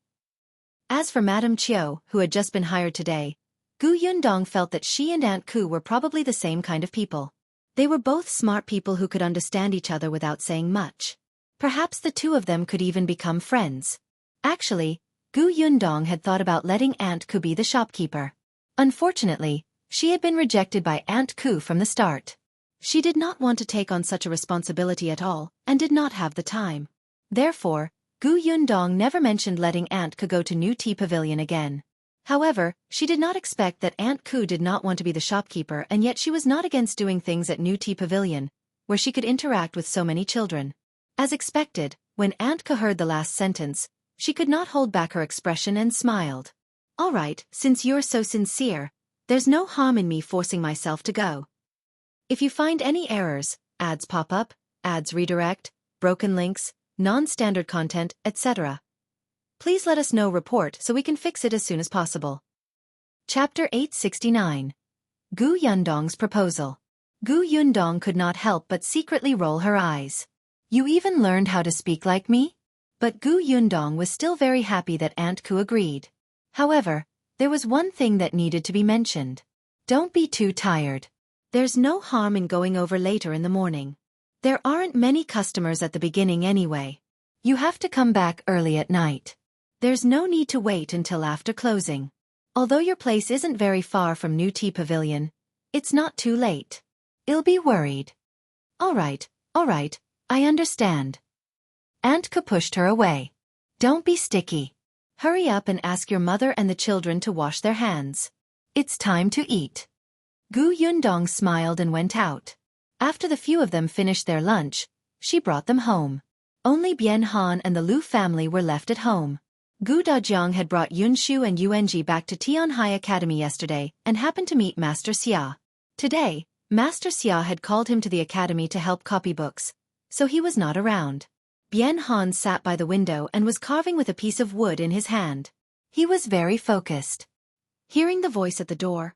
As for Madame Qiuyue, who had just been hired today, Gu Yundong felt that she and Aunt Ku were probably the same kind of people. They were both smart people who could understand each other without saying much. Perhaps the two of them could even become friends. Actually, Gu Yundong had thought about letting Aunt Ku be the shopkeeper. Unfortunately, she had been rejected by Aunt Ku from the start. She did not want to take on such a responsibility at all, and did not have the time. Therefore, Gu Yundong never mentioned letting Aunt Ku go to New Tea Pavilion again. However, she did not expect that Aunt Ku did not want to be the shopkeeper, and yet she was not against doing things at New Tea Pavilion, where she could interact with so many children. As expected, when Aunt Ku heard the last sentence, she could not hold back her expression and smiled. All right, since you're so sincere, there's no harm in me forcing myself to go. If you find any errors, ads pop up, ads redirect, broken links, non-standard content, etc., Please let us know report so we can fix it as soon as possible. Chapter 869. Gu Yundong's Proposal. Gu Yundong could not help but secretly roll her eyes. You even learned how to speak like me? But Gu Yundong was still very happy that Aunt Ku agreed. However, there was one thing that needed to be mentioned. Don't be too tired. There's no harm in going over later in the morning. There aren't many customers at the beginning anyway. You have to come back early at night. There's no need to wait until after closing. Although your place isn't very far from New Tea Pavilion, it's not too late. I'll be worried. All right, I understand. Aunt Ku pushed her away. Don't be sticky. Hurry up and ask your mother and the children to wash their hands. It's time to eat. Gu Yundong smiled and went out. After the few of them finished their lunch, she brought them home. Only Bian Han and the Lu family were left at home. Gu Dajiang had brought Yunshu and Yuanji back to Tianhai Academy yesterday and happened to meet Master Xia. Today, Master Xia had called him to the academy to help copy books, so he was not around. Bian Han sat by the window and was carving with a piece of wood in his hand. He was very focused. Hearing the voice at the door,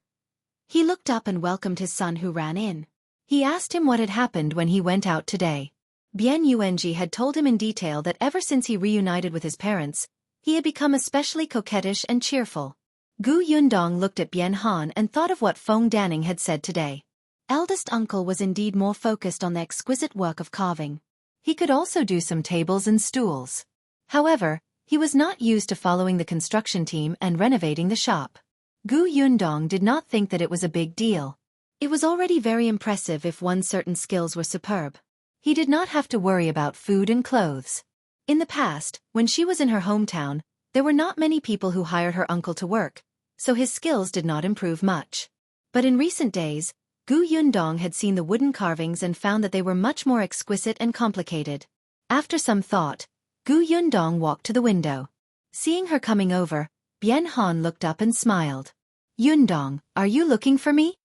he looked up and welcomed his son who ran in. He asked him what had happened when he went out today. Bian Yuanji had told him in detail that ever since he reunited with his parents, he had become especially coquettish and cheerful. Gu Yundong looked at Bian Han and thought of what Feng Danning had said today. Eldest uncle was indeed more focused on the exquisite work of carving. He could also do some tables and stools. However, he was not used to following the construction team and renovating the shop. Gu Yundong did not think that it was a big deal. It was already very impressive if one's certain skills were superb. He did not have to worry about food and clothes. In the past, when she was in her hometown, there were not many people who hired her uncle to work, so his skills did not improve much. But in recent days, Gu Yundong had seen the wooden carvings and found that they were much more exquisite and complicated. After some thought, Gu Yundong walked to the window. Seeing her coming over, Bian Han looked up and smiled. Yundong, are you looking for me?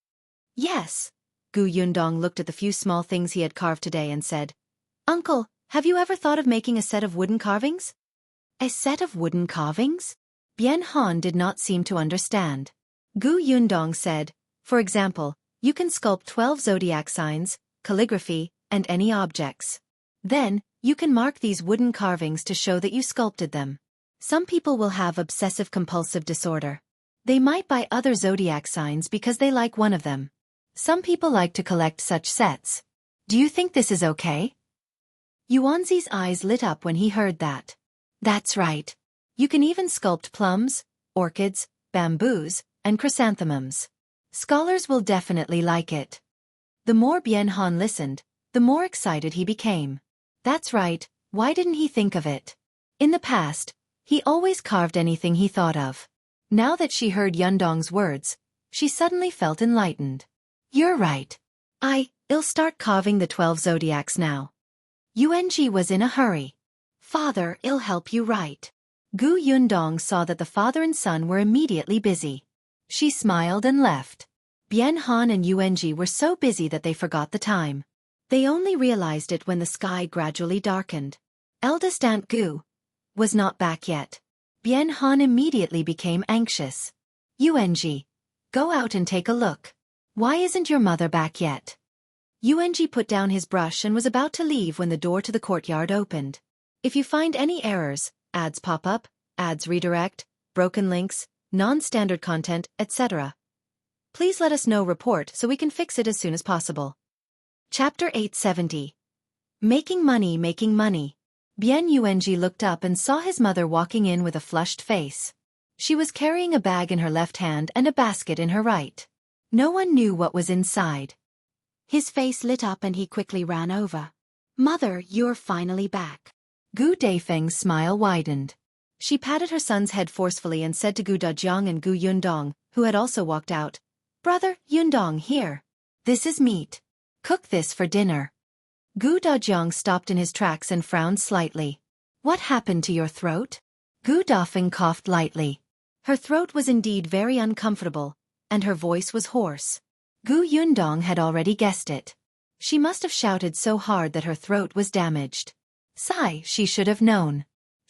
Yes. Gu Yundong looked at the few small things he had carved today and said, Uncle, have you ever thought of making a set of wooden carvings? A set of wooden carvings? Bian Han did not seem to understand. Gu Yundong said, for example, you can sculpt 12 zodiac signs, calligraphy, and any objects. Then, you can mark these wooden carvings to show that you sculpted them. Some people will have obsessive-compulsive disorder. They might buy other zodiac signs because they like one of them. Some people like to collect such sets. Do you think this is okay? Yuanzi's eyes lit up when he heard that. That's right. You can even sculpt plums, orchids, bamboos, and chrysanthemums. Scholars will definitely like it. The more Bian Han listened, the more excited he became. That's right, why didn't he think of it? In the past, he always carved anything he thought of. Now that she heard Yundong's words, she suddenly felt enlightened. You're right. I'll start carving the 12 zodiacs now. Yuanji was in a hurry. Father, I'll help you write. Gu Yundong saw that the father and son were immediately busy. She smiled and left. Bian Han and Yuanji were so busy that they forgot the time. They only realized it when the sky gradually darkened. Eldest Aunt Gu was not back yet. Bian Han immediately became anxious. Yuanji, go out and take a look. Why isn't your mother back yet? Yuanji put down his brush and was about to leave when the door to the courtyard opened. If you find any errors, ads pop up, ads redirect, broken links, non-standard content, etc., please let us know report so we can fix it as soon as possible. Chapter 870. Making money, making money. Bian Yuanji looked up and saw his mother walking in with a flushed face. She was carrying a bag in her left hand and a basket in her right. No one knew what was inside. His face lit up and he quickly ran over. Mother, you're finally back. Gu Dafeng's smile widened. She patted her son's head forcefully and said to Gu Dajiang and Gu Yundong, who had also walked out, Brother, Yundong, here. This is meat. Cook this for dinner. Gu Dajiang stopped in his tracks and frowned slightly. What happened to your throat? Gu Dafeng coughed lightly. Her throat was indeed very uncomfortable, and her voice was hoarse. Gu Yundong had already guessed it. She must have shouted so hard that her throat was damaged. Sigh, she should have known.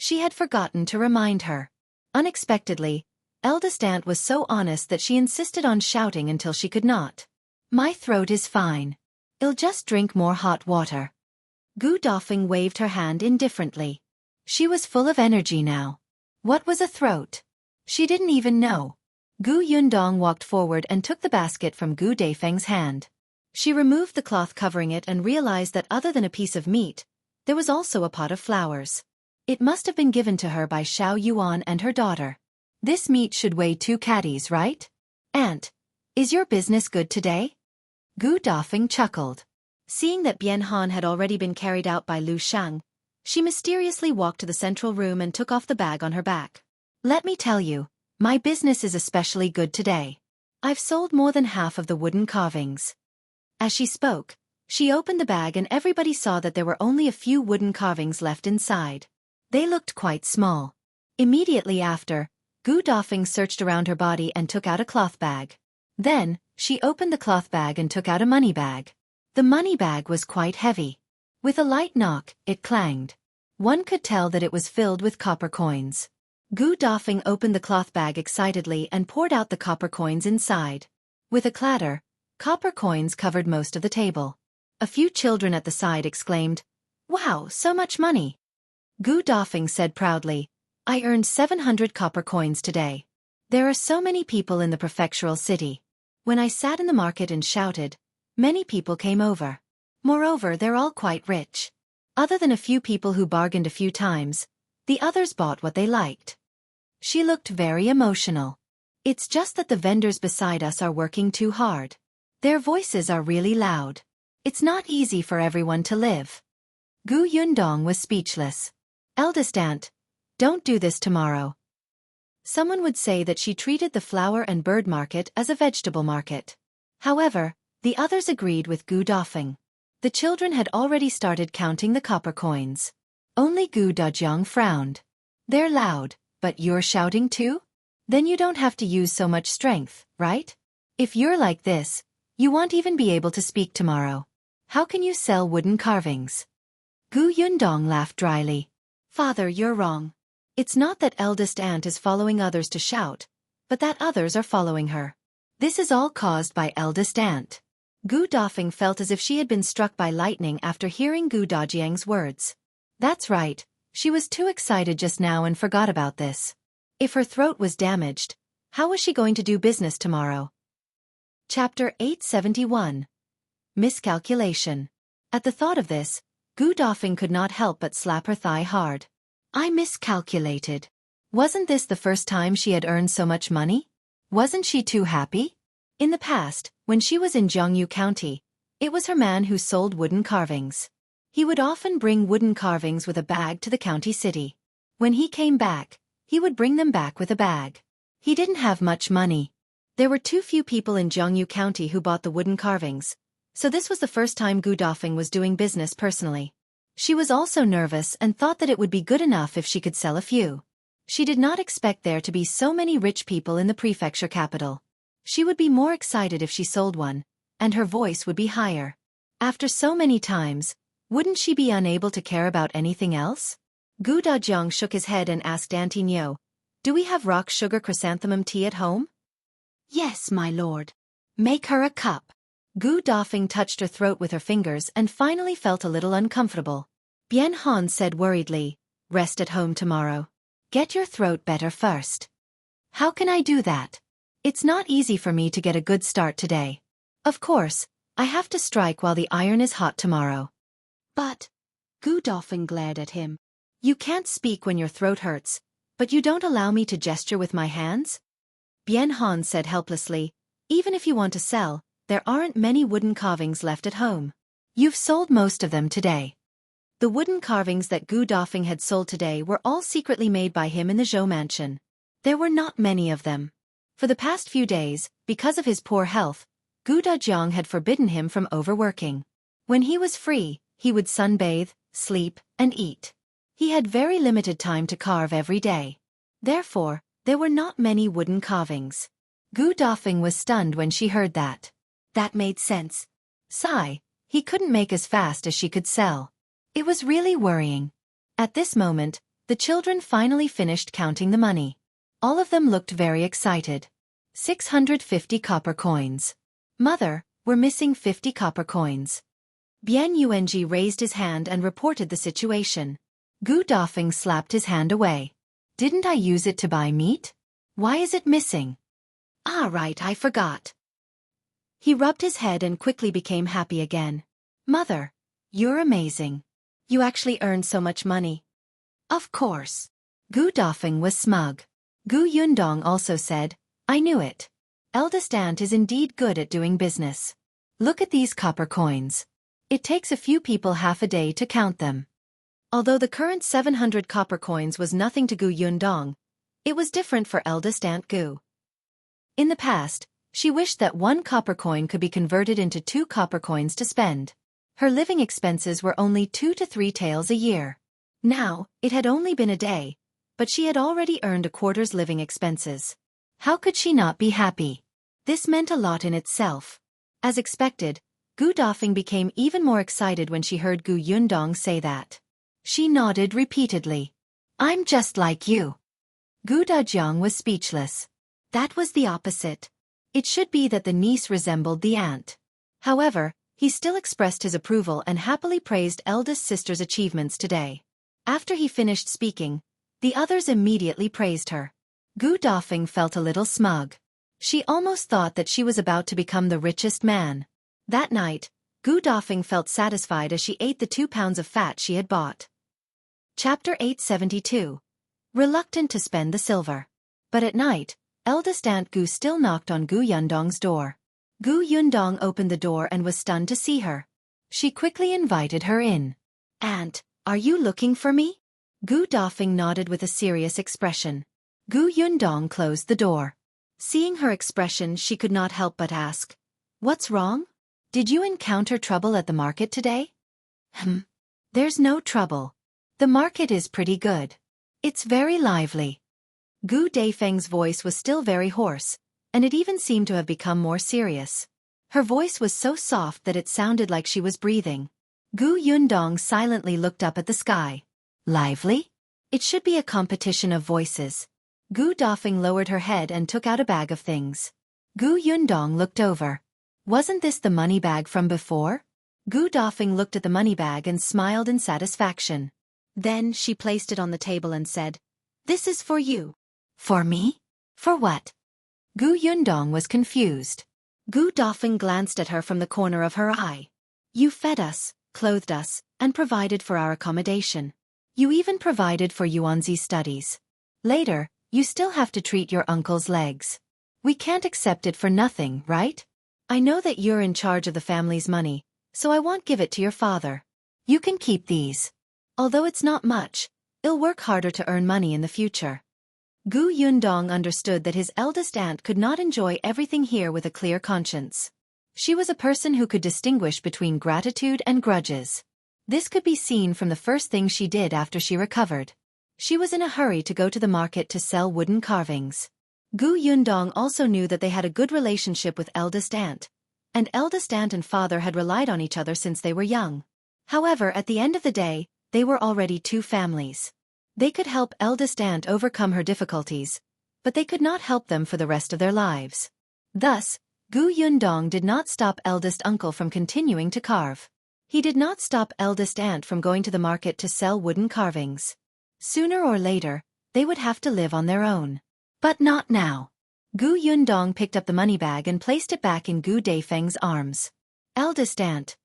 She had forgotten to remind her. Unexpectedly, Eldest aunt was so honest that she insisted on shouting until she could not. My throat is fine. I'll just drink more hot water. Gu Dafeng waved her hand indifferently. She was full of energy now. What was a throat? She didn't even know. Gu Yundong walked forward and took the basket from Gu Dafeng's hand. She removed the cloth covering it and realized that other than a piece of meat, there was also a pot of flowers. It must have been given to her by Xiao Yuan and her daughter. This meat should weigh 2 catties, right? Aunt, is your business good today? Gu Dafeng chuckled. Seeing that Bian Han had already been carried out by Lu Shang, she mysteriously walked to the central room and took off the bag on her back. Let me tell you, my business is especially good today. I've sold more than half of the wooden carvings. As she spoke, she opened the bag and everybody saw that there were only a few wooden carvings left inside. They looked quite small. Immediately after, Gu Dafeng searched around her body and took out a cloth bag. Then, she opened the cloth bag and took out a money bag. The money bag was quite heavy. With a light knock, it clanged. One could tell that it was filled with copper coins. Gu Dafeng opened the cloth bag excitedly and poured out the copper coins inside. With a clatter, copper coins covered most of the table. A few children at the side exclaimed, "Wow, so much money!" Gu Dafeng said proudly, "I earned 700 copper coins today. There are so many people in the prefectural city. When I sat in the market and shouted, many people came over. Moreover, they're all quite rich. Other than a few people who bargained a few times, the others bought what they liked." She looked very emotional. It's just that the vendors beside us are working too hard. Their voices are really loud. It's not easy for everyone to live. Gu Yundong was speechless. Eldest aunt, don't do this tomorrow. Someone would say that she treated the flower and bird market as a vegetable market. However, the others agreed with Gu Dafeng. The children had already started counting the copper coins. Only Gu Dajiang frowned. They're loud, but you're shouting too? Then you don't have to use so much strength, right? If you're like this, you won't even be able to speak tomorrow. How can you sell wooden carvings? Gu Yundong laughed dryly. Father, you're wrong. It's not that eldest aunt is following others to shout, but that others are following her. This is all caused by eldest aunt. Gu Dafeng felt as if she had been struck by lightning after hearing Gu Dajiang's words. That's right, she was too excited just now and forgot about this. If her throat was damaged, how was she going to do business tomorrow? Chapter 871. Miscalculation. At the thought of this, Gu Dafeng could not help but slap her thigh hard. I miscalculated. Wasn't this the first time she had earned so much money? Wasn't she too happy? In the past, when she was in Jianghu County, it was her man who sold wooden carvings. He would often bring wooden carvings with a bag to the county city. When he came back, he would bring them back with a bag. He didn't have much money. There were too few people in Jianghu County who bought the wooden carvings, so this was the first time Gu Dafeng was doing business personally. She was also nervous and thought that it would be good enough if she could sell a few. She did not expect there to be so many rich people in the prefecture capital. She would be more excited if she sold one, and her voice would be higher. After so many times, wouldn't she be unable to care about anything else? Gu Dajiang shook his head and asked Auntie Nyo, "Do we have rock sugar chrysanthemum tea at home?" "Yes, my lord. Make her a cup." Gu Dafeng touched her throat with her fingers and finally felt a little uncomfortable. Bian Han said worriedly, "Rest at home tomorrow. Get your throat better first." "How can I do that? It's not easy for me to get a good start today. Of course, I have to strike while the iron is hot tomorrow." "But," Gu Dafeng glared at him, "you can't speak when your throat hurts, but you don't allow me to gesture with my hands?" Bian Han said helplessly, "Even if you want to sell, there aren't many wooden carvings left at home. You've sold most of them today." The wooden carvings that Gu Dafeng had sold today were all secretly made by him in the Zhou mansion. There were not many of them. For the past few days, because of his poor health, Gu Dajiang had forbidden him from overworking. When he was free, he would sunbathe, sleep, and eat. He had very limited time to carve every day. Therefore, there were not many wooden carvings. Gu Dafeng was stunned when she heard that. That made sense. Sigh, he couldn't make as fast as she could sell. It was really worrying. At this moment, the The children finally finished counting the money. All of them looked very excited. 650 copper coins. Mother, we're missing 50 copper coins. Bian Yuanji raised his hand and reported the situation. Gu Dafeng slapped his hand away. Didn't I use it to buy meat? Why is it missing? Ah, right, I forgot. He rubbed his head and quickly became happy again. Mother, you're amazing. You actually earned so much money. Of course. Gu Dafeng was smug. Gu Yundong also said, I knew it. Eldest aunt is indeed good at doing business. Look at these copper coins. It takes a few people half a day to count them. Although the current 700 copper coins was nothing to Gu Yundong, it was different for eldest aunt Gu. In the past, she wished that 1 copper coin could be converted into 2 copper coins to spend. Her living expenses were only 2 to 3 taels a year. Now, it had only been a day, but she had already earned a quarter's living expenses. How could she not be happy? This meant a lot in itself. As expected, Gu Dafeng became even more excited when she heard Gu Yundong say that. She nodded repeatedly. I'm just like you. Gu Dajiang was speechless. That was the opposite. It should be that the niece resembled the aunt. However, he still expressed his approval and happily praised eldest sister's achievements today. After he finished speaking, the others immediately praised her. Gu Dafeng felt a little smug. She almost thought that she was about to become the richest man. That night, Gu Dafeng felt satisfied as she ate the 2 pounds of fat she had bought. Chapter 872. Reluctant to spend the silver. But at night, eldest aunt Gu still knocked on Gu Yundong's door. Gu Yundong opened the door and was stunned to see her. She quickly invited her in. Aunt, are you looking for me? Gu Dafeng nodded with a serious expression. Gu Yundong closed the door. Seeing her expression, she could not help but ask, What's wrong? Did you encounter trouble at the market today? There's no trouble. The market is pretty good. It's very lively. Gu Dafeng's voice was still very hoarse, and it even seemed to have become more serious. Her voice was so soft that it sounded like she was breathing. Gu Yundong silently looked up at the sky. Lively? It should be a competition of voices. Gu Dafeng lowered her head and took out a bag of things. Gu Yundong looked over. Wasn't this the money bag from before? Gu Dafeng looked at the money bag and smiled in satisfaction. Then she placed it on the table and said, This is for you. For me? For what? Gu Yundong was confused. Gu Dafeng glanced at her from the corner of her eye. You fed us, clothed us, and provided for our accommodation. You even provided for Yuanzi's studies. Later, you still have to treat your uncle's legs. We can't accept it for nothing, right? I know that you're in charge of the family's money, so I won't give it to your father. You can keep these. Although it's not much, he'll work harder to earn money in the future. Gu Yundong understood that his eldest aunt could not enjoy everything here with a clear conscience. She was a person who could distinguish between gratitude and grudges. This could be seen from the first thing she did after she recovered. She was in a hurry to go to the market to sell wooden carvings. Gu Yundong also knew that they had a good relationship with eldest aunt, and eldest aunt and father had relied on each other since they were young. However, at the end of the day, they were already 2 families. They could help eldest aunt overcome her difficulties, but they could not help them for the rest of their lives. Thus, Gu Yundong did not stop eldest uncle from continuing to carve. He did not stop eldest aunt from going to the market to sell wooden carvings. Sooner or later, they would have to live on their own. But not now. Gu Yundong picked up the money bag and placed it back in Gu Dafeng's arms. Eldest aunt,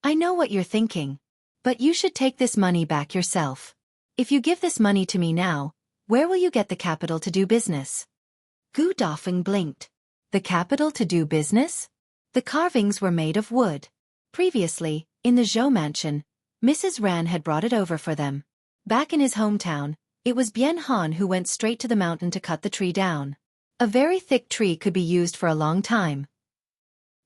I know what you're thinking, but you should take this money back yourself. If you give this money to me now, where will you get the capital to do business? Gu Dafeng blinked. The capital to do business? The carvings were made of wood. Previously, in the Zhou mansion, Mrs. Ran had brought it over for them. Back in his hometown, it was Bian Han who went straight to the mountain to cut the tree down. A very thick tree could be used for a long time.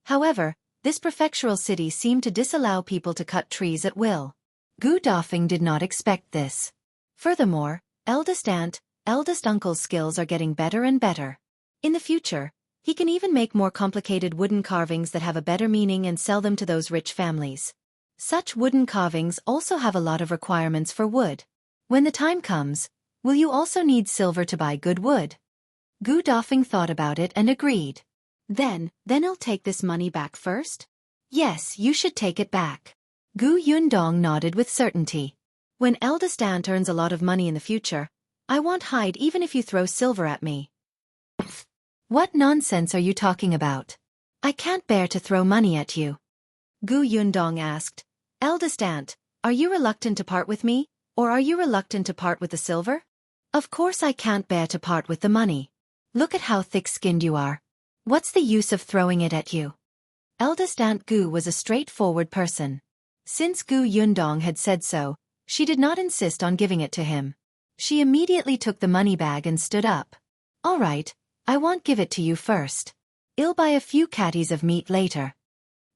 However, this prefectural city seemed to disallow people to cut trees at will. Gu Dafeng did not expect this. Furthermore, eldest aunt, eldest uncle's skills are getting better and better. In the future, he can even make more complicated wooden carvings that have a better meaning and sell them to those rich families. Such wooden carvings also have a lot of requirements for wood. When the time comes, will you also need silver to buy good wood? Gu Dafeng thought about it and agreed. Then I'll take this money back first? Yes, you should take it back. Gu Yundong nodded with certainty. When eldest aunt earns a lot of money in the future, I won't hide even if you throw silver at me. What nonsense are you talking about? I can't bear to throw money at you. Gu Yundong asked, Eldest aunt, are you reluctant to part with me, or are you reluctant to part with the silver? Of course I can't bear to part with the money. Look at how thick-skinned you are. What's the use of throwing it at you? Eldest Aunt Gu was a straightforward person. Since Gu Yundong had said so, she did not insist on giving it to him. She immediately took the money bag and stood up. All right, I won't give it to you first. I'll buy a few catties of meat later.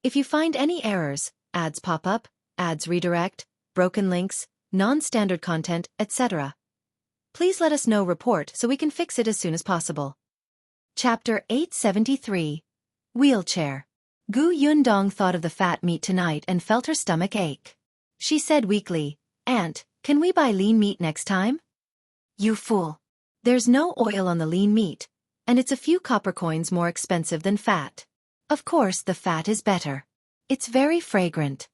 If you find any errors, ads pop up, ads redirect, broken links, non-standard content, etc., please let us know report so we can fix it as soon as possible. Chapter 873. Wheelchair. Gu Yundong thought of the fat meat tonight and felt her stomach ache. She said weakly, Aunt, can we buy lean meat next time? You fool. There's no oil on the lean meat, and it's a few copper coins more expensive than fat. Of course the fat is better. It's very fragrant.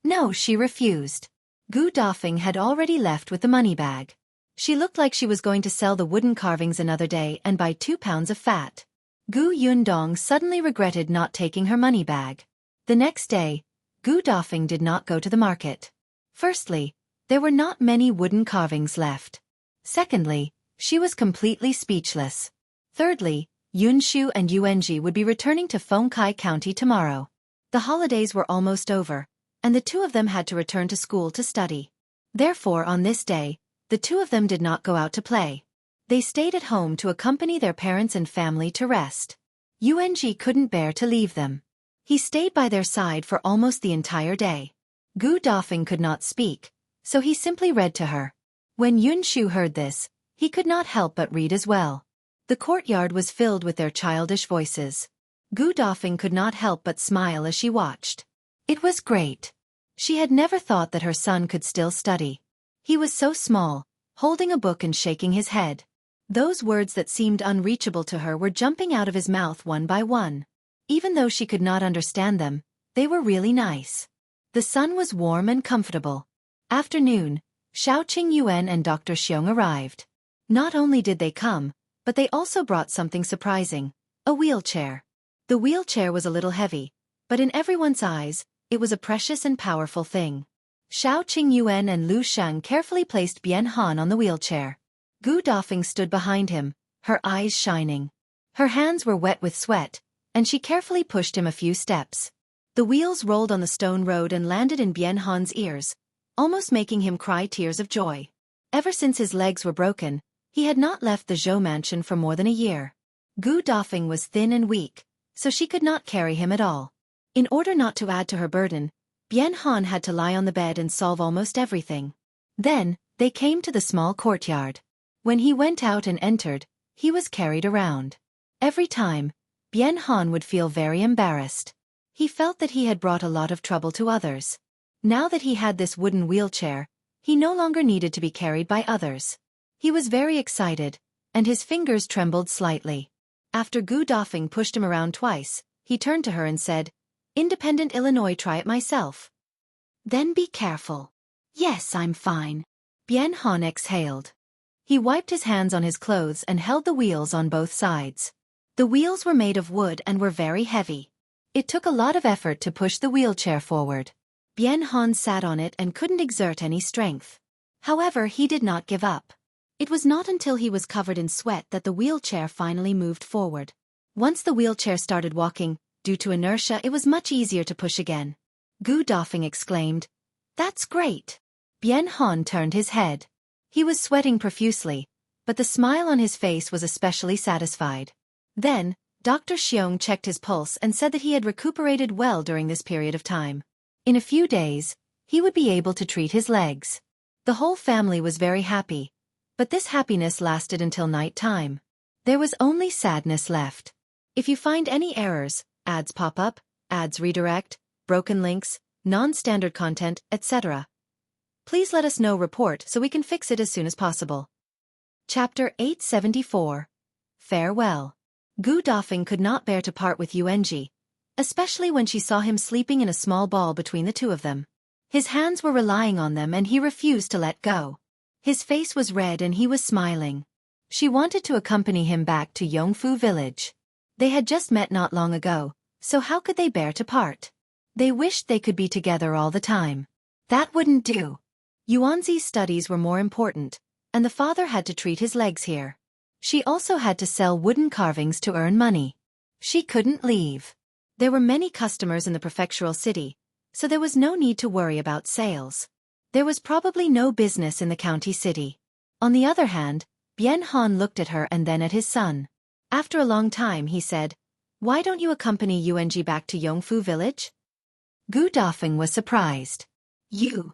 No, she refused. Gu Dafeng had already left with the money bag. She looked like she was going to sell the wooden carvings another day and buy 2 pounds of fat. Gu Yundong suddenly regretted not taking her money bag. The next day, Gu Dafeng did not go to the market. Firstly, there were not many wooden carvings left. Secondly, she was completely speechless. Thirdly, Yunshu and Yuanji would be returning to Fengkai County tomorrow. The holidays were almost over, and the two of them had to return to school to study. Therefore, on this day, the two of them did not go out to play. They stayed at home to accompany their parents and family to rest. Yuanji couldn't bear to leave them. He stayed by their side for almost the entire day. Gu Dafeng could not speak, so he simply read to her. When Yunshu heard this, he could not help but read as well. The courtyard was filled with their childish voices. Gu Dafeng could not help but smile as she watched. It was great. She had never thought that her son could still study. He was so small, holding a book and shaking his head. Those words that seemed unreachable to her were jumping out of his mouth one by one. Even though she could not understand them, they were really nice. The sun was warm and comfortable. Afternoon, Xiao Qingyuan and Dr. Xiong arrived. Not only did they come, but they also brought something surprising, a wheelchair. The wheelchair was a little heavy, but in everyone's eyes, it was a precious and powerful thing. Xiao Qingyuan and Lu Sheng carefully placed Bian Han on the wheelchair. Gu Dafeng stood behind him, her eyes shining. Her hands were wet with sweat, and she carefully pushed him a few steps. The wheels rolled on the stone road and landed in Bian Han's ears, almost making him cry tears of joy. Ever since his legs were broken, he had not left the Zhou mansion for more than a year. Gu Dafeng was thin and weak, so she could not carry him at all. In order not to add to her burden, Bian Han had to lie on the bed and solve almost everything. Then, they came to the small courtyard. When he went out and entered, he was carried around. Every time, Bian Han would feel very embarrassed. He felt that he had brought a lot of trouble to others. Now that he had this wooden wheelchair, he no longer needed to be carried by others. He was very excited, and his fingers trembled slightly. After Gu Dafeng pushed him around twice, he turned to her and said, Independent Illinois, try it myself. Then be careful. Yes, I'm fine. Bian Han exhaled. He wiped his hands on his clothes and held the wheels on both sides. The wheels were made of wood and were very heavy. It took a lot of effort to push the wheelchair forward. Bian Han sat on it and couldn't exert any strength. However, he did not give up. It was not until he was covered in sweat that the wheelchair finally moved forward. Once the wheelchair started walking, due to inertia it was much easier to push again. Gu Dafeng exclaimed, That's great. Bian Han turned his head. He was sweating profusely, but the smile on his face was especially satisfied. Then, Dr. Xiong checked his pulse and said that he had recuperated well during this period of time. In a few days, he would be able to treat his legs. The whole family was very happy, but this happiness lasted until night time. There was only sadness left. If you find any errors, ads pop up, ads redirect, broken links, non-standard content, etc., Please let us know report so we can fix it as soon as possible. Chapter 874. Farewell. Gu Dafeng could not bear to part with Yuanji, especially when she saw him sleeping in a small ball between the two of them. His hands were relying on them and he refused to let go. His face was red and he was smiling. She wanted to accompany him back to Yongfu village. They had just met not long ago, so how could they bear to part? They wished they could be together all the time. That wouldn't do. Yuanzi's studies were more important, and the father had to treat his legs here. She also had to sell wooden carvings to earn money. She couldn't leave. There were many customers in the prefectural city, so there was no need to worry about sales. There was probably no business in the county city. On the other hand, Bien Han looked at her and then at his son. After a long time he said, "Why don't you accompany Yuanji back to Yongfu village?" Gu Dafeng was surprised. "You?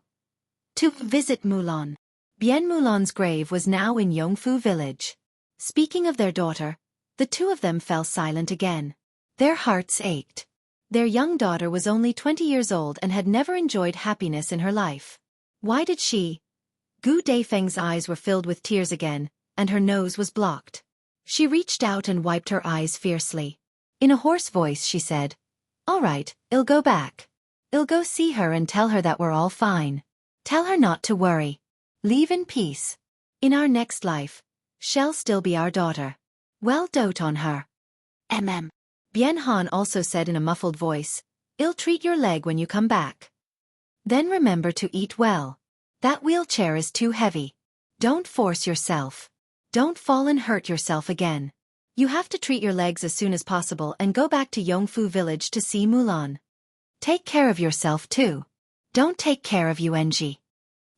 To visit Mulan?" Bien Mulan's grave was now in Yongfu village. Speaking of their daughter, the two of them fell silent again. Their hearts ached. Their young daughter was only 20 years old and had never enjoyed happiness in her life. Why did she? Gu Dafeng's eyes were filled with tears again, and her nose was blocked. She reached out and wiped her eyes fiercely. In a hoarse voice she said, "All right, I'll go back. I'll go see her and tell her that we're all fine. Tell her not to worry. Leave in peace. In our next life, she'll still be our daughter. Well, dote on her." Bien Han also said in a muffled voice, "I'll treat your leg when you come back. Then remember to eat well. That wheelchair is too heavy. Don't force yourself. Don't fall and hurt yourself again. You have to treat your legs as soon as possible and go back to Yongfu village to see Mulan. Take care of yourself too. Don't take care of Yuanji."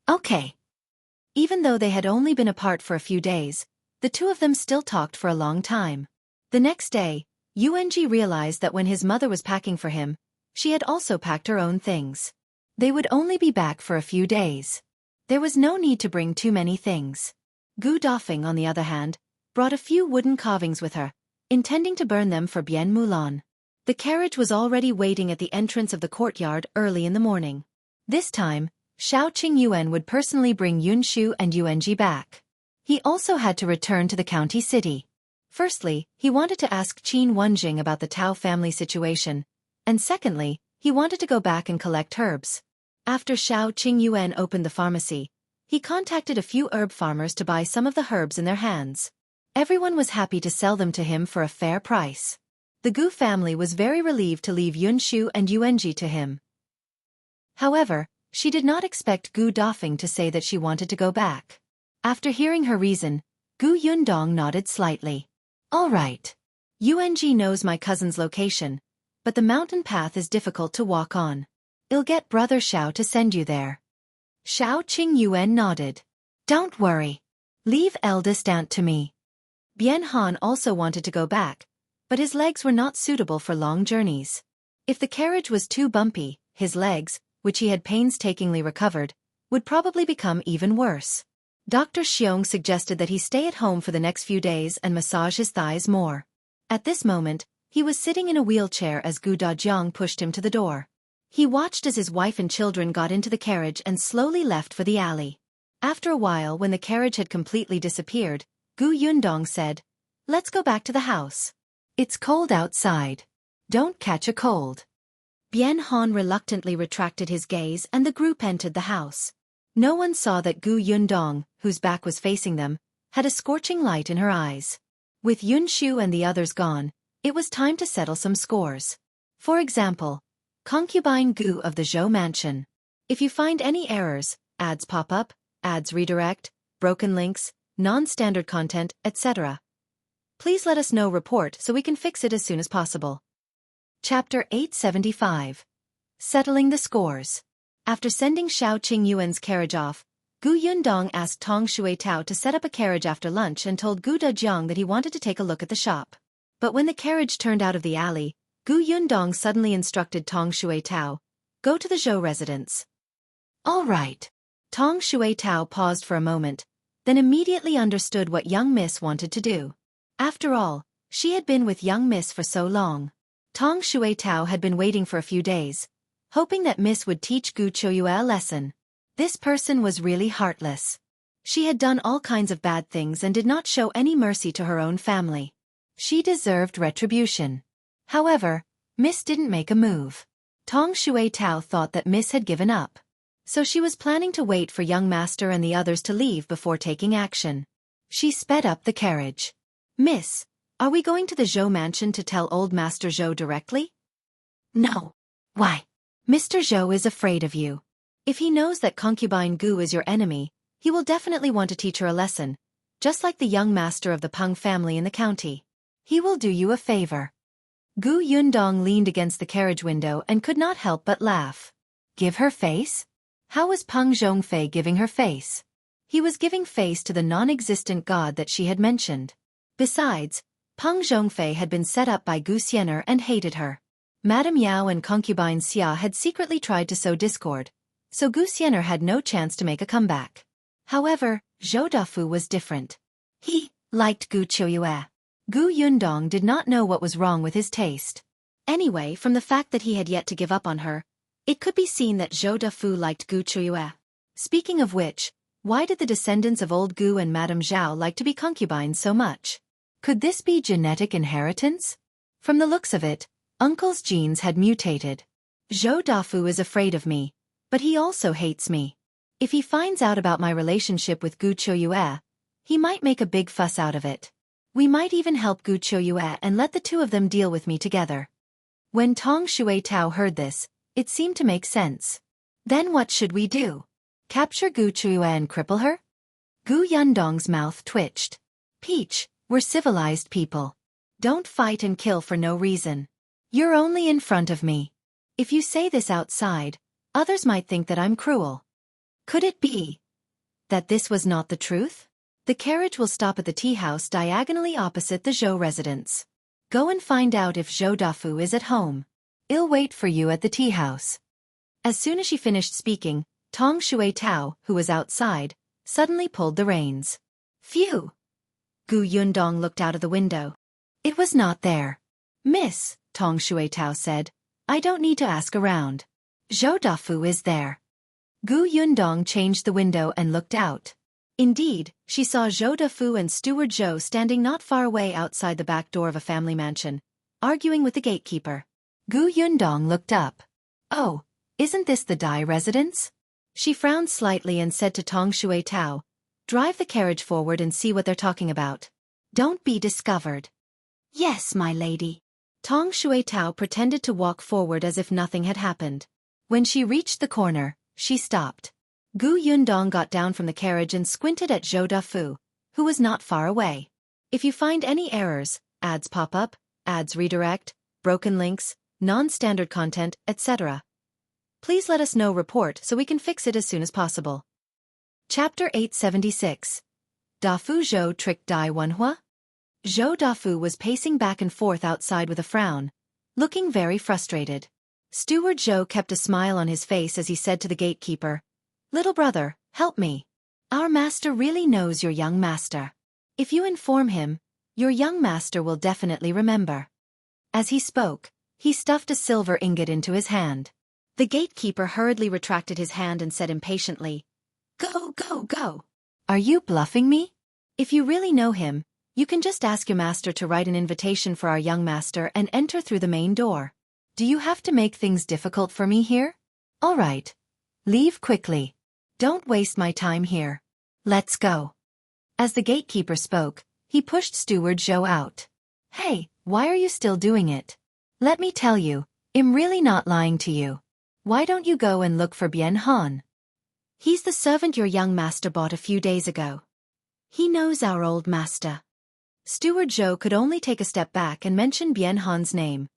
"Okay." Even though they had only been apart for a few days, the two of them still talked for a long time. The next day, Yuanji realized that when his mother was packing for him, she had also packed her own things. They would only be back for a few days. There was no need to bring too many things. Gu Dafeng, on the other hand, brought a few wooden carvings with her, intending to burn them for Bien Mulan. The carriage was already waiting at the entrance of the courtyard early in the morning. This time, Qiuyue would personally bring Yunshu and Yuanji back. He also had to return to the county city. Firstly, he wanted to ask Qin Wenjing about the Tao family situation, and secondly, he wanted to go back and collect herbs. After Qiuyue opened the pharmacy, he contacted a few herb farmers to buy some of the herbs in their hands. Everyone was happy to sell them to him for a fair price. The Gu family was very relieved to leave Yunshu and Yuanji to him. However, she did not expect Gu Dafeng to say that she wanted to go back. After hearing her reason, Gu Yundong nodded slightly. "All right. Yuanji knows my cousin's location, but the mountain path is difficult to walk on. I'll get Brother Xiao to send you there." Qiuyue nodded. "Don't worry. Leave eldest aunt to me." Bien Han also wanted to go back, but his legs were not suitable for long journeys. If the carriage was too bumpy, his legs, which he had painstakingly recovered, would probably become even worse. Dr. Xiong suggested that he stay at home for the next few days and massage his thighs more. At this moment, he was sitting in a wheelchair as Gu Dajiang pushed him to the door. He watched as his wife and children got into the carriage and slowly left for the alley. After a while, when the carriage had completely disappeared, Gu Yundong said, "Let's go back to the house. It's cold outside. Don't catch a cold." Bien Han reluctantly retracted his gaze and the group entered the house. No one saw that Gu Yundong, whose back was facing them, had a scorching light in her eyes. With Yunshu and the others gone, it was time to settle some scores. For example, concubine Gu of the Zhou mansion. If you find any errors, ads pop up, ads redirect, broken links, non-standard content, etc., please let us know report so we can fix it as soon as possible. Chapter 875. Settling the Scores. After sending Qiuyue's carriage off, Gu Yundong asked Tong Shuitao to set up a carriage after lunch and told Gu Dajiang that he wanted to take a look at the shop. But when the carriage turned out of the alley, Gu Yundong suddenly instructed Tong Shuitao, "Go to the Zhou residence." "All right." Tong Shuitao paused for a moment, then immediately understood what young Miss wanted to do. After all, she had been with young Miss for so long. Tong Shuitao had been waiting for a few days, hoping that Miss would teach Gu Qiuyue a lesson. This person was really heartless. She had done all kinds of bad things and did not show any mercy to her own family. She deserved retribution. However, Miss didn't make a move. Tong Shui Tao thought that Miss had given up. So she was planning to wait for young master and the others to leave before taking action. She sped up the carriage. Miss, are we going to the Zhou mansion to tell old Master Zhou directly? No. Why? Mr. Zhou is afraid of you. If he knows that concubine Gu is your enemy, he will definitely want to teach her a lesson, just like the young master of the Peng family in the county. He will do you a favor. Gu Yundong leaned against the carriage window and could not help but laugh. Give her face? How was Peng Zhongfei giving her face? He was giving face to the non-existent god that she had mentioned. Besides, Peng Zhongfei had been set up by Gu Xiener and hated her. Madame Yao and concubine Xia had secretly tried to sow discord, so Gu Xiener had no chance to make a comeback. However, Zhou Dafu was different. He liked Gu Qiuyue. Gu Yundong did not know what was wrong with his taste. Anyway, from the fact that he had yet to give up on her, it could be seen that Zhou Dafu liked Gu Qiuyue. Speaking of which, why did the descendants of old Gu and Madame Zhao like to be concubines so much? Could this be genetic inheritance? From the looks of it, Uncle's genes had mutated. Zhou Dafu is afraid of me, but he also hates me. If he finds out about my relationship with Gu Qiuyue, he might make a big fuss out of it. We might even help Gu Qiuyue and let the two of them deal with me together. When Tong Shui Tao heard this, it seemed to make sense. Then what should we do? Capture Gu Qiuyue and cripple her? Gu Yundong's mouth twitched. Peach, we're civilized people. Don't fight and kill for no reason. You're only in front of me. If you say this outside, others might think that I'm cruel. Could it be that this was not the truth? The carriage will stop at the tea house diagonally opposite the Zhou residence. Go and find out if Zhou Dafu is at home. I'll wait for you at the tea house. As soon as she finished speaking, Tong Shui Tao, who was outside, suddenly pulled the reins. Phew! Gu Yundong looked out of the window. It was not there. Miss, Tong Shui Tao said, I don't need to ask around. Zhou Dafu is there. Gu Yundong changed the window and looked out. Indeed, she saw Zhou Dafu and Steward Zhou standing not far away outside the back door of a family mansion, arguing with the gatekeeper. Gu Yundong looked up. Oh, isn't this the Dai residence? She frowned slightly and said to Tong Shui Tao, drive the carriage forward and see what they're talking about. Don't be discovered. Yes, my lady. Tong Shui Tao pretended to walk forward as if nothing had happened. When she reached the corner, she stopped. Gu Yundong got down from the carriage and squinted at Zhou Dafu, who was not far away. If you find any errors, ads pop up, ads redirect, broken links, non-standard content, etc., please let us know report so we can fix it as soon as possible. Chapter 876. Dafu Zhou tricked Dai Wenhuo? Zhou Dafu was pacing back and forth outside with a frown, looking very frustrated. Steward Zhou kept a smile on his face as he said to the gatekeeper, Little brother, help me. Our master really knows your young master. If you inform him, your young master will definitely remember. As he spoke, he stuffed a silver ingot into his hand. The gatekeeper hurriedly retracted his hand and said impatiently, Go, go, go. Are you bluffing me? If you really know him, you can just ask your master to write an invitation for our young master and enter through the main door. Do you have to make things difficult for me here? All right. Leave quickly. Don't waste my time here. Let's go. As the gatekeeper spoke, he pushed Steward Zhou out. Hey, why are you still doing it? Let me tell you, I'm really not lying to you. Why don't you go and look for Bien Han? He's the servant your young master bought a few days ago. He knows our old master. Steward Zhou could only take a step back and mention Bien Han's name,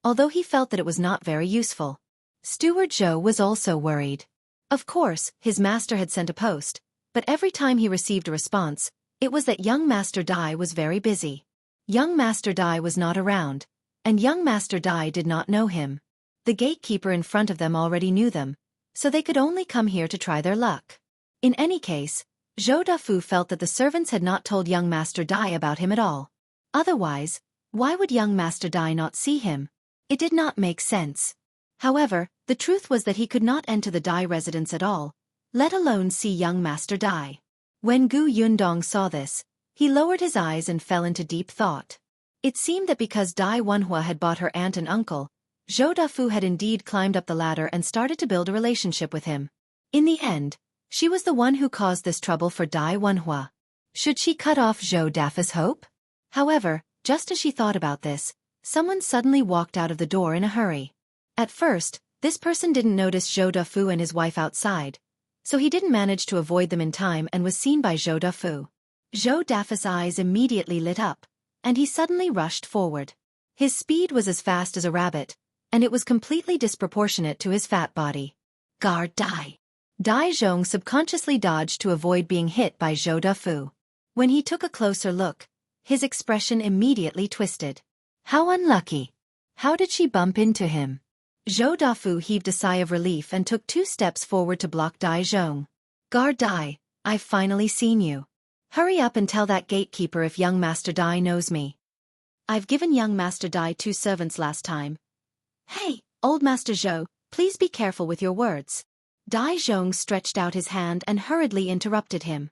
although he felt that it was not very useful. Steward Zhou was also worried. Of course, his master had sent a post, but every time he received a response, it was that young Master Dai was very busy. Young Master Dai was not around, and young Master Dai did not know him. The gatekeeper in front of them already knew them, so they could only come here to try their luck. In any case, Zhou Dafu felt that the servants had not told young Master Dai about him at all. Otherwise, why would young Master Dai not see him? It did not make sense. However, the truth was that he could not enter the Dai residence at all, let alone see young master die. When Gu Yundong saw this, he lowered his eyes and fell into deep thought. It seemed that because Dai Wenhuo had bought her aunt and uncle, Zhou Dafu had indeed climbed up the ladder and started to build a relationship with him. In the end, she was the one who caused this trouble for Dai Wenhuo. Should she cut off Zhou Dafu's hope? However, just as she thought about this, someone suddenly walked out of the door in a hurry. At first, this person didn't notice Zhou Dafu and his wife outside, so he didn't manage to avoid them in time and was seen by Zhou Dafu. Zhou Dafu's eyes immediately lit up, and he suddenly rushed forward. His speed was as fast as a rabbit, and it was completely disproportionate to his fat body. Guard Dai. Dai Zhong subconsciously dodged to avoid being hit by Zhou Dafu. When he took a closer look, his expression immediately twisted. How unlucky. How did she bump into him? Zhou Dafu heaved a sigh of relief and took 2 steps forward to block Dai Zhong. Guard Dai, I've finally seen you. Hurry up and tell that gatekeeper if young Master Dai knows me. I've given young Master Dai 2 servants last time. Hey, old Master Zhou, please be careful with your words. Dai Zhong stretched out his hand and hurriedly interrupted him.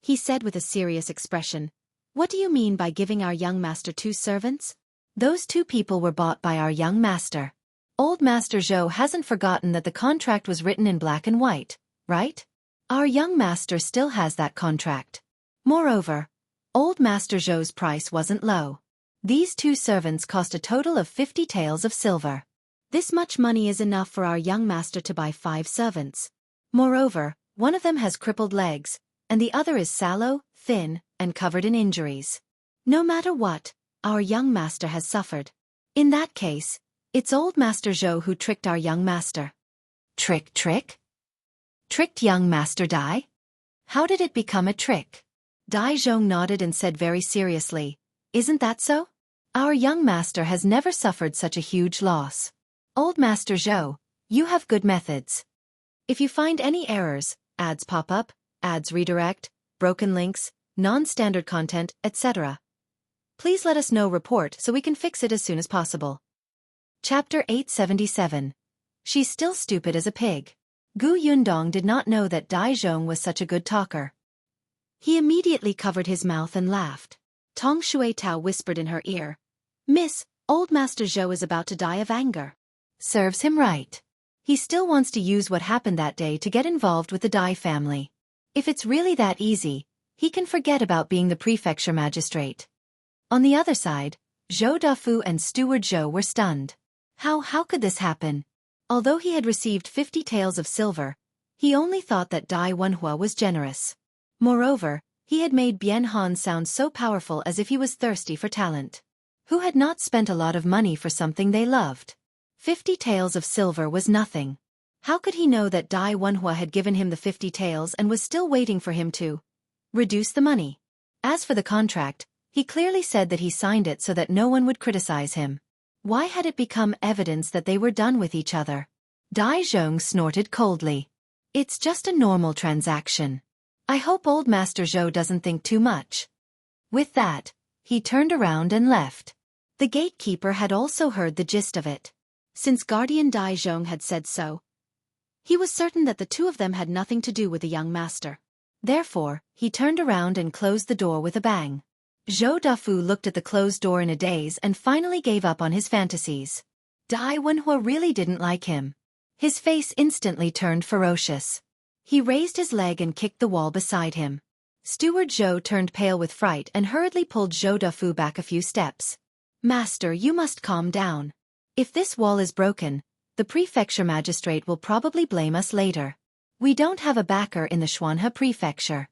He said with a serious expression, What do you mean by giving our young master 2 servants? Those 2 people were bought by our young master. Old Master Zhou hasn't forgotten that the contract was written in black and white, right? Our young master still has that contract. Moreover, old Master Zhou's price wasn't low. These 2 servants cost a total of 50 taels of silver. This much money is enough for our young master to buy 5 servants. Moreover, one of them has crippled legs, and the other is sallow, thin, and covered in injuries. No matter what, our young master has suffered. In that case, it's old Master Zhou who tricked our young master. Trick? Tricked young Master Dai? How did it become a trick? Dai Zhong nodded and said very seriously, Isn't that so? Our young master has never suffered such a huge loss. Old Master Zhou, you have good methods. If you find any errors, ads pop up, ads redirect, broken links, non-standard content, etc., please let us know report so we can fix it as soon as possible. Chapter 877. She's still stupid as a pig. Gu Yundong did not know that Dai Zhong was such a good talker. He immediately covered his mouth and laughed. Tong Shui Tao whispered in her ear, Miss, old Master Zhou is about to die of anger. Serves him right. He still wants to use what happened that day to get involved with the Dai family. If it's really that easy, he can forget about being the prefecture magistrate. On the other side, Zhou Dafu and Steward Zhou were stunned. How could this happen? Although he had received 50 taels of silver, he only thought that Dai Wenhuo was generous. Moreover, he had made Bian Han sound so powerful as if he was thirsty for talent. Who had not spent a lot of money for something they loved? 50 taels of silver was nothing. How could he know that Dai Wenhuo had given him the 50 taels and was still waiting for him to reduce the money? As for the contract, he clearly said that he signed it so that no one would criticize him. Why had it become evidence that they were done with each other? Dai Zhong snorted coldly. It's just a normal transaction. I hope old Master Zhou doesn't think too much. With that, he turned around and left. The gatekeeper had also heard the gist of it. Since Guardian Dai Zhong had said so, he was certain that the 2 of them had nothing to do with the young master. Therefore, he turned around and closed the door with a bang. Zhou Dafu looked at the closed door in a daze and finally gave up on his fantasies. Dai Wenhuo really didn't like him. His face instantly turned ferocious. He raised his leg and kicked the wall beside him. Steward Zhou turned pale with fright and hurriedly pulled Zhou Dafu back a few steps. Master, you must calm down. If this wall is broken, the prefecture magistrate will probably blame us later. We don't have a backer in the Xuanhe prefecture.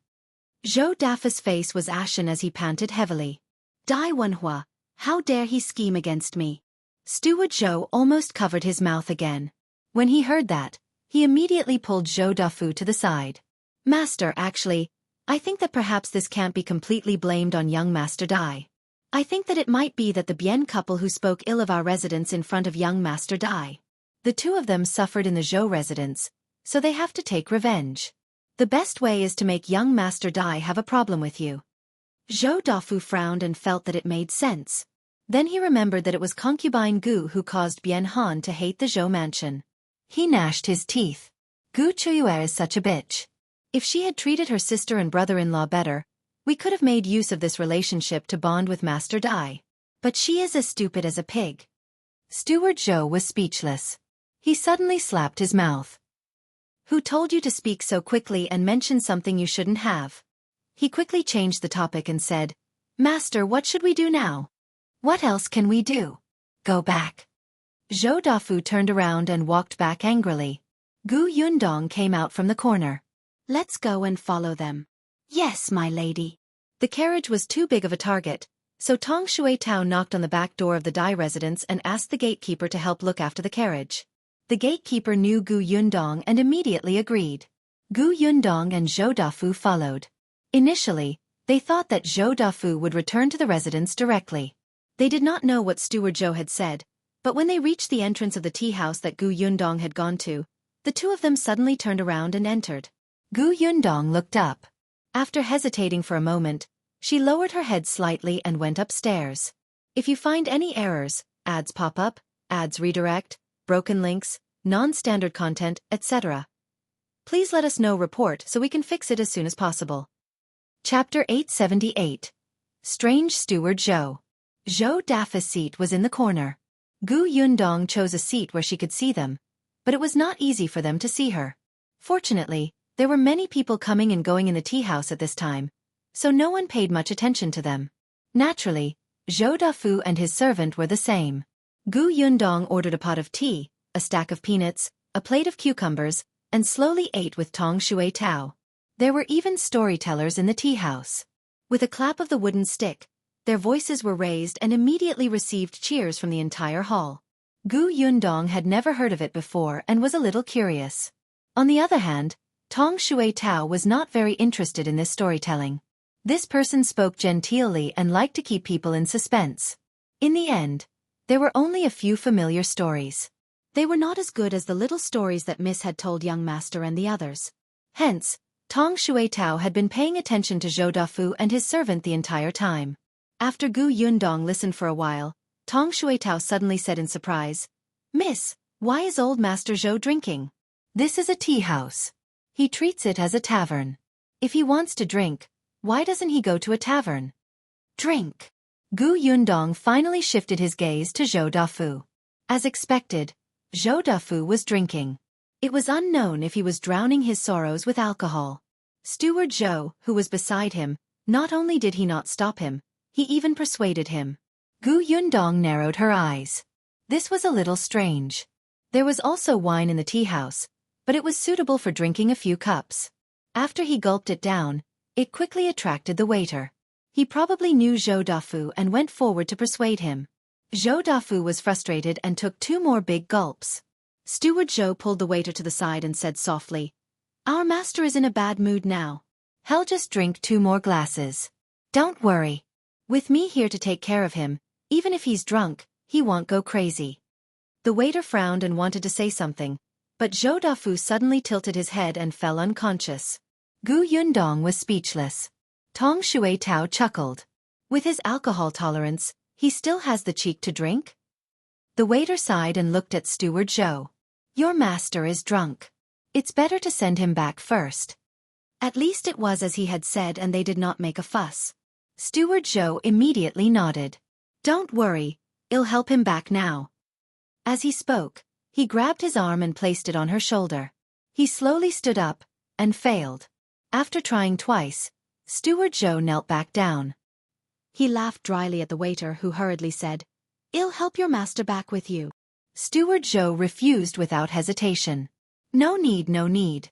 Zhou Dafu's face was ashen as he panted heavily. Dai Wenhuo, how dare he scheme against me? Steward Zhou almost covered his mouth again. When he heard that, he immediately pulled Zhou Dafu to the side. Master, actually, I think that perhaps this can't be completely blamed on young Master Dai. I think that it might be that the Bian couple who spoke ill of our residence in front of young Master Dai. The 2 of them suffered in the Zhou residence, so they have to take revenge. The best way is to make young Master Dai have a problem with you. Zhou Dafu frowned and felt that it made sense. Then he remembered that it was concubine Gu who caused Bian Han to hate the Zhou mansion. He gnashed his teeth. Qiuyue is such a bitch. If she had treated her sister and brother-in-law better, we could have made use of this relationship to bond with Master Dai. But she is as stupid as a pig. Steward Zhou was speechless. He suddenly slapped his mouth. Who told you to speak so quickly and mention something you shouldn't have? He quickly changed the topic and said, Master, what should we do now? What else can we do? Go back. Zhou Dafu turned around and walked back angrily. Yundong came out from the corner. Let's go and follow them. Yes, my lady. The carriage was too big of a target, so Tong Shuitao knocked on the back door of the Dai residence and asked the gatekeeper to help look after the carriage. The gatekeeper knew Yundong and immediately agreed. Yundong and Zhou Dafu followed. Initially, they thought that Zhou Dafu would return to the residence directly. They did not know what Steward Zhou had said, but when they reached the entrance of the tea house that Yundong had gone to, the two of them suddenly turned around and entered. Yundong looked up. After hesitating for a moment, she lowered her head slightly and went upstairs. If you find any errors, ads pop up, ads redirect, broken links, non-standard content, etc., please let us know report so we can fix it as soon as possible. Chapter 878. Strange Steward Zhou. Zhou Dafu's seat was in the corner. Yundong chose a seat where she could see them, but it was not easy for them to see her. Fortunately, there were many people coming and going in the tea house at this time, so no one paid much attention to them. Naturally, Zhou Dafu and his servant were the same. Yundong ordered a pot of tea, a stack of peanuts, a plate of cucumbers, and slowly ate with Tong Shuitao. There were even storytellers in the tea house. With a clap of the wooden stick, their voices were raised and immediately received cheers from the entire hall. Yundong had never heard of it before and was a little curious. On the other hand, Tong Shuitao was not very interested in this storytelling. This person spoke genteelly and liked to keep people in suspense. In the end, there were only a few familiar stories. They were not as good as the little stories that Miss had told young master and the others. Hence, Tong Shuitao had been paying attention to Zhou Dafu and his servant the entire time. After Yundong listened for a while, Tong Shuitao suddenly said in surprise, Miss, why is old Master Zhou drinking? This is a tea house. He treats it as a tavern. If he wants to drink, why doesn't he go to a tavern? Drink. Yundong finally shifted his gaze to Zhou Dafu. As expected, Zhou Dafu was drinking. It was unknown if he was drowning his sorrows with alcohol. Steward Zhou, who was beside him, not only did he not stop him, he even persuaded him. Yundong narrowed her eyes. This was a little strange. There was also wine in the tea house, but it was suitable for drinking a few cups. After he gulped it down, it quickly attracted the waiter. He probably knew Zhou Dafu and went forward to persuade him. Zhou Dafu was frustrated and took 2 more big gulps. Steward Zhou pulled the waiter to the side and said softly, Our master is in a bad mood now. He'll just drink 2 more glasses. Don't worry. With me here to take care of him, even if he's drunk, he won't go crazy. The waiter frowned and wanted to say something, but Zhou Dafu suddenly tilted his head and fell unconscious. Yundong was speechless. Tong Shuitao chuckled. With his alcohol tolerance, he still has the cheek to drink? The waiter sighed and looked at Steward Zhou. Your master is drunk. It's better to send him back first. At least it was as he had said and they did not make a fuss. Steward Zhou immediately nodded. Don't worry, I'll help him back now. As he spoke, he grabbed his arm and placed it on her shoulder. He slowly stood up, and failed. After trying twice, Steward Zhou knelt back down. He laughed dryly at the waiter who hurriedly said, I'll help your master back with you. Steward Zhou refused without hesitation. No need, no need.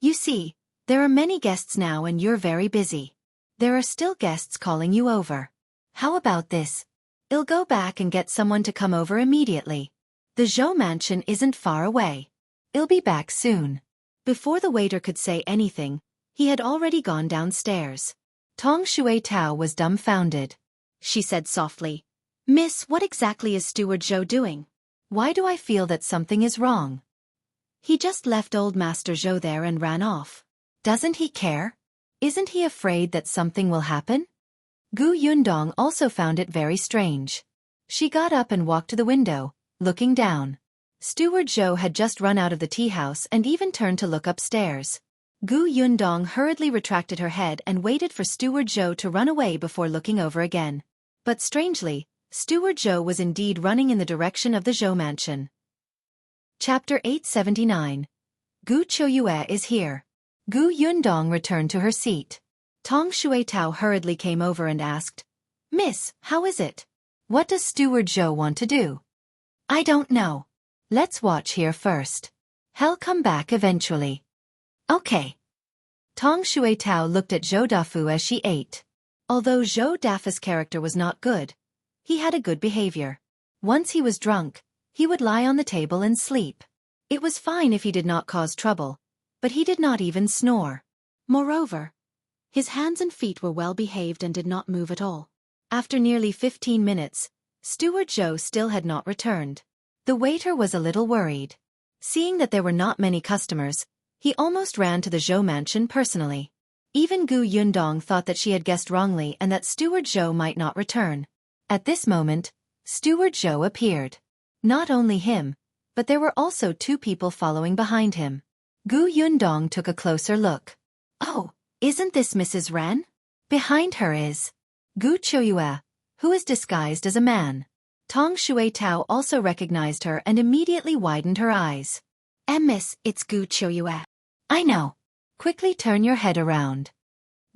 You see, there are many guests now and you're very busy. There are still guests calling you over. How about this? I'll go back and get someone to come over immediately. The Zhou mansion isn't far away. I'll be back soon. Before the waiter could say anything, he had already gone downstairs. Tong Shuitao was dumbfounded. She said softly, Miss, what exactly is Steward Zhou doing? Why do I feel that something is wrong? He just left old Master Zhou there and ran off. Doesn't he care? Isn't he afraid that something will happen? Yundong also found it very strange. She got up and walked to the window, looking down. Steward Zhou had just run out of the tea house and even turned to look upstairs. Yundong hurriedly retracted her head and waited for Steward Zhou to run away before looking over again. But strangely, Steward Zhou was indeed running in the direction of the Zhou mansion. Chapter 879. Qiuyue is here. Yundong returned to her seat. Tong Shuitao hurriedly came over and asked, "Miss, how is it? What does Steward Zhou want to do?" "I don't know. Let's watch here first. He'll come back eventually." "Okay." Tong Shuitao looked at Zhou Dafu as she ate. Although Zhou Dafu's character was not good, he had a good behavior. Once he was drunk, he would lie on the table and sleep. It was fine if he did not cause trouble, but he did not even snore. Moreover, his hands and feet were well behaved and did not move at all. After nearly 15 minutes, Steward Zhou still had not returned. The waiter was a little worried. Seeing that there were not many customers, he almost ran to the Zhou mansion personally. Even Yundong thought that she had guessed wrongly and that Steward Zhou might not return. At this moment, Steward Zhou appeared. Not only him, but there were also 2 people following behind him. Yundong took a closer look. "Oh, isn't this Mrs. Ren?" Behind her is Qiuyue, who is disguised as a man. Tong Shuitao also recognized her and immediately widened her eyes. "Miss, it's Qiuyue." "I know. Quickly turn your head around."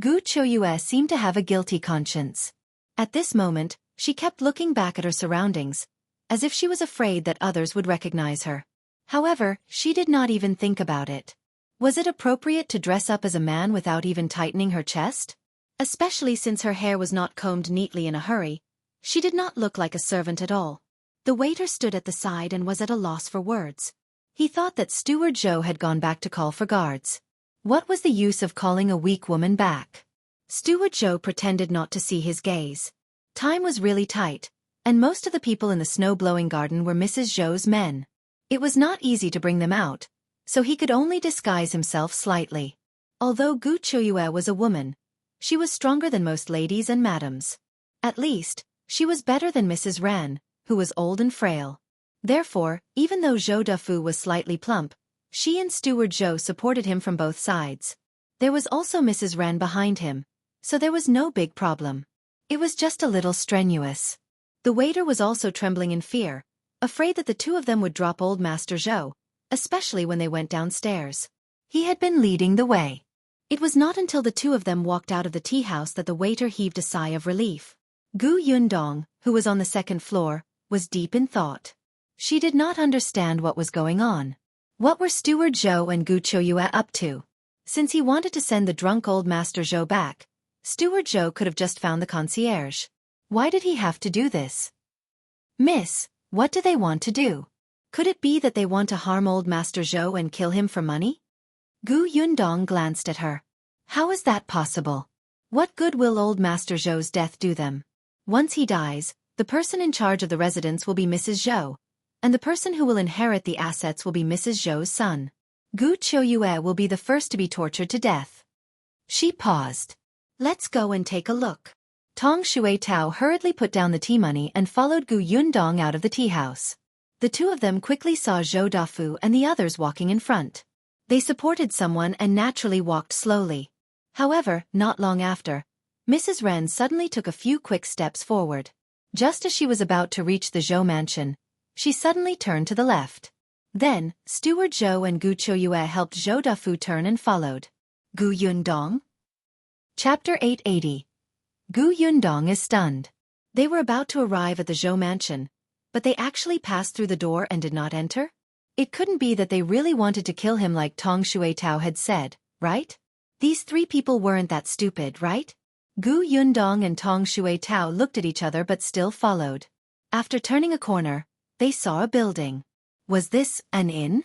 Qiuyue seemed to have a guilty conscience. At this moment, she kept looking back at her surroundings, as if she was afraid that others would recognize her. However, she did not even think about it. Was it appropriate to dress up as a man without even tightening her chest? Especially since her hair was not combed neatly in a hurry, she did not look like a servant at all. The waiter stood at the side and was at a loss for words. He thought that Steward Zhou had gone back to call for guards. What was the use of calling a weak woman back? Steward Zhou pretended not to see his gaze. Time was really tight, and most of the people in the snow-blowing garden were Mrs. Zhou's men. It was not easy to bring them out, so he could only disguise himself slightly. Although Qiuyue was a woman, she was stronger than most ladies and madams. At least, she was better than Mrs. Ran, who was old and frail. Therefore, even though Zhou Dafu was slightly plump, she and Steward Zhou supported him from both sides. There was also Mrs. Ran behind him, so there was no big problem. It was just a little strenuous. The waiter was also trembling in fear, afraid that the 2 of them would drop old Master Zhou, especially when they went downstairs. He had been leading the way. It was not until the 2 of them walked out of the tea house that the waiter heaved a sigh of relief. Yundong, who was on the 2nd floor, was deep in thought. She did not understand what was going on. What were Steward Zhou and Qiuyue up to? Since he wanted to send the drunk old Master Zhou back, Steward Zhou could have just found the concierge. Why did he have to do this? "Miss, what do they want to do? Could it be that they want to harm old Master Zhou and kill him for money?" Yundong glanced at her. "How is that possible? What good will old Master Zhou's death do them? Once he dies, the person in charge of the residence will be Mrs. Zhou, and the person who will inherit the assets will be Mrs. Zhou's son. Qiuyue will be the first to be tortured to death." She paused. "Let's go and take a look." Tong Shuitao hurriedly put down the tea money and followed Yundong out of the tea house. The 2 of them quickly saw Zhou Dafu and the others walking in front. They supported someone and naturally walked slowly. However, not long after, Mrs. Ren suddenly took a few quick steps forward. Just as she was about to reach the Zhou mansion, she suddenly turned to the left. Then, Steward Zhou and Qiuyue helped Zhou Dafu turn and followed. Yundong? Chapter 880. Yundong is stunned. They were about to arrive at the Zhou mansion, but they actually passed through the door and did not enter? It couldn't be that they really wanted to kill him like Tong Shuitao had said, right? These 3 people weren't that stupid, right? Yundong and Tong Shuitao looked at each other but still followed. After turning a corner, they saw a building. Was this an inn?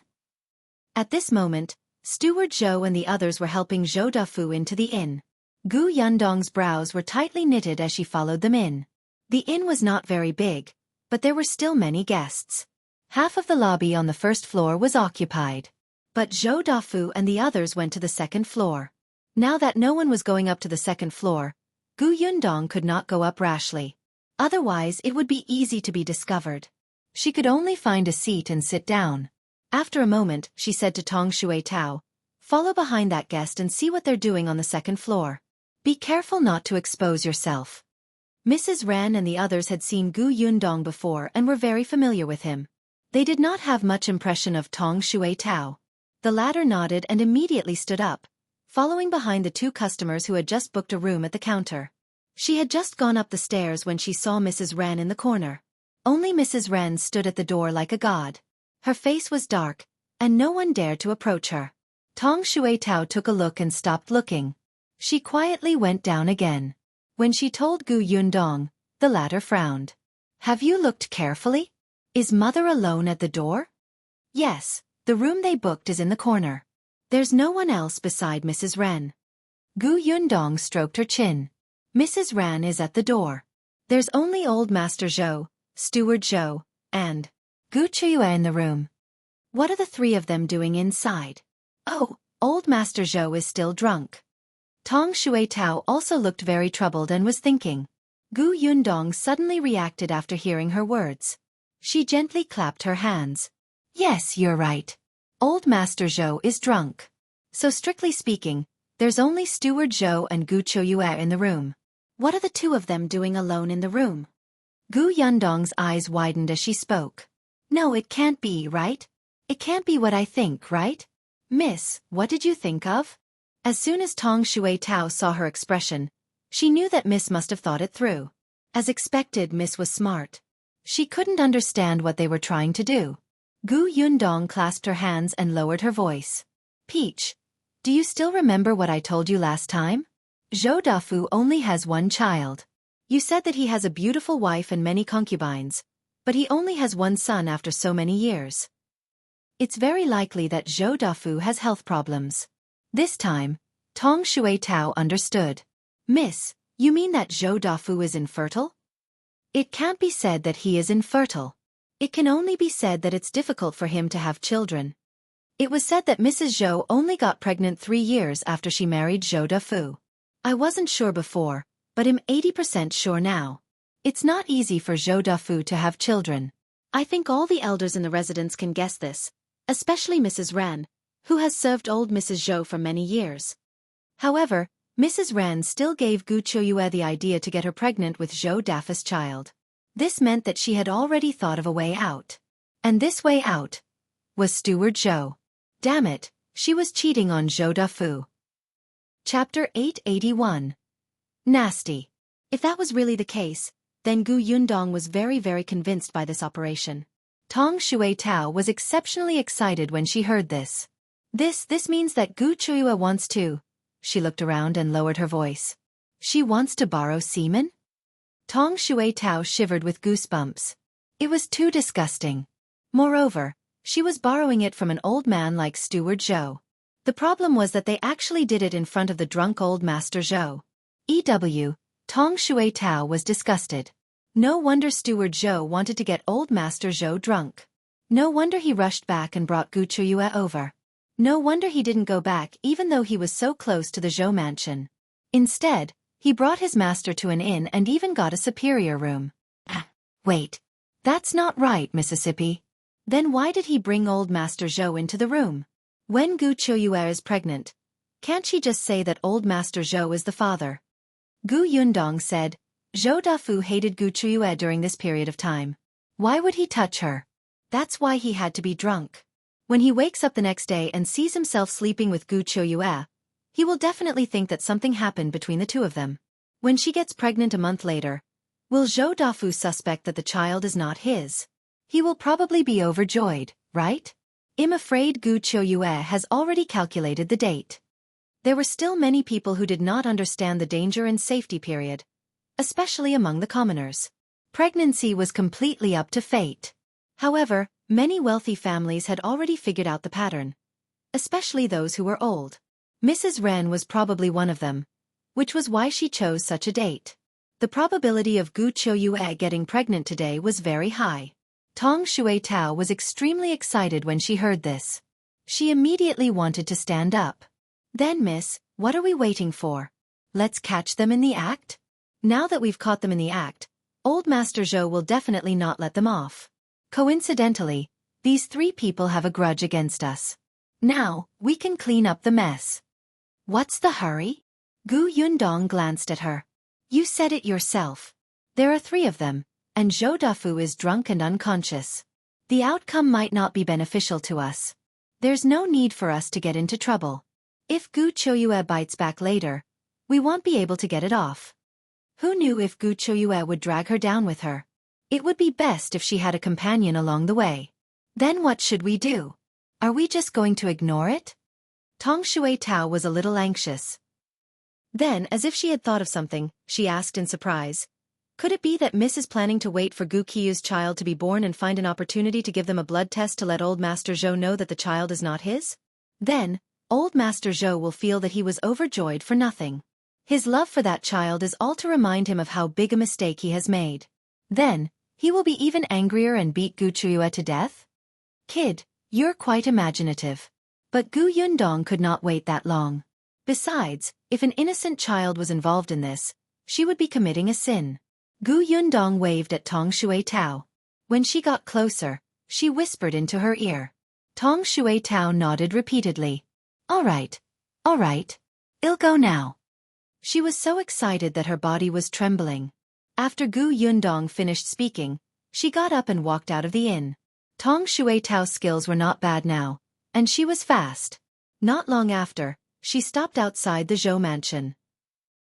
At this moment, Steward Zhou and the others were helping Zhou Dafu into the inn. Yundong's brows were tightly knitted as she followed them in. The inn was not very big, but there were still many guests. Half of the lobby on the 1st floor was occupied. But Zhou Dafu and the others went to the 2nd floor. Now that no one was going up to the 2nd floor, Yundong could not go up rashly. Otherwise it would be easy to be discovered. She could only find a seat and sit down. After a moment, she said to Tong Shui Tao, "Follow behind that guest and see what they're doing on the second floor. Be careful not to expose yourself." Mrs. Ran and the others had seen Gu Yundong before and were very familiar with him. They did not have much impression of Tong Shui Tao. The latter nodded and immediately stood up, following behind the two customers who had just booked a room at the counter. She had just gone up the stairs when she saw Mrs. Ran in the corner. Only Mrs. Ran stood at the door like a god. Her face was dark, and no one dared to approach her. Tong Shui Tao took a look and stopped looking. She quietly went down again. When she told Gu Yundong, the latter frowned. "Have you looked carefully? Is mother alone at the door?" "Yes, the room they booked is in the corner. There's no one else beside Mrs. Ran." Gu Yundong stroked her chin. "Mrs. Ran is at the door. There's only old Master Zhou, Steward Zhou, and Qiuyue in the room. What are the three of them doing inside? Oh, old Master Zhou is still drunk." Tong Shui Tao also looked very troubled and was thinking. Gu Yundong suddenly reacted after hearing her words. She gently clapped her hands. "Yes, you're right. Old Master Zhou is drunk. So strictly speaking, there's only Steward Zhou and Qiuyue in the room. What are the two of them doing alone in the room?" Gu Yundong's eyes widened as she spoke. "No, it can't be, right? It can't be what I think, right? Miss, what did you think of?" As soon as Tong Shui Tao saw her expression, she knew that Miss must have thought it through. As expected, Miss was smart. She couldn't understand what they were trying to do. Gu Yundong clasped her hands and lowered her voice. "Peach, do you still remember what I told you last time? Zhou Dafu only has one child. You said that he has a beautiful wife and many concubines, but he only has one son after so many years. It's very likely that Zhou Dafu has health problems." This time, Tong Shui Tao understood. "Miss, you mean that Zhou Dafu is infertile?" "It can't be said that he is infertile. It can only be said that it's difficult for him to have children. It was said that Mrs. Zhou only got pregnant 3 years after she married Zhou Dafu. I wasn't sure before, but I'm 80% sure now. It's not easy for Zhou Dafu to have children. I think all the elders in the residence can guess this, especially Mrs. Ran, who has served old Mrs. Zhou for many years." However, Mrs. Ran still gave Qiuyue the idea to get her pregnant with Zhou Dafu's child. This meant that she had already thought of a way out. And this way out was Steward Zhou. Damn it, she was cheating on Zhou Dafu. Chapter 881. Nasty. If that was really the case, then Gu Yundong was very convinced by this operation. Tong Shui Tao was exceptionally excited when she heard this. This means that Gu Qiuyue wants to. She looked around and lowered her voice. She wants to borrow semen? Tong Shui Tao shivered with goosebumps. It was too disgusting. Moreover, she was borrowing it from an old man like Steward Zhou. The problem was that they actually did it in front of the drunk old Master Zhou. Tong Shui Tao was disgusted. No wonder Steward Zhou wanted to get old Master Zhou drunk. No wonder he rushed back and brought Gu Qiuyue over. No wonder he didn't go back even though he was so close to the Zhou mansion. Instead, he brought his master to an inn and even got a superior room. Wait. That's not right, Mississippi. Then why did he bring old Master Zhou into the room? When Gu Qiuyue is pregnant, can't she just say that old Master Zhou is the father? Gu Yundong said, Zhou Dafu hated Gu Qiuyue during this period of time. Why would he touch her? That's why he had to be drunk. When he wakes up the next day and sees himself sleeping with Gu Qiuyue, he will definitely think that something happened between the two of them. When she gets pregnant a month later, will Zhou Dafu suspect that the child is not his? He will probably be overjoyed, right? I'm afraid Gu Qiuyue has already calculated the date. There were still many people who did not understand the danger and safety period, especially among the commoners. Pregnancy was completely up to fate. However, many wealthy families had already figured out the pattern, especially those who were old. Mrs. Ren was probably one of them, which was why she chose such a date. The probability of Gu Qiuyue getting pregnant today was very high. Tong Shui Tao was extremely excited when she heard this. She immediately wanted to stand up. Then, miss, what are we waiting for? Let's catch them in the act? Now that we've caught them in the act, old Master Zhou will definitely not let them off. Coincidentally, these 3 people have a grudge against us. Now, we can clean up the mess. What's the hurry? Yundong glanced at her. You said it yourself. There are 3 of them, and Zhou Dafu is drunk and unconscious. The outcome might not be beneficial to us. There's no need for us to get into trouble. If Qiuyue bites back later, we won't be able to get it off. Who knew if Qiuyue would drag her down with her? It would be best if she had a companion along the way. Then what should we do? Are we just going to ignore it? Tong Shui Tao was a little anxious. Then, as if she had thought of something, she asked in surprise, could it be that Miss is planning to wait for Gu Qiu's child to be born and find an opportunity to give them a blood test to let old Master Zhou know that the child is not his? Then, old Master Zhou will feel that he was overjoyed for nothing. His love for that child is all to remind him of how big a mistake he has made. Then, he will be even angrier and beat Qiuyue to death? Kid, you're quite imaginative. But Yundong could not wait that long. Besides, if an innocent child was involved in this, she would be committing a sin. Yundong waved at Tong Shui Tao. When she got closer, she whispered into her ear. Tong Shui Tao nodded repeatedly. All right. I'll go now. She was so excited that her body was trembling. After Yundong finished speaking, she got up and walked out of the inn. Tong Shui Tao's skills were not bad now, and she was fast. Not long after, she stopped outside the Zhou mansion.